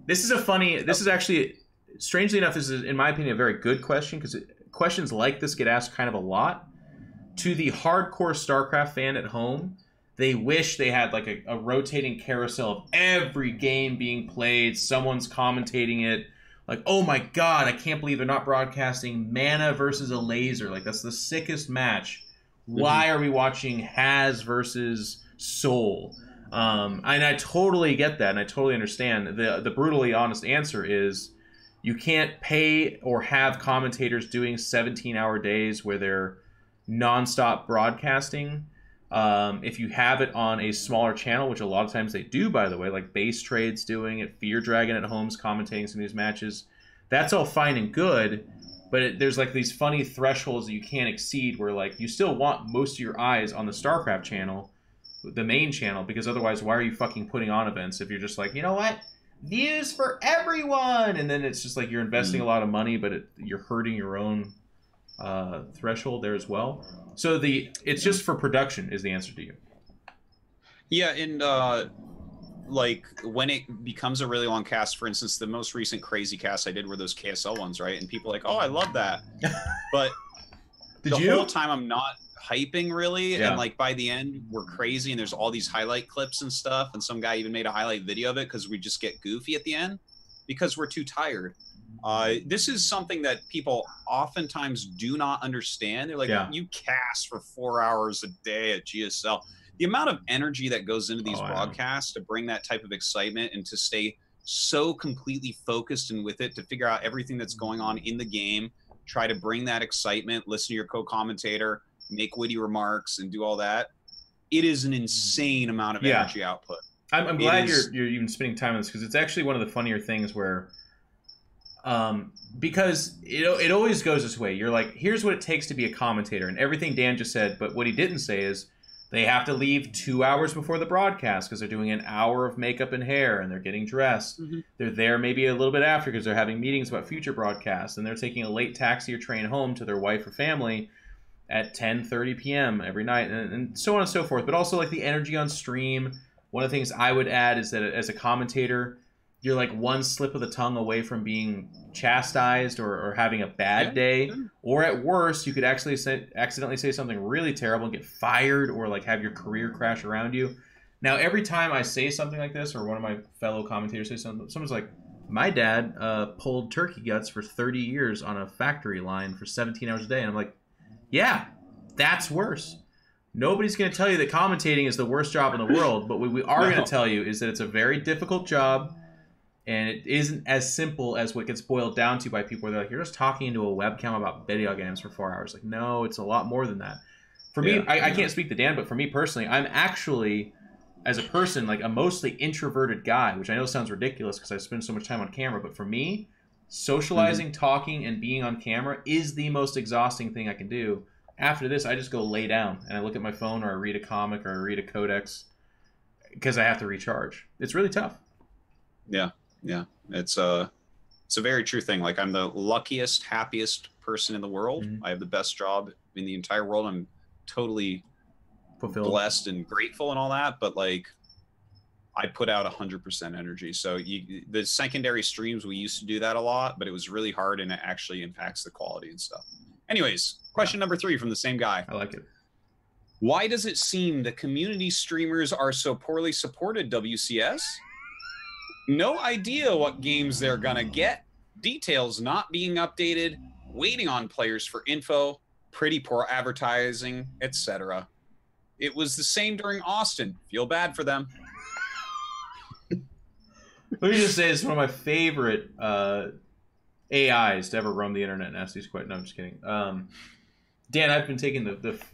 this is actually, strangely enough, this is, in my opinion, a very good question, because questions like this get asked kind of a lot. To the hardcore StarCraft fan at home, they wish they had like a rotating carousel of every game being played. Someone's commentating it. Like, oh my god, I can't believe they're not broadcasting Mana versus a Laser. Like, that's the sickest match. Why are we watching Haz versus Soul? And I totally get that, and I totally understand. The brutally honest answer is you can't pay or have commentators doing 17-hour days where they're nonstop broadcasting. If you have it on a smaller channel, which a lot of times they do, by the way, like Base Trade's doing it, Fear Dragon at Home's commentating some of these matches, that's all fine and good, but there's like these funny thresholds that you can't exceed where like you still want most of your eyes on the StarCraft channel, the main channel, because otherwise why are you fucking putting on events if you're just like, you know what, views for everyone, and then it's just like you're investing a lot of money, but you're hurting your own threshold there as well. So it's just for production is the answer to you. Yeah, and like when it becomes a really long cast, for instance, the most recent crazy cast I did were those KSL ones, right? And people are like, oh, I love that. But the whole time I'm not hyping really, and like by the end we're crazy and there's all these highlight clips and stuff, and some guy even made a highlight video of it because we just get goofy at the end because we're too tired. This is something that people oftentimes do not understand. They're like, you cast for 4 hours a day at GSL. The amount of energy that goes into these broadcasts to bring that type of excitement and to stay so completely focused and with it, to figure out everything that's going on in the game, try to bring that excitement, listen to your co-commentator, make witty remarks, and do all that. It is an insane amount of energy output. I'm glad you're even spending time on this, because it's actually one of the funnier things where, because it always goes this way. You're like, here's what it takes to be a commentator, and everything Dan just said, but what he didn't say is they have to leave 2 hours before the broadcast because they're doing an hour of makeup and hair, and they're getting dressed. They're there maybe a little bit after because they're having meetings about future broadcasts, and they're taking a late taxi or train home to their wife or family at 10:30 p.m. every night, and so on and so forth. But also, like, the energy on stream. One of the things I would add is that as a commentator, you're like one slip of the tongue away from being chastised or having a bad day. Or at worst, you could actually accidentally say something really terrible and get fired, or like have your career crash around you. Now, every time I say something like this, or one of my fellow commentators says something, someone's like, my dad pulled turkey guts for 30 years on a factory line for 17 hours a day. And I'm like, yeah, that's worse. Nobody's going to tell you that commentating is the worst job in the world, but what we are going to tell you is that it's a very difficult job, and it isn't as simple as what gets boiled down to by people where they're like, you're just talking into a webcam about video games for 4 hours. Like, no, it's a lot more than that. For me, I can't speak to Dan, but for me personally, I'm actually, as a person, like a mostly introverted guy, which I know sounds ridiculous because I spend so much time on camera, but for me, socializing, talking, and being on camera is the most exhausting thing I can do. After this, I just go lay down and I look at my phone, or I read a comic, or I read a codex, because I have to recharge. It's really tough. Yeah. It's a very true thing. Like, I'm the luckiest, happiest person in the world. I have the best job in the entire world. I'm totally fulfilled, blessed, and grateful, and all that. But like, I put out 100% energy. So the secondary streams, we used to do that a lot, but it was really hard, and it actually impacts the quality and stuff. Anyways, question number 3 from the same guy. I like it. Why does it seem the community streamers are so poorly supported, WCS? No idea what games they're gonna get. Details not being updated. Waiting on players for info. Pretty poor advertising, etc. It was the same during Austin. Feel bad for them. Let me just say, it's one of my favorite AIs to ever roam the internet and ask these questions. No, I'm just kidding. Dan, I've been taking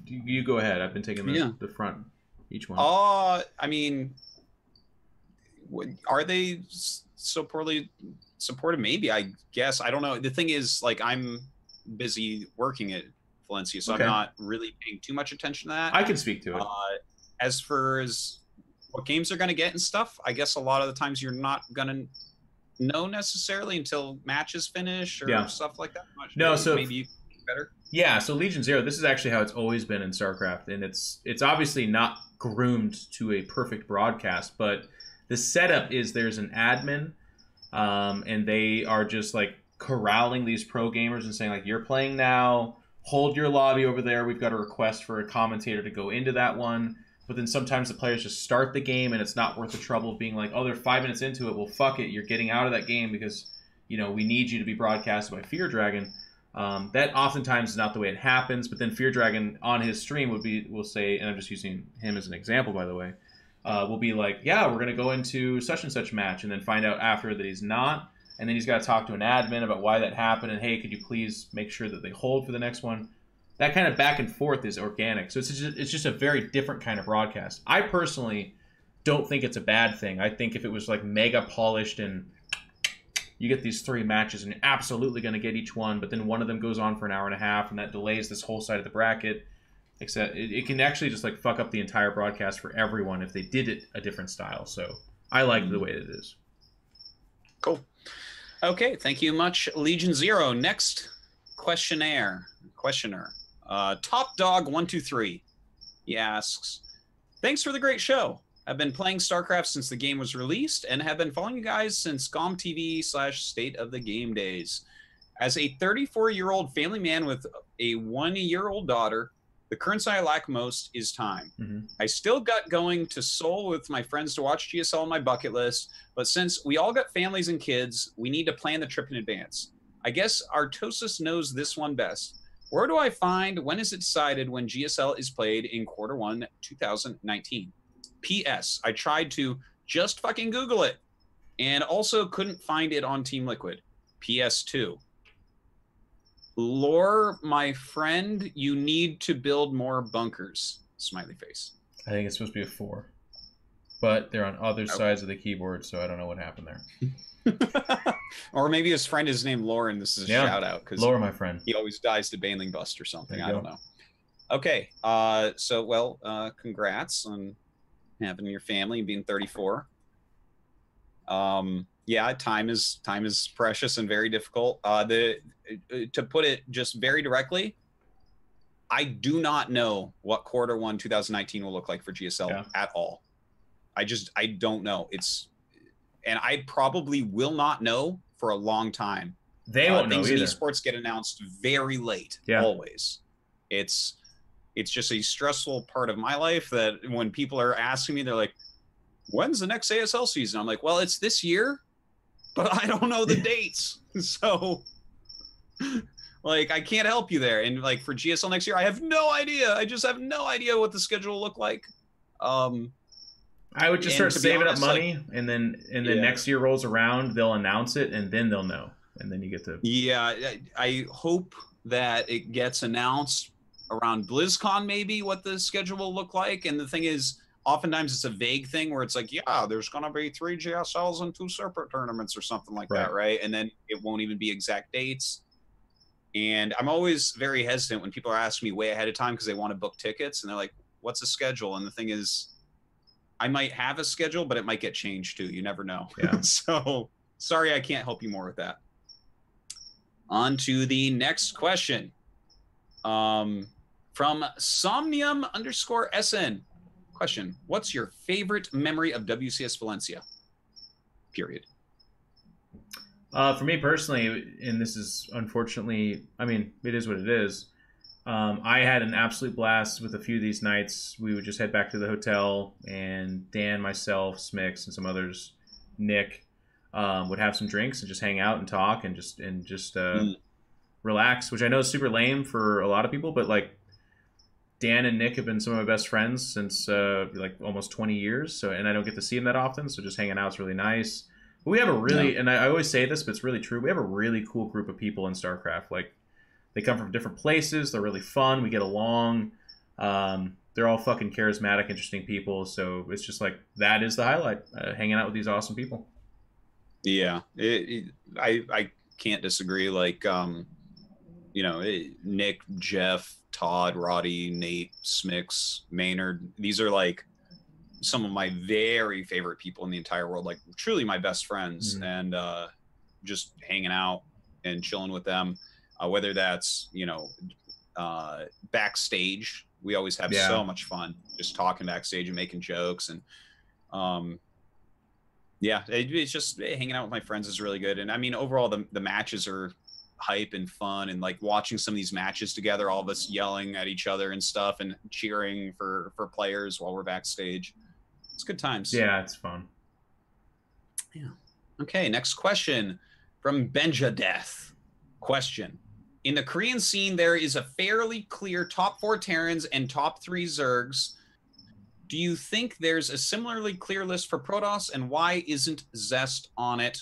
you go ahead. I've been taking the front, each one. I mean, are they so poorly supported? Maybe, I guess. I don't know. The thing is, like, I'm busy working at Valencia, so I'm not really paying too much attention to that. I can speak to it. As far as what games they're going to get and stuff, I guess a lot of the times you're not going to know necessarily until matches finish or stuff like that. Maybe you can get better. Yeah, so Legion Zero, this is actually how it's always been in StarCraft, and it's obviously not groomed to a perfect broadcast, but the setup is there's an admin, and they are just like corralling these pro gamers and saying, like, you're playing now, hold your lobby over there, we've got a request for a commentator to go into that one. But then sometimes the players just start the game, and it's not worth the trouble of being like, oh, they're 5 minutes into it, well, fuck it, you're getting out of that game because, you know, we need you to be broadcasted by Fear Dragon. That oftentimes is not the way it happens, but then Fear Dragon on his stream will say, and I'm just using him as an example, by the way, will be like, yeah, we're going to go into such and such match, and then find out after that he's not, and then he's got to talk to an admin about why that happened, and hey, could you please make sure that they hold for the next one? That kind of back and forth is organic, so it's just a very different kind of broadcast. I personally don't think it's a bad thing. I think if it was like mega polished and you get these 3 matches and you're absolutely going to get each one, but then one of them goes on for an hour and a half, and that delays this whole side of the bracket, except it can actually just like fuck up the entire broadcast for everyone if they did it a different style. So I like the way it is. Cool. Okay, thank you much, Legion Zero. Next questioner. Top Dog 123. He asks, thanks for the great show. I've been playing StarCraft since the game was released and have been following you guys since GomTV/State of the Game days. As a 34-year-old family man with a 1-year-old daughter, The currency I lack most is time. Mm-hmm. I still got going to Seoul with my friends to watch GSL on my bucket list, but since we all got families and kids, we need to plan the trip in advance. I guess Artosis knows this one best. Where do I find, when is it decided when GSL is played in Q1 2019? P.S. I tried to just fucking Google it and also couldn't find it on Team Liquid. PS2. Lore, my friend, you need to build more bunkers. Smiley face. I think it's supposed to be a 4. But they're on other sides of the keyboard, so I don't know what happened there. Or maybe his friend is named Lore, and this is a shout out because Lore, my friend. He always dies to Baneling Bust or something. I don't know. Okay, congrats on having your family and being 34. Yeah, time is precious and very difficult. To put it just very directly, I do not know what Q1 2019 will look like for GSL at all. I don't know. And I probably will not know for a long time. They won't know either. Things in esports get announced very late, always. It's just a stressful part of my life that when people are asking me, they're like, when's the next ASL season? I'm like, well, it's this year, but I don't know the dates. So, like, I can't help you there. And, like, for GSL next year, I have no idea. I just have no idea what the schedule will look like. I would just start saving up money, and then next year rolls around, they'll announce it, and then they'll know. And then you get to... Yeah, I hope that it gets announced around BlizzCon, maybe, what the schedule will look like. And the thing is, oftentimes it's a vague thing where it's like, yeah, there's going to be 3 GSLs and 2 separate tournaments or something like that, right? And then it won't even be exact dates. And I'm always very hesitant when people are asking me way ahead of time because they want to book tickets. And they're like, what's the schedule? And the thing is, I might have a schedule, but it might get changed too. You never know. Yeah. So sorry, I can't help you more with that. On to the next question. From Somnium_SN. Question: what's your favorite memory of WCS Valencia? Period. For me personally, and this is unfortunately, I mean, it is what it is. I had an absolute blast with a few of these nights. We would just head back to the hotel, and Dan, myself, Smix, and some others, Nick, would have some drinks and just hang out and talk and just relax, which I know is super lame for a lot of people, but like Dan and Nick have been some of my best friends since like almost 20 years. So, and I don't get to see them that often, so just hanging out is really nice. But we have a really, and I always say this, but it's really true. We have a really cool group of people in StarCraft. Like, they come from different places. They're really fun. We get along. They're all fucking charismatic, interesting people. So it's just like, that is the highlight, hanging out with these awesome people. Yeah, I can't disagree. Like, you know, Nick, Jeff, Todd, Roddy, Nate, Smix, Maynard. These are like some of my very favorite people in the entire world. Like, truly my best friends. And just hanging out and chilling with them. Whether that's, you know, backstage, we always have so much fun just talking backstage and making jokes. And yeah, it's just hanging out with my friends is really good. And I mean, overall, the matches are hype and fun, and like watching some of these matches together, all of us yelling at each other and stuff and cheering for players while we're backstage. It's good times. Yeah, it's fun. Yeah. Okay, next question from Benja Death. Question: in the Korean scene, there is a fairly clear top 4 Terrans and top 3 Zergs. Do you think there's a similarly clear list for Protoss, and why isn't Zest on it?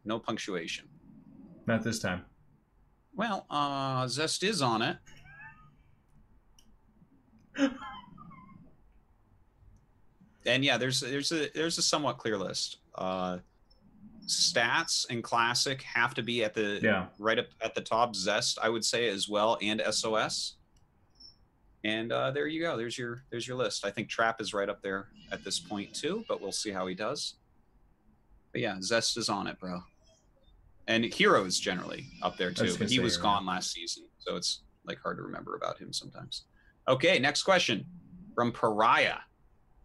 No punctuation. Not this time. Well, Zest is on it. And yeah, there's a somewhat clear list. Stats and Classic have to be at the right up at the top. Zest, I would say, as well, and SOS. And there you go. There's your list. I think Trap is right up there at this point too, but we'll see how he does. But yeah, Zest is on it, bro. And Hero is generally up there too, but he was gone last season, so it's like hard to remember about him sometimes. Okay, next question from Pariah.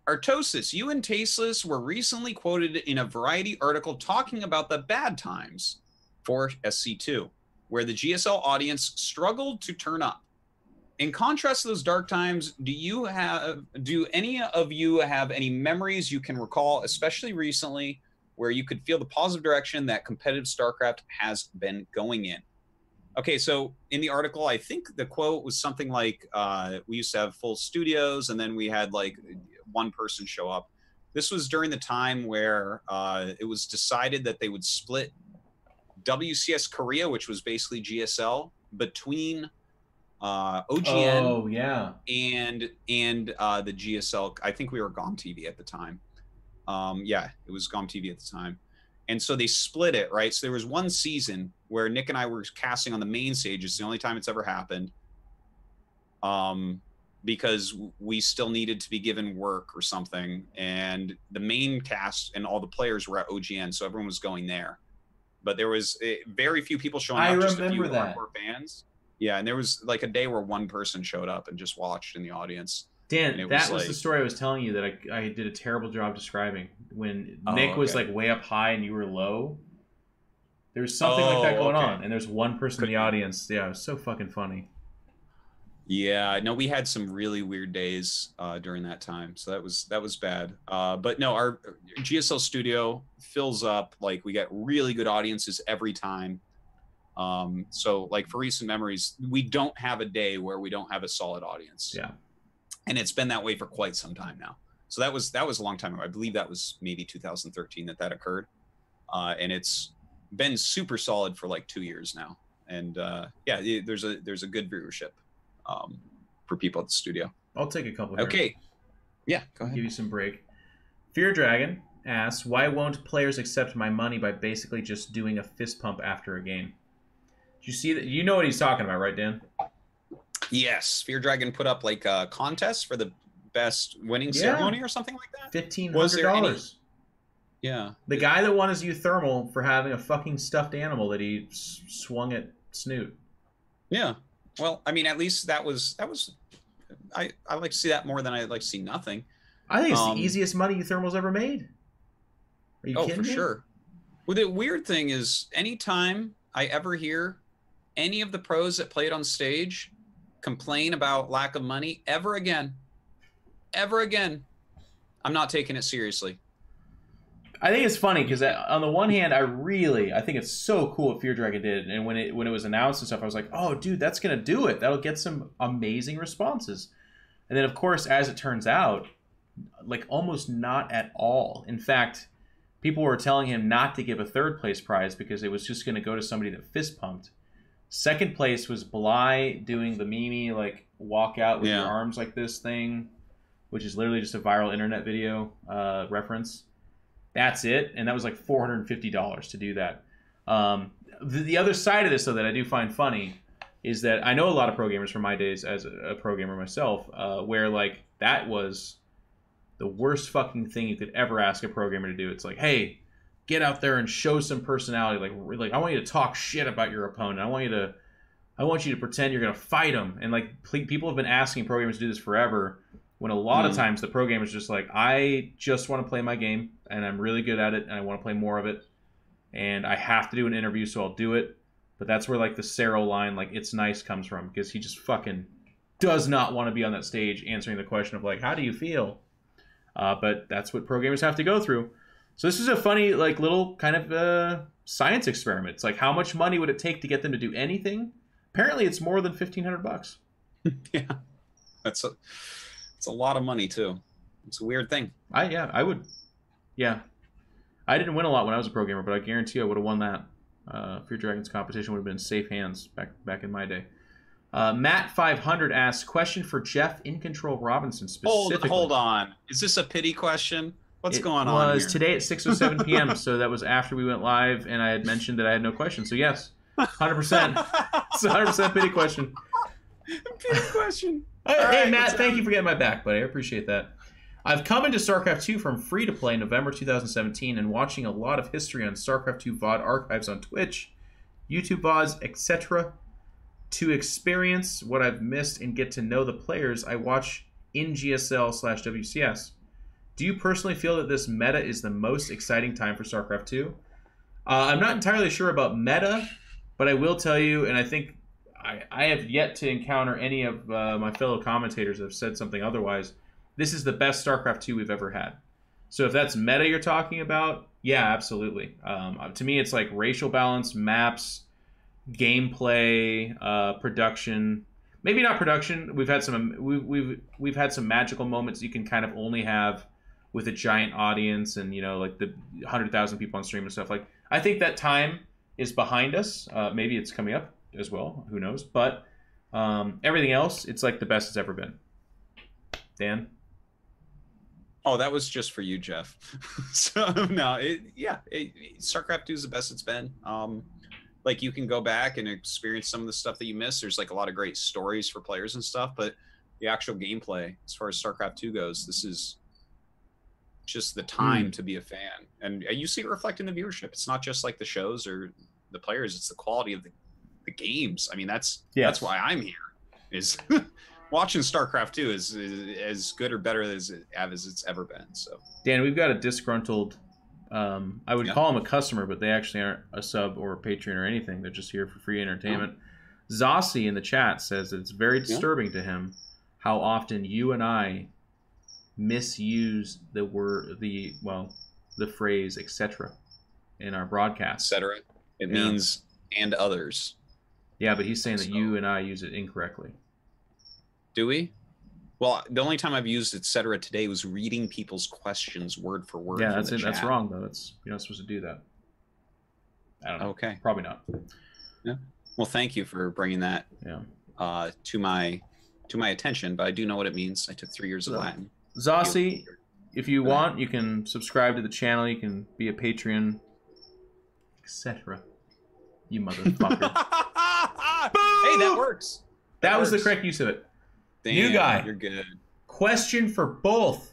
Artosis, you and Tasteless were recently quoted in a Variety article talking about the bad times for SC2, where the GSL audience struggled to turn up. in contrast to those dark times, do any of you have any memories you can recall, especially recently, where you could feel the positive direction that competitive StarCraft has been going in? Okay, so in the article, I think the quote was something like, we used to have full studios, and then we had like one person show up. This was during the time where it was decided that they would split WCS Korea, which was basically GSL, between OGN Oh yeah. and the GSL. I think we were GOM TV at the time. Yeah, it was GOM TV at the time. And so they split it, right? So there was one season where Nick and I were casting on the main stage. It's the only time it's ever happened. Because we still needed to be given work or something. And the main cast and all the players were at OGN, so everyone was going there. But there was very few people showing up, just a few hardcore fans. Yeah, and there was like a day where one person showed up and just watched in the audience. Dan, that was like, the story I was telling you that I did a terrible job describing. When Nick was like way up high and you were low, there was something like that going on, and there's one person in the audience. Yeah, it was so fucking funny. Yeah, no, we had some really weird days during that time, so that was bad. But no, our GSL studio fills up. Like, we get really good audiences every time. So like for recent memories, we don't have a day where we don't have a solid audience. Yeah. And it's been that way for quite some time now. So that was a long time ago. I believe that was maybe 2013 that occurred. And it's been super solid for like 2 years now. And yeah, there's a good viewership for people at the studio. I'll take a couple here. Okay. Yeah, go ahead. Give you some break. Fear Dragon asks, why won't players accept my money by basically just doing a fist pump after a game? Did you see that? You know what he's talking about, right, Dan? Yes, Fear Dragon put up like a contest for the best winning ceremony or something like that. $1,500. Yeah. The guy that won his euthermal for having a fucking stuffed animal that he swung at Snoot. Yeah. Well, I mean, at least that was. I like to see that more than I like to see nothing. I think it's the easiest money euthermal's ever made. Are you kidding me? Sure. Well, the weird thing is, anytime I ever hear any of the pros that played on stage complain about lack of money ever again, I'm not taking it seriously. I think it's funny because on the one hand, I think it's so cool what Fear Dragon did, and when it was announced and stuff, I was like, oh, dude, that's gonna do it. That'll get some amazing responses. And then, of course, as it turns out, like almost not at all. In fact, people were telling him not to give a third place prize because it was just going to go to somebody that fist pumped. Second place was Bly doing the Mimi like walk out with your arms like this thing, which is literally just a viral internet video reference. That's it, and that was like $450 to do that. The other side of this, though, that I do find funny is that I know a lot of pro gamers from my days as a pro gamer myself, where like that was the worst fucking thing you could ever ask a pro gamer to do. It's like, hey, get out there and show some personality. Like I want you to talk shit about your opponent. I want you to pretend you're gonna fight him. And like people have been asking pro gamers to do this forever. When a lot of times the pro gamer's just like, I just want to play my game and I'm really good at it and I want to play more of it. And I have to do an interview, so I'll do it. But that's where like the Cero line, like it's nice, comes from, because he just fucking does not want to be on that stage answering the question of like, how do you feel? But that's what pro gamers have to go through. So this is a funny like little kind of science experiment. It's like, how much money would it take to get them to do anything? Apparently, it's more than $1,500. Yeah, it's a lot of money too. It's a weird thing. I would. Yeah, I didn't win a lot when I was a pro gamer, but I guarantee I would have won that. Fear Dragon's competition would have been in safe hands back in my day. Matt 500 asks, question for Jeff In Control Robinson specifically. Hold on. Is this a pity question? What's going on here? It was today at 6:07 p.m., so that was after we went live, and I had mentioned that I had no questions. So yes, 100%. It's a 100% pity question. Pity question. Hey, Matt, thank you for getting my back, buddy. I appreciate that. I've come into StarCraft 2 from free-to-play November 2017 and watching a lot of history on StarCraft 2 VOD archives on Twitch, YouTube VODs, etc. to experience what I've missed and get to know the players I watch in GSL/WCS. Do you personally feel that this meta is the most exciting time for StarCraft 2? I'm not entirely sure about meta, but I will tell you, and I think I have yet to encounter any of my fellow commentators that have said something otherwise. This is the best StarCraft 2 we've ever had. So if that's meta you're talking about, yeah, absolutely. To me, it's like racial balance, maps, gameplay, production. Maybe not production. We've had some we've had some magical moments you can kind of only have with a giant audience, and like the 100,000 people on stream and stuff. Like, I think that time is behind us. Maybe it's coming up as well. Who knows? But everything else, it's like the best it's ever been. Dan? Oh, that was just for you, Jeff. So no, StarCraft 2 is the best it's been. Like, you can go back and experience some of the stuff that you missed. There's like a lot of great stories for players and stuff, but the actual gameplay, as far as StarCraft 2 goes, this is just the time to be a fan. And you see it reflect in the viewership. It's not just like the shows or the players, it's the quality of the games. I mean, that's why I'm here, is watching StarCraft 2 is as good or better as it's ever been. So Dan, we've got a disgruntled I would call them a customer, but they actually aren't a sub or a patron or anything. They're just here for free entertainment. Zossi in the chat says that it's very disturbing to him how often you and I misuse the phrase etc. in our broadcast. Etc. It means and others. Yeah, but he's saying that you and I use it incorrectly. Do we? Well, the only time I've used etc. today was reading people's questions word for word. Yeah, that's wrong though. You're not supposed to do that. I don't know. Okay. Probably not. Yeah. Well, thank you for bringing that to my attention, but I do know what it means. I took 3 years of Latin. Zossi, if you want, you can subscribe to the channel. You can be a Patreon, etc. You motherfucker. Hey, that works. That was the correct use of it. Damn, new guy. You're good. Question for both.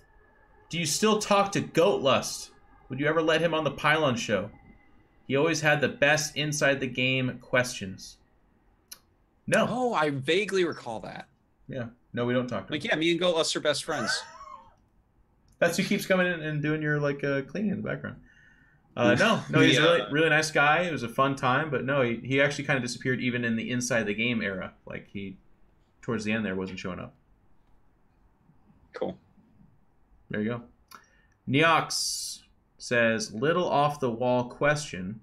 Do you still talk to Goatlust? Would you ever let him on the Pylon Show? He always had the best inside the game questions. No. Oh, I vaguely recall that. Yeah. No, we don't talk to him. Like, yeah, me and Goatlust are best friends. That's who keeps coming in and doing your cleaning in the background. No, he's a really nice guy. It was a fun time, but no, he actually kind of disappeared even in the inside the game era. Like, he towards the end there wasn't showing up. Cool. There you go. Neox says, little off the wall question.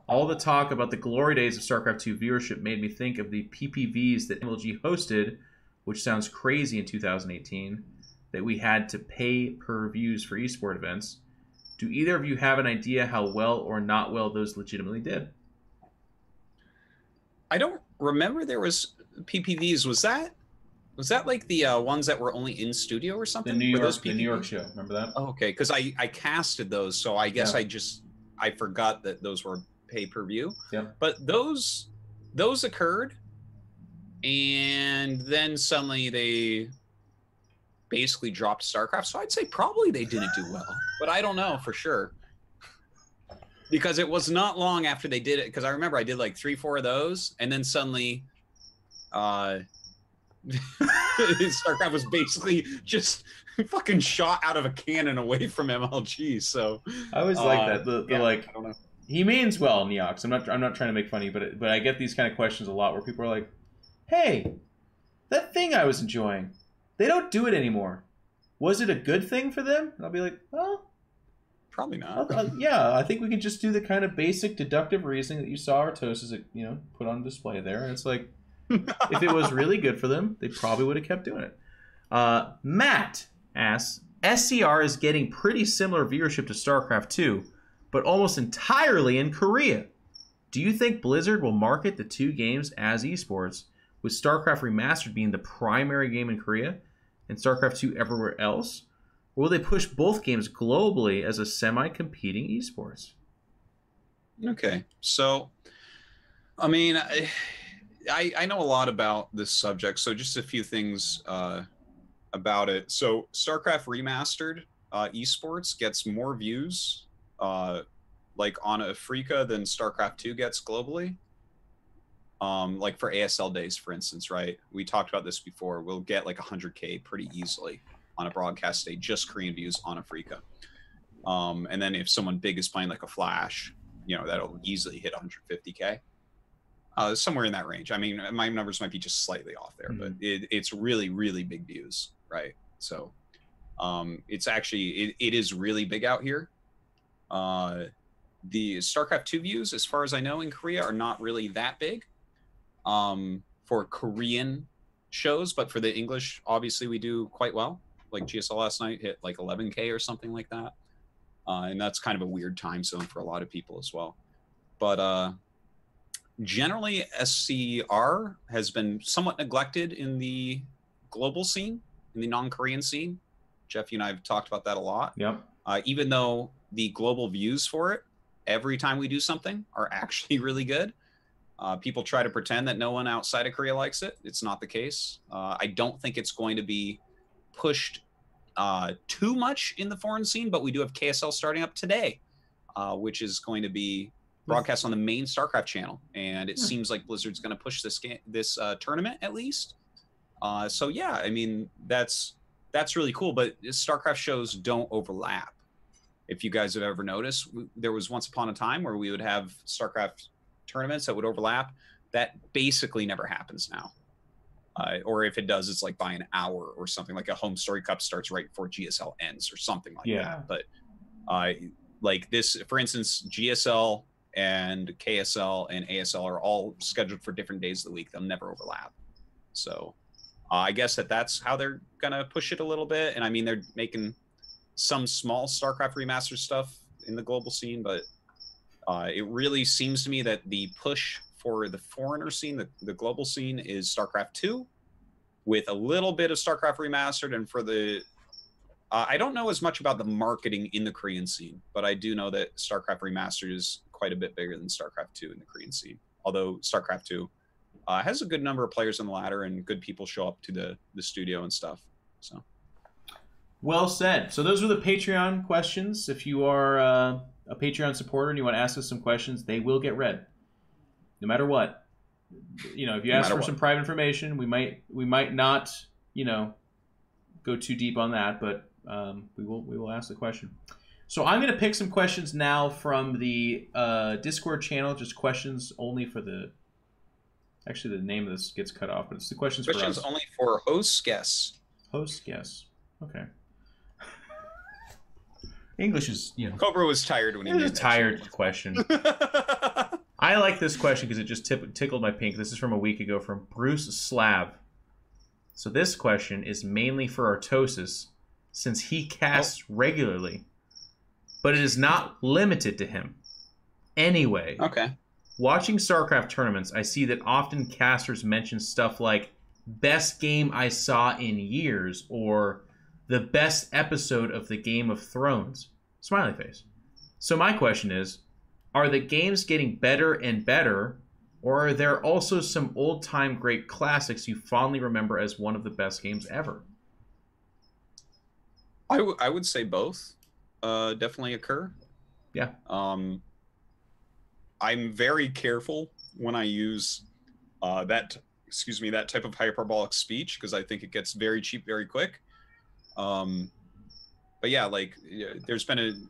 All the talk about the glory days of StarCraft 2 viewership made me think of the PPVs that MLG hosted, which sounds crazy in 2018, that we had to pay per views for esports events. Do either of you have an idea how well or not well those legitimately did? I don't remember there was PPVs. Was that like the ones that were only in studio or something? The New York show. Remember that? Oh, okay, because I casted those, so I guess I forgot that those were pay-per-view. Yeah. But those occurred, and then suddenly they basically dropped StarCraft. So I'd say probably they didn't do well, but I don't know for sure. Because it was not long after they did it, because I remember I did like 3-4 of those, and then suddenly StarCraft was basically just fucking shot out of a cannon away from MLG. So I always like that. I don't know. He means well, Neox. I'm not trying to make fun of you, but I get these kind of questions a lot where people are like, "Hey, that thing I was enjoying, they don't do it anymore. Was it a good thing for them?" And I'll be like, "Well, probably not." Yeah, I think we can just do the kind of basic deductive reasoning that you saw Artosis, put on display there, and it's like, if it was really good for them, they probably would have kept doing it. Matt asks, SCR is getting pretty similar viewership to StarCraft 2, but almost entirely in Korea. Do you think Blizzard will market the two games as esports, with StarCraft Remastered being the primary game in Korea and StarCraft 2 everywhere else? Or will they push both games globally as a semi-competing esports? Okay, so, I mean, I know a lot about this subject, so just a few things about it. So StarCraft Remastered esports gets more views like on Africa than StarCraft 2 gets globally. Like for ASL days, for instance, right? We talked about this before. We'll get like 100K pretty easily on a broadcast day, just Korean views on Africa. And then if someone big is playing like a Flash, that'll easily hit 150K. Somewhere in that range. I mean, my numbers might be just slightly off there, but it's really, really big views, right? So it's actually, it is really big out here. The StarCraft 2 views, as far as I know, in Korea are not really that big for Korean shows, but for the English, obviously we do quite well. Like GSL last night hit like 11K or something like that. And that's kind of a weird time zone for a lot of people as well. But generally, SCR has been somewhat neglected in the global scene, in the non-Korean scene. Jeff, you and I have talked about that a lot. Yep. Even though the global views for it, every time we do something, are actually really good. People try to pretend that no one outside of Korea likes it. It's not the case. I don't think it's going to be pushed too much in the foreign scene, but we do have KSL starting up today, which is going to be broadcast on the main StarCraft channel, and it seems like Blizzard's going to push this tournament at least. So yeah, I mean that's really cool. But StarCraft shows don't overlap. If you guys have ever noticed, there was once upon a time where we would have StarCraft tournaments that would overlap. That basically never happens now. Or if it does, it's like by an hour or something. Like a Home Story Cup starts right before GSL ends or something like that. But like this, for instance, GSL and KSL and ASL are all scheduled for different days of the week. They'll never overlap. So I guess that's how they're going to push it a little bit. And I mean, they're making some small StarCraft remaster stuff in the global scene, but it really seems to me that the push for the foreigner scene, the global scene, is StarCraft 2 with a little bit of StarCraft Remastered. And for the I don't know as much about the marketing in the Korean scene, but I do know that StarCraft Remastered is quite a bit bigger than StarCraft 2 in the Korean scene. Although StarCraft 2 has a good number of players on the ladder and good people show up to the studio and stuff. So, well said. So those were the Patreon questions. If you are a Patreon supporter and you want to ask us some questions, they will get read, no matter what. You know, if you ask for some private information, we might not, you know, go too deep on that, but we will ask the question. So I'm going to pick some questions now from the Discord channel, just questions only for the. Actually, the name of this gets cut off, but it's the questions for us. Questions only for hosts, guests. Hosts, guests. Okay. English is, you know. Cobra was tired when he made a tired question. I like this question because it just tickled my pink. This is from a week ago from Bruce Slav. So this question is mainly for Artosis, since he casts regularly, but it is not limited to him. Anyway, watching StarCraft tournaments, I see that often casters mention stuff like best game I saw in years or the best episode of the Game of Thrones. Smiley face. So my question is, are the games getting better and better, or are there also some old-time great classics you fondly remember as one of the best games ever? I would say both definitely occur. Yeah. I'm very careful when I use that type of hyperbolic speech because I think it gets very cheap very quick. But yeah, like there's been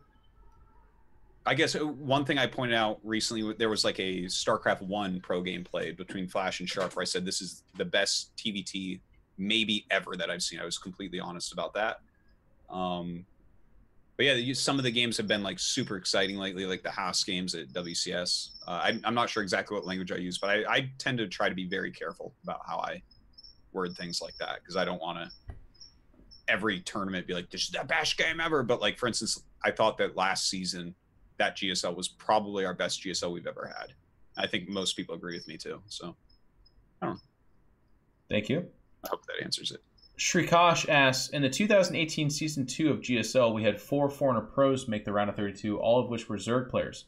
I guess one thing I pointed out recently, there was like a StarCraft 1 pro game played between Flash and Sharp where I said this is the best TVT maybe ever that I've seen. I was completely honest about that. But yeah, some of the games have been like super exciting lately, like the Haas games at WCS. I'm not sure exactly what language I use, but I tend to try to be very careful about how I word things like that because I don't want to every tournament be like, this is the best game ever. But like, for instance, I thought that last season, that GSL was probably our best GSL we've ever had. I think most people agree with me too. So, I don't know. Thank you. I hope that answers it. Shrikash asks, in the 2018 Season 2 of GSL, we had 4 foreigner pros make the round of 32, all of which were Zerg players.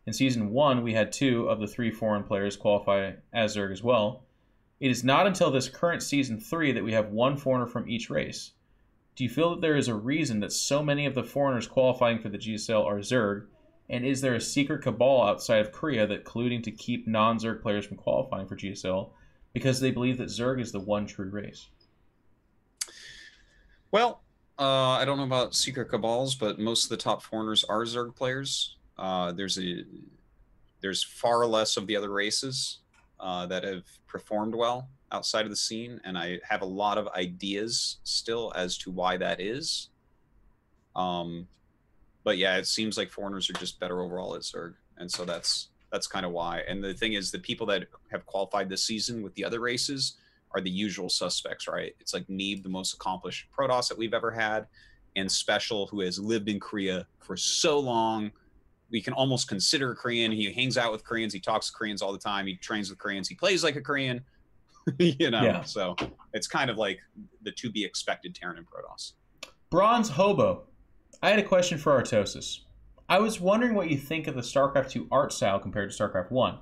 In Season 1, we had 2 of the 3 foreign players qualify as Zerg as well. It is not until this current Season 3 that we have 1 foreigner from each race. Do you feel that there is a reason that so many of the foreigners qualifying for the GSL are Zerg? And is there a secret cabal outside of Korea that colluding to keep non-Zerg players from qualifying for GSL because they believe that Zerg is the one true race? Well, I don't know about secret cabals, but most of the top foreigners are Zerg players. There's far less of the other races. that have performed well outside of the scene, and I have a lot of ideas still as to why that is. But yeah, it seems like foreigners are just better overall at Zerg, and so that's kind of why. And the thing is, the people that have qualified this season with the other races are the usual suspects, right? It's like Neeb, the most accomplished Protoss that we've ever had, and Special, who has lived in Korea for so long. We can almost consider a Korean. He hangs out with Koreans. He talks to Koreans all the time. He trains with Koreans. He plays like a Korean, you know? Yeah. So it's kind of like the to be expected Terran and Protoss. Bronze Hobo. I had a question for Artosis. I was wondering what you think of the StarCraft 2 art style compared to StarCraft 1.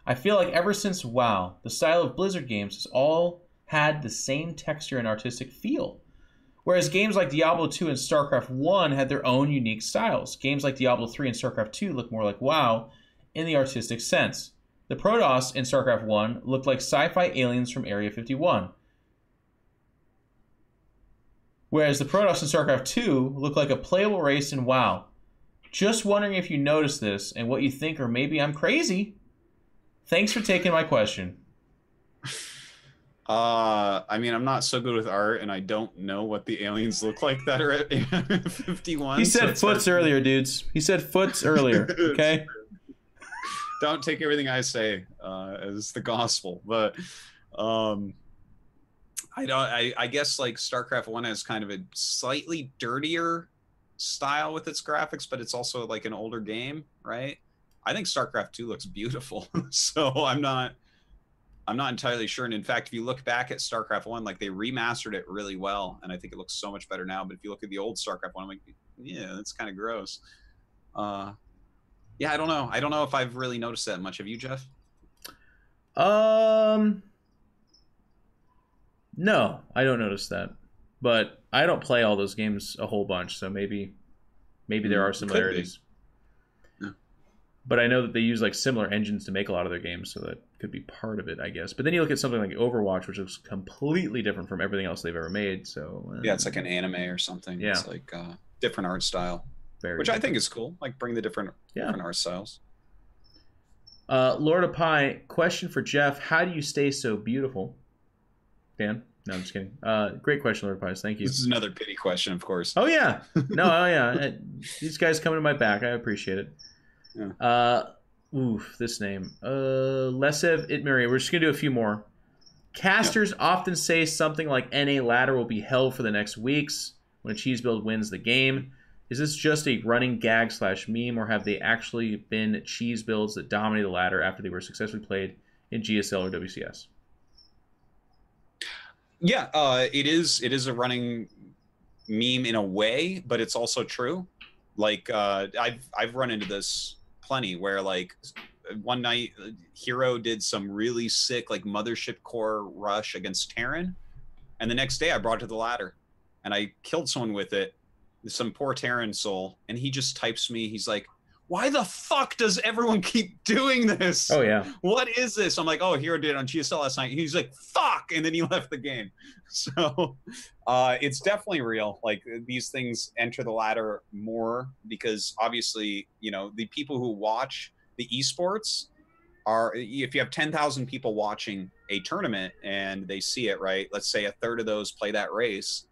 I feel like ever since WoW, the style of Blizzard games has all had the same texture and artistic feel. Whereas games like Diablo 2 and StarCraft 1 had their own unique styles. Games like Diablo 3 and StarCraft 2 look more like WoW in the artistic sense. The Protoss in StarCraft 1 looked like sci-fi aliens from Area 51. Whereas the Protoss in StarCraft 2 look like a playable race in WoW. Just wondering if you noticed this and what you think, or maybe I'm crazy. Thanks for taking my question. I mean, I'm not so good with art, and I don't know what the aliens look like that are at 51. He said foots earlier, dudes. He said foots earlier, okay? Don't take everything I say as the gospel, but I guess like StarCraft 1 has kind of a slightly dirtier style with its graphics, but it's also like an older game, right? I think StarCraft 2 looks beautiful. So I'm not entirely sure. And in fact, if you look back at StarCraft 1, like they remastered it really well, and I think it looks so much better now. But if you look at the old StarCraft 1, I'm like, yeah, that's kind of gross. Yeah, I don't know. I don't know if I've really noticed that much. Have you, Jeff? No, I don't notice that. But I don't play all those games a whole bunch, so maybe there are similarities. Yeah. But I know that they use like similar engines to make a lot of their games, so that could be part of it, I guess. But then you look at something like Overwatch, which is completely different from everything else they've ever made. So yeah, it's like an anime or something. Yeah. It's like different art style, very which different. I think is cool. Like bring the different art styles. Lord of Pie, question for Jeff: how do you stay so beautiful? Dan? No, I'm just kidding. Great question, Lord of Pies. Thank you. This is another pity question, of course. Oh yeah, no, oh yeah. These guys coming to my back. I appreciate it. Yeah. This name. Lesev Itmiri. We're just gonna do a few more. Casters often say something like NA ladder will be hell for the next weeks when a cheese build wins the game. Is this just a running gag / meme, or have they actually been cheese builds that dominated the ladder after they were successfully played in GSL or WCS? Yeah, it is a running meme in a way, but it's also true. Like I've run into this plenty where like one night Hero did some really sick like mothership core rush against Terran, and the next day I brought it to the ladder and I killed someone with it, some poor Terran soul, and he just types me, he's like, why the fuck does everyone keep doing this? Oh yeah. What is this? I'm like, oh, Hero did it on GSL last night. He's like, fuck, and then he left the game. So it's definitely real. Like these things enter the ladder more because obviously, you know, the people who watch the esports are, if you have 10,000 people watching a tournament and they see it, right? Let's say a third of those play that race.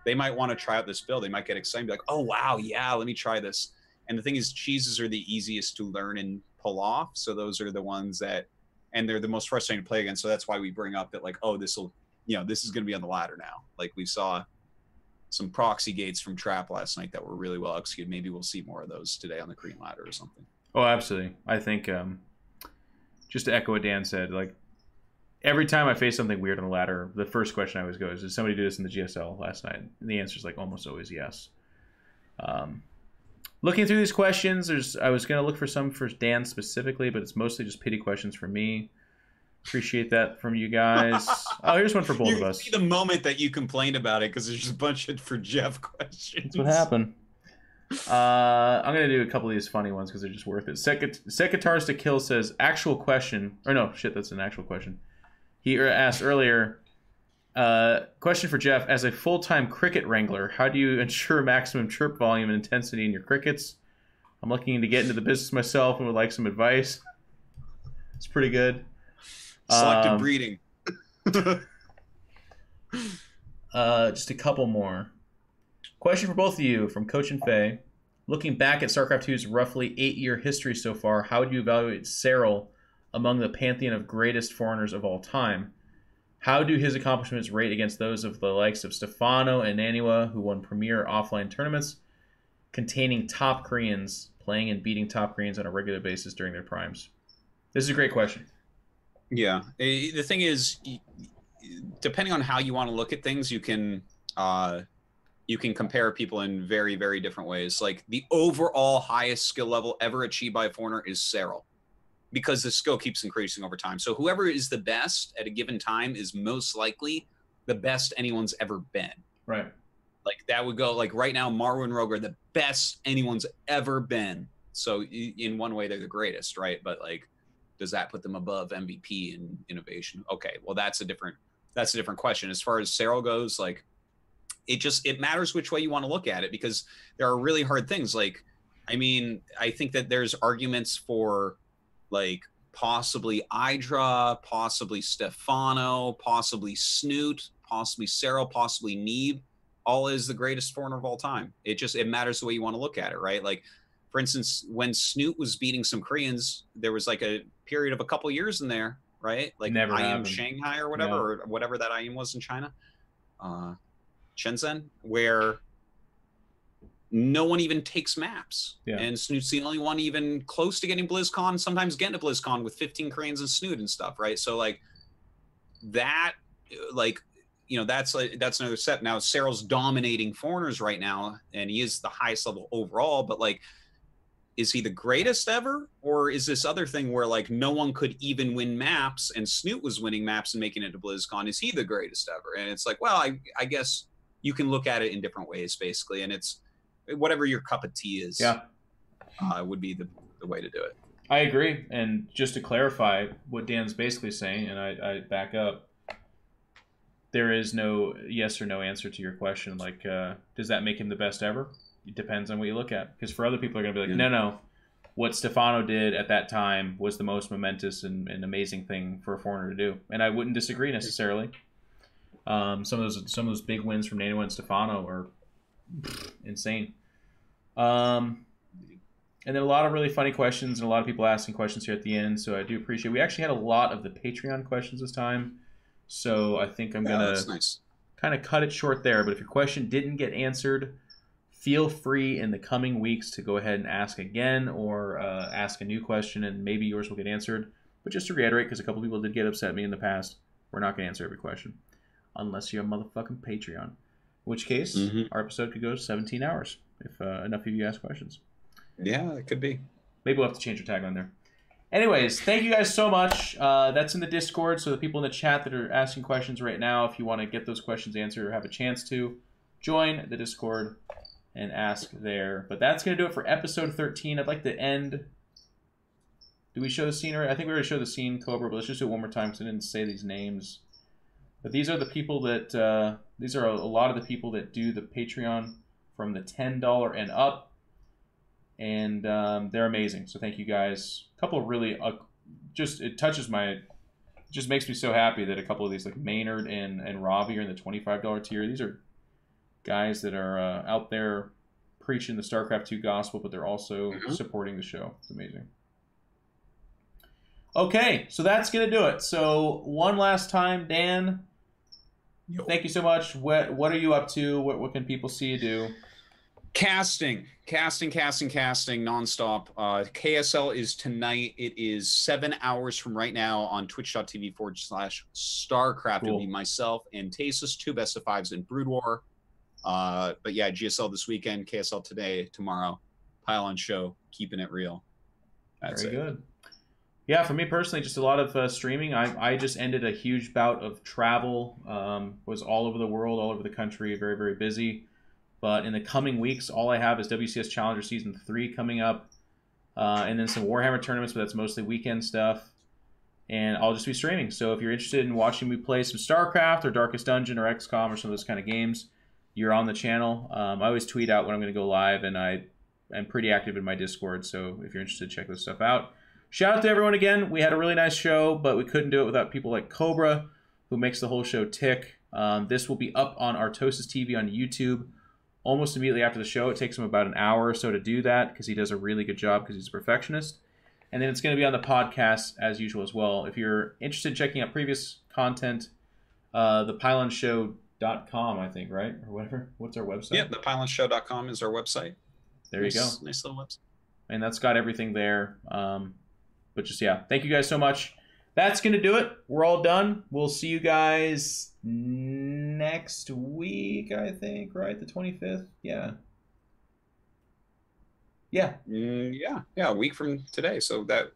They might want to try out this build. They might get excited and be like, oh, wow, yeah, let me try this. And the thing is, cheeses are the easiest to learn and pull off. So those are the ones that, and they're the most frustrating to play against. So that's why we bring up that like, oh, this will, you know, this is going to be on the ladder now. Like we saw some proxy gates from Trap last night that were really well executed. Maybe we'll see more of those today on the Korean ladder or something. Oh, absolutely. I think just to echo what Dan said, like every time I face something weird on the ladder, the first question I always go is, did somebody do this in the GSL last night? And the answer is like almost always yes. Looking through these questions, I was going to look for some for Dan specifically, but it's mostly just pity questions for me. Appreciate that from you guys. Oh, here's one for both of us. You see the moment that you complained about it because there's just a bunch of for Jeff questions. That's what happened. I'm going to do a couple of these funny ones because they're just worth it. Secretars to Kill says, actual question. Or no, shit, that's an actual question. He asked earlier, question for Jeff. As a full-time cricket wrangler, how do you ensure maximum chirp volume and intensity in your crickets? I'm looking to get into the business myself and would like some advice. It's pretty good. Selective breeding. Just a couple more. Question for both of you from Coach and Faye. Looking back at StarCraft 2's roughly 8-year history so far, how would you evaluate Cyril among the pantheon of greatest foreigners of all time? How do his accomplishments rate against those of the likes of Stefano and Naniwa, who won premier offline tournaments containing top Koreans, playing and beating top Koreans on a regular basis during their primes? This is a great question. Yeah. The thing is, depending on how you want to look at things, you can compare people in very, very different ways. Like the overall highest skill level ever achieved by a foreigner is Cyril, because the skill keeps increasing over time. So whoever is the best at a given time is most likely the best anyone's ever been. Right. Like that would go like right now, Maru and Rogue are the best anyone's ever been. So in one way, they're the greatest, right? But like, does that put them above MVP and innovation? Okay, well that's a different question. As far as Cyril goes, like it matters which way you want to look at it, because there are really hard things. Like, I mean, I think that there's arguments for like possibly Idra, possibly Stefano, possibly Snoot, possibly Cyril, possibly Neeb, all is the greatest foreigner of all time. It matters the way you want to look at it, right? Like, for instance, when Snoot was beating some Koreans, there was like a period of a couple years in there, right? Like Never I am happened. Shanghai or whatever, Yeah. or whatever that I am was in China, Shenzhen, where no one even takes maps. Yeah. And Snoot's the only one even close to getting BlizzCon, sometimes getting to BlizzCon with 15 Koreans and Snoot and stuff, right? So like that, like, you know, that's another step. Now Cyril's dominating foreigners right now, and he is the highest level overall, but like, is he the greatest ever? Or is this other thing where like no one could even win maps and Snoot was winning maps and making it to BlizzCon? Is he the greatest ever? And it's like, well, I guess you can look at it in different ways, basically. And it's whatever your cup of tea is, Yeah. Would be the way to do it. I agree. And just to clarify what Dan's basically saying, and I back up, there is no yes or no answer to your question. Like, does that make him the best ever? It depends on what you look at. Because for other people are going to be like, no, what Stefano did at that time was the most momentous and amazing thing for a foreigner to do. And I wouldn't disagree necessarily. Some of those big wins from Nano and Stefano are insane. And then a lot of really funny questions and a lot of people asking questions here at the end. So I do appreciate it. We actually had a lot of the Patreon questions this time. So I think I'm going to kind of cut it short there. But if your question didn't get answered, feel free in the coming weeks to go ahead and ask again, or ask a new question, and maybe yours will get answered. But just to reiterate, because a couple people did get upset at me in the past, we're not going to answer every question. Unless you're a motherfucking Patreon. In which case, our episode could go 17 hours if enough of you ask questions. Yeah, it could be. Maybe we'll have to change your tagline there. Anyways, thank you guys so much. That's in the Discord, so the people in the chat that are asking questions right now, if you want to get those questions answered or have a chance to, join the Discord and ask there. But that's going to do it for episode 13. I'd like to end... Do we show the scene? I think we already showed the scene, Cobra, but let's just do it one more time because I didn't say these names. But these are the people that... these are a lot of the people that do the Patreon from the $10 and up. And they're amazing. So thank you guys. A couple of really... it touches my... It just makes me so happy that a couple of these, like Maynard and Robbie, are in the $25 tier. These are guys that are out there preaching the StarCraft 2 gospel, but they're also supporting the show. It's amazing. Okay, so that's going to do it. So one last time, Dan, thank you so much. What are you up to? What can people see you do? Casting nonstop. KSL is tonight. It is 7 hours from right now on twitch.tv/Starcraft. It'll be myself and Tasus, 2 best of 5s in Brood War. But yeah, GSL this weekend, KSL today, tomorrow. PylonShow, keeping it real. That's Very good. Yeah, for me personally, just a lot of streaming. I just ended a huge bout of travel. Was all over the world, all over the country, very, very busy. But in the coming weeks, all I have is WCS Challenger Season 3 coming up. And then some Warhammer tournaments, but that's mostly weekend stuff. And I'll just be streaming. So if you're interested in watching me play some StarCraft or Darkest Dungeon or XCOM or some of those kind of games, you're on the channel. I always tweet out when I'm going to go live, and I'm pretty active in my Discord. So if you're interested, check this stuff out. shout out to everyone again. We had a really nice show, but we couldn't do it without people like Cobra, who makes the whole show tick. This will be up on artosisTV on YouTube almost immediately after the show. It takes him about an hour or so to do that because he does a really good job because he's a perfectionist. And then it's going to be on the podcast as usual as well. If you're interested in checking out previous content, ThePylonShow.com, I think, right? Or whatever. What's our website? Yeah, ThePylonShow.com is our website. There you go. Nice little website. And that's got everything there. But just, yeah, thank you guys so much. That's going to do it. We're all done. We'll see you guys next week, I think, right? The 25th? Yeah. Yeah. Yeah, a week from today. So that,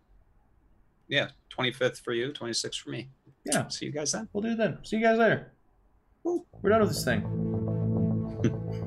yeah, 25th for you, 26th for me. Yeah. See you guys then. We'll do it then. See you guys later. Cool. We're done with this thing.